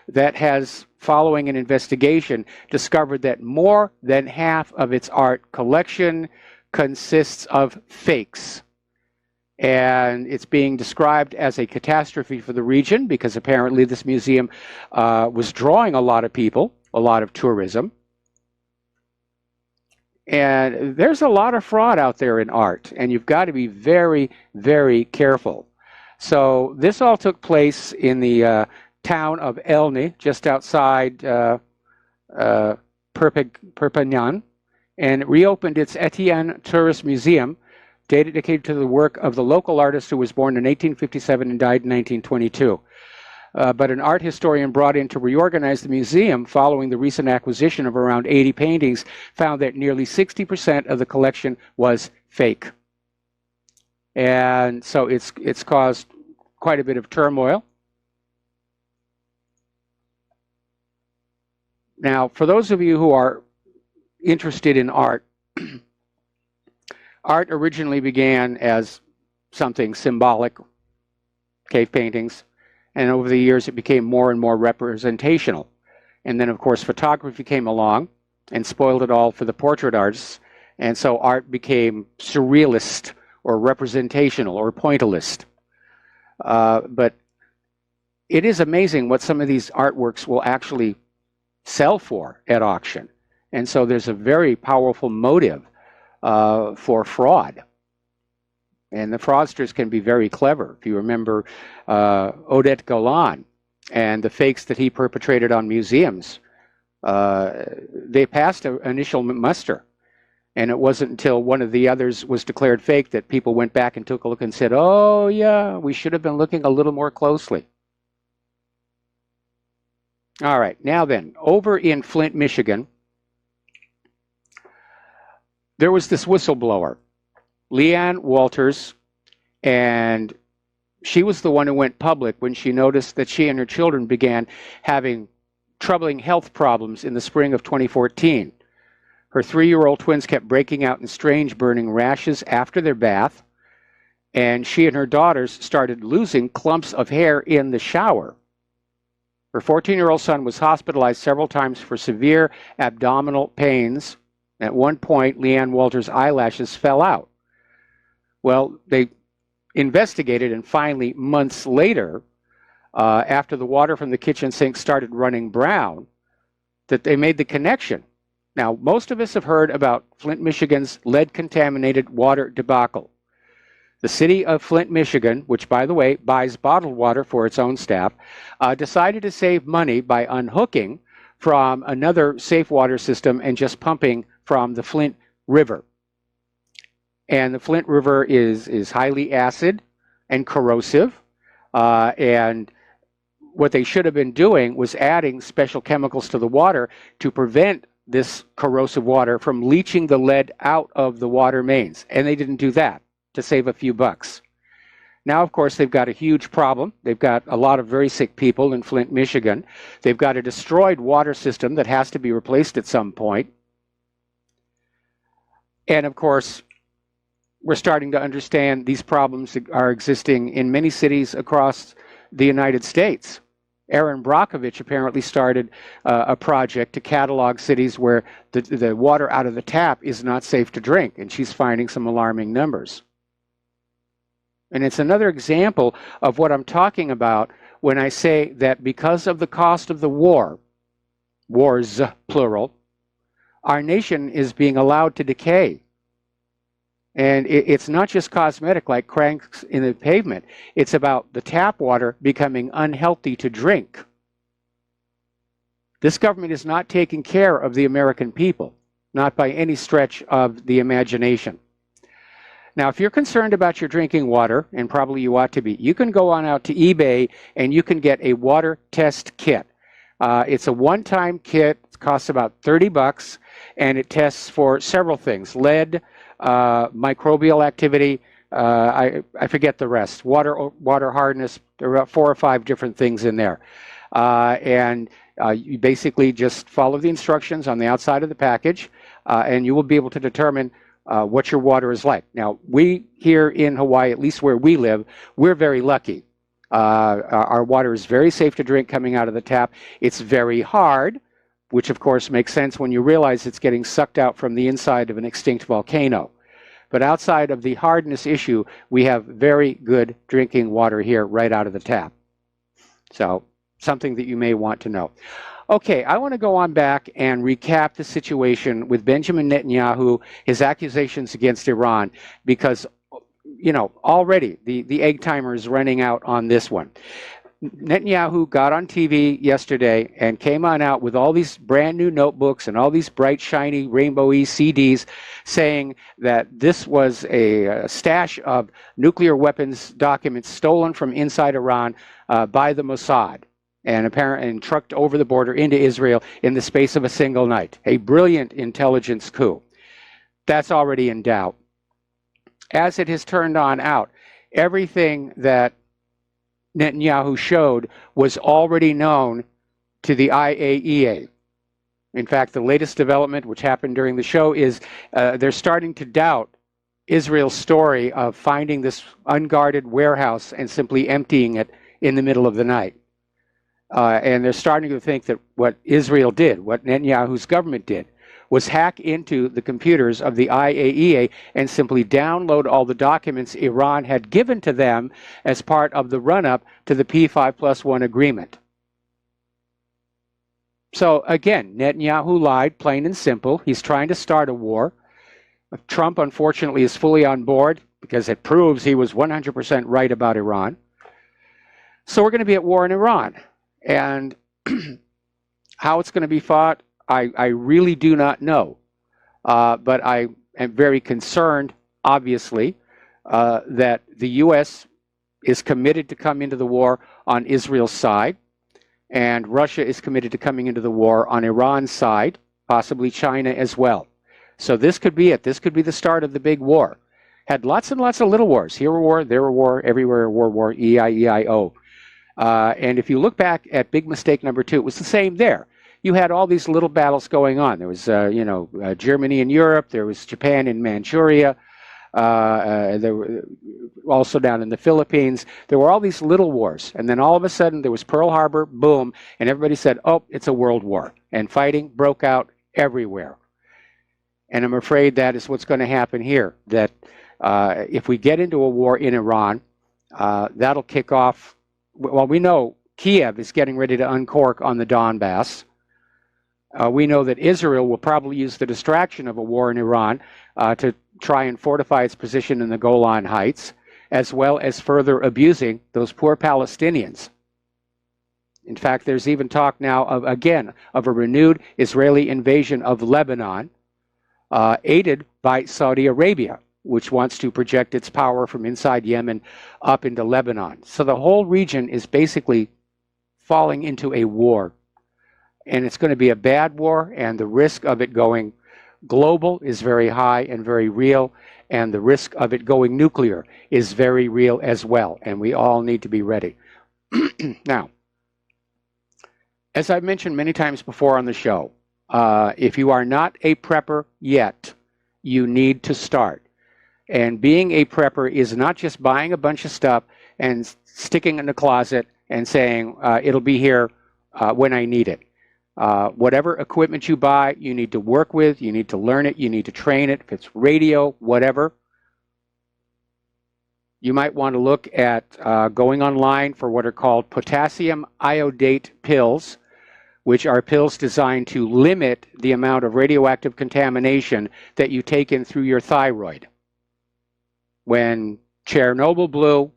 that has, following an investigation, discovered that more than half of its art collection consists of fakes. And it's being described as a catastrophe for the region because apparently this museum was drawing a lot of people, a lot of tourism. And there's a lot of fraud out there in art, and you've got to be very, very careful. So this all took place in the town of Elne, just outside Perpignan. and it reopened its Etienne Tourist Museum, dedicated to the work of the local artist who was born in 1857 and died in 1922. But an art historian brought in to reorganize the museum following the recent acquisition of around 80 paintings found that nearly 60% of the collection was fake. And so it's caused quite a bit of turmoil. Now, for those of you who are interested in art, art originally began as something symbolic, cave paintings, and over the years it became more and more representational. And then, of course, photography came along and spoiled it all for the portrait artists, and so art became surrealist or representational or pointillist. But it is amazing what some of these artworks will actually sell for at auction. And so there's a very powerful motive for fraud. And the fraudsters can be very clever. If you remember Odette Golan and the fakes that he perpetrated on museums, they passed an initial muster. And it wasn't until one of the others was declared fake that people went back and took a look and said, oh yeah, we should have been looking a little more closely. All right, now then, over in Flint, Michigan, there was this whistleblower, Leanne Walters, and she was the one who went public when she noticed that she and her children began having troubling health problems in the spring of 2014. Her 3-year-old twins kept breaking out in strange burning rashes after their bath, and she and her daughters started losing clumps of hair in the shower. Her 14-year-old son was hospitalized several times for severe abdominal pains. At one point, Leanne Walters' eyelashes fell out. Well, they investigated, and finally, months later, after the water from the kitchen sink started running brown, that they made the connection. Now, most of us have heard about Flint, Michigan's lead-contaminated water debacle. The city of Flint, Michigan, which, by the way, buys bottled water for its own staff, decided to save money by unhooking from another safe water system and just pumping from the Flint River. And the Flint River is highly acid and corrosive, and what they should have been doing was adding special chemicals to the water to prevent this corrosive water from leaching the lead out of the water mains. And they didn't do that to save a few bucks. Now, of course, they've got a huge problem. They've got a lot of very sick people in Flint, Michigan. They've got a destroyed water system that has to be replaced at some point. And of course, we're starting to understand these problems are existing in many cities across the United States. Erin Brockovich apparently started a project to catalog cities where the water out of the tap is not safe to drink, and she's finding some alarming numbers. And it's another example of what I'm talking about when I say that because of the cost of the war, wars plural, our nation is being allowed to decay. And it's not just cosmetic like cracks in the pavement. It's about the tap water becoming unhealthy to drink. This government is not taking care of the American people, not by any stretch of the imagination. Now, if you're concerned about your drinking water, and probably you ought to be, you can go on out to eBay and you can get a water test kit. It's a one-time kit. It costs about $30, and it tests for several things: lead, microbial activity, I forget the rest, water hardness. There are about 4 or 5 different things in there. You basically just follow the instructions on the outside of the package, and you will be able to determine what your water is like. Now, we here in Hawaii, at least where we live, we're very lucky. Our water is very safe to drink coming out of the tap. It's very hard, which of course makes sense when you realize it's getting sucked out from the inside of an extinct volcano. But outside of the hardness issue, we have very good drinking water here right out of the tap. So, something that you may want to know. Okay, I want to go on back and recap the situation with Benjamin Netanyahu, his accusations against Iran, because, you know, already the egg timer is running out on this one. Netanyahu got on TV yesterday and came on out with all these brand new notebooks and all these bright, shiny, rainbowy CDs saying that this was a stash of nuclear weapons documents stolen from inside Iran by the Mossad and trucked over the border into Israel in the space of a single night. A brilliant intelligence coup. That's already in doubt. As it has turned on out, everything that Netanyahu showed was already known to the IAEA. In fact, the latest development, which happened during the show, is they're starting to doubt Israel's story of finding this unguarded warehouse and simply emptying it in the middle of the night. And they're starting to think that what Israel did, what Netanyahu's government did, was hack into the computers of the IAEA and simply download all the documents Iran had given to them as part of the run-up to the P5+1 agreement. So again, Netanyahu lied, plain and simple. He's trying to start a war. Trump, unfortunately, is fully on board because it proves he was 100% right about Iran. So we're going to be at war in Iran. And how it's going to be fought, I really do not know, but I am very concerned, obviously, that the U.S. is committed to come into the war on Israel's side, and Russia is committed to coming into the war on Iran's side, possibly China as well. So this could be it. This could be the start of the big war. Had lots and lots of little wars. Here a war, there a war, everywhere a war, E-I-E-I-O. And if you look back at big mistake number 2, it was the same there. You had all these little battles going on. There was, Germany in Europe. There was Japan in Manchuria. There were also down in the Philippines. There were all these little wars. And then all of a sudden there was Pearl Harbor, boom, and everybody said, oh, it's a world war. And fighting broke out everywhere. And I'm afraid that is what's going to happen here, that if we get into a war in Iran, that'll kick off. Well, we know Kiev is getting ready to uncork on the Donbass. We know that Israel will probably use the distraction of a war in Iran to try and fortify its position in the Golan Heights, as well as further abusing those poor Palestinians. In fact, there's even talk now of a renewed Israeli invasion of Lebanon, aided by Saudi Arabia, which wants to project its power from inside Yemen up into Lebanon. So the whole region is basically falling into a war. And it's going to be a bad war, and the risk of it going global is very high and very real, and the risk of it going nuclear is very real as well, and we all need to be ready. Now, as I've mentioned many times before on the show, if you are not a prepper yet, you need to start. And being a prepper is not just buying a bunch of stuff and sticking it in the closet and saying, it'll be here when I need it. Whatever equipment you buy, you need to work with, you need to learn it, you need to train it. If it's radio, whatever. You might want to look at going online for what are called potassium iodate pills, which are pills designed to limit the amount of radioactive contamination that you take in through your thyroid. When Chernobyl blew,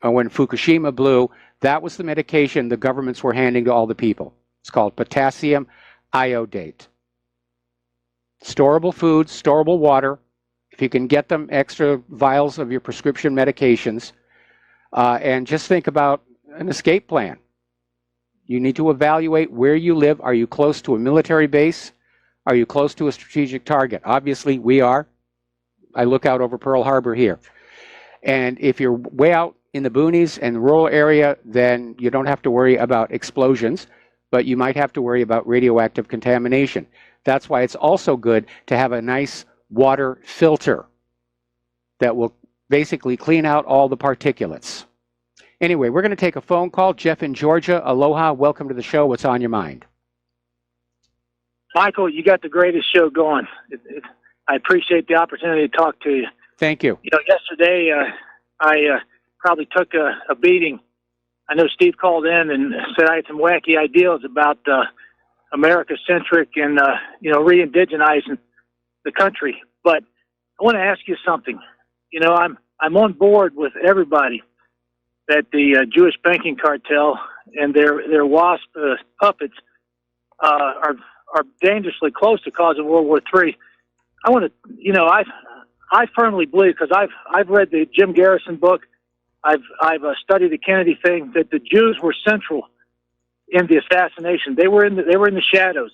or when Fukushima blew, that was the medication the governments were handing to all the people. It's called potassium iodate. Storable foods, storable water. If you can get them, extra vials of your prescription medications. And just think about an escape plan. You need to evaluate where you live. Are you close to a military base? Are you close to a strategic target? Obviously, we are. I look out over Pearl Harbor here. And if you're way out in the boonies and the rural area, then you don't have to worry about explosions, but you might have to worry about radioactive contamination. That's why it's also good to have a nice water filter that will basically clean out all the particulates. Anyway, we're going to take a phone call. Jeff in Georgia, aloha, welcome to the show. What's on your mind? Michael, you got the greatest show going. I appreciate the opportunity to talk to you. Thank you. You know, yesterday I probably took a beating. I know Steve called in and said I had some wacky ideas about America-centric and, re-indigenizing the country. But I want to ask you something. You know, I'm on board with everybody that the Jewish banking cartel and their WASP puppets are dangerously close to causing World War III. I want to, you know, I firmly believe, because I've read the Jim Garrison book, I've studied the Kennedy thing, that the Jews were central in the assassination. They were in the shadows.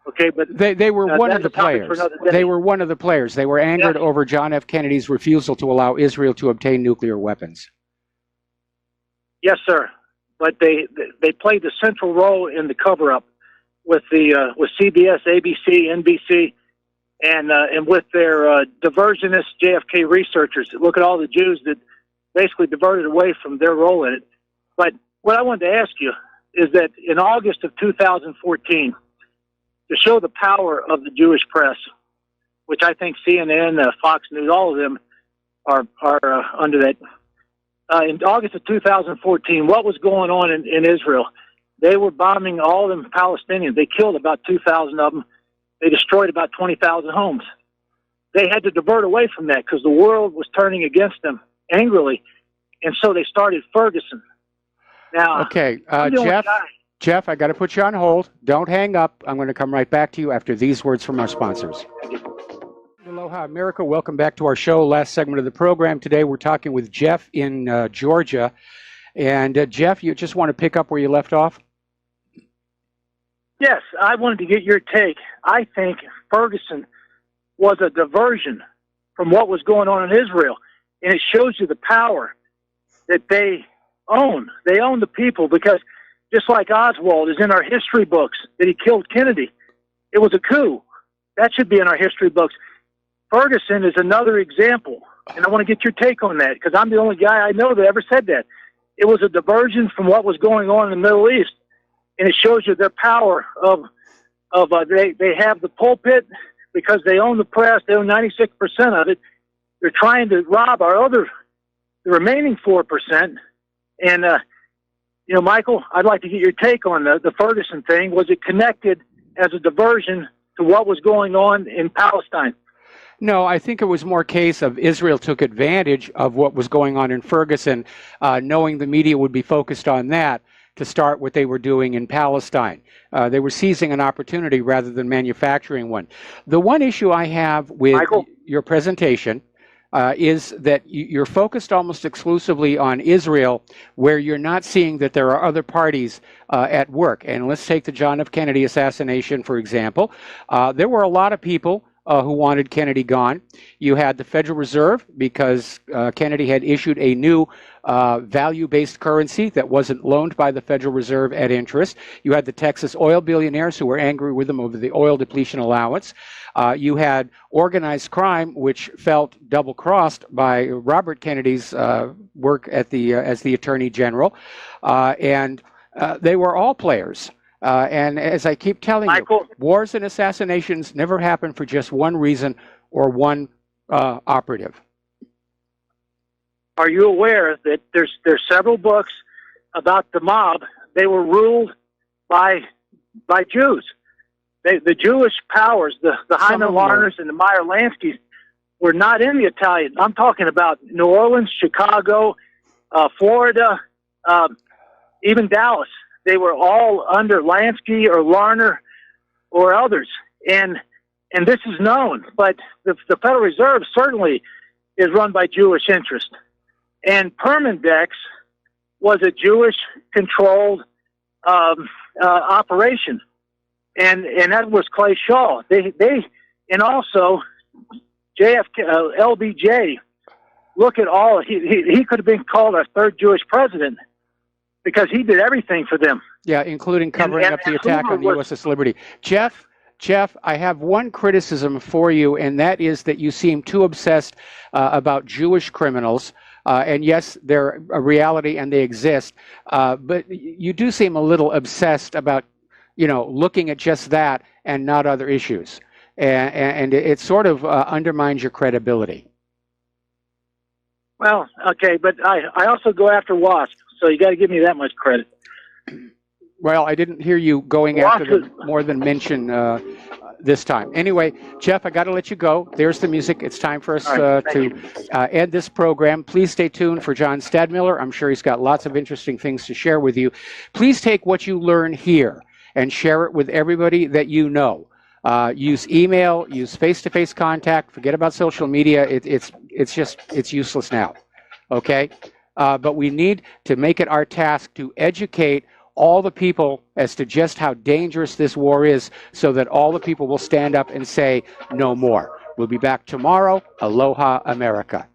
Okay, but they were one of the players. They were one of the players. They were angered over John F. Kennedy's refusal to allow Israel to obtain nuclear weapons. Yes, sir. But they played the central role in the cover-up with CBS, ABC, NBC, and with their diversionist JFK researchers. Look at all the Jews that basically diverted away from their role in it. But what I wanted to ask you is that in August of 2014, to show the power of the Jewish press, which I think CNN, Fox News, all of them are under that. In August of 2014, what was going on in Israel? They were bombing all of them Palestinians. They killed about 2,000 of them. They destroyed about 20,000 homes. They had to divert away from that because the world was turning against them angrily, and so they started Ferguson. Now, okay, Jeff, I got to put you on hold. Don't hang up. I'm going to come right back to you after these words from our sponsors. Aloha, America. Welcome back to our show. Last segment of the program today. We're talking with Jeff in Georgia. And Jeff, you just want to pick up where you left off? Yes, I wanted to get your take. I think Ferguson was a diversion from what was going on in Israel. And it shows you the power that they own. They own the people, because just like Oswald is in our history books that he killed Kennedy, it was a coup. That should be in our history books. Ferguson is another example, and I want to get your take on that, because I'm the only guy I know that ever said that. It was a diversion from what was going on in the Middle East, and it shows you their power of they have the pulpit because they own the press. They own 96% of it. They're trying to rob the remaining 4%. And, you know, Michael, I'd like to get your take on the Ferguson thing. Was it connected as a diversion to what was going on in Palestine? No, I think it was more a case of Israel took advantage of what was going on in Ferguson, knowing the media would be focused on that to start what they were doing in Palestine. They were seizing an opportunity rather than manufacturing one. The one issue I have with your presentation is that you're focused almost exclusively on Israel, where you're not seeing that there are other parties at work. And let's take the John F. Kennedy assassination, for example. There were a lot of people who wanted Kennedy gone. You had the Federal Reserve, because Kennedy had issued a new value-based currency that wasn't loaned by the Federal Reserve at interest. You had the Texas oil billionaires who were angry with him over the oil depletion allowance. You had organized crime, which felt double-crossed by Robert Kennedy's work at as the Attorney General. And they were all players. And as I keep telling you, wars and assassinations never happen for just one reason or one operative. Are you aware that there's several books about the mob? They were ruled by Jews. The Jewish powers, the Hyman Larners and the Meyer Lanskys, were not in the Italian. I'm talking about New Orleans, Chicago, Florida, even Dallas. They were all under Lansky or Larner or others. And this is known, but the Federal Reserve certainly is run by Jewish interest. And Permindex was a Jewish-controlled operation, and that was Clay Shaw. And also JFK, LBJ. Look at all he could have been called our third Jewish president, because he did everything for them. Yeah, including covering up the attack on the USS Liberty. Jeff, I have one criticism for you, and that is that you seem too obsessed about Jewish criminals. And yes, they're a reality and they exist. But you do seem a little obsessed about, looking at just that and not other issues. And it sort of undermines your credibility. Well, okay, but I also go after WASP, so you got to give me that much credit. Well, I didn't hear you going after them more than mention this time. Anyway, Jeff, I got to let you go. There's the music. It's time for us to end this program. Please stay tuned for John Stadmiller. I'm sure he's got lots of interesting things to share with you. Please take what you learn here and share it with everybody that you know. Use email, use face-to-face contact. Forget about social media. It's useless now. Okay? But we need to make it our task to educate all the people as to just how dangerous this war is, so that all the people will stand up and say no more. We'll be back tomorrow. Aloha, America.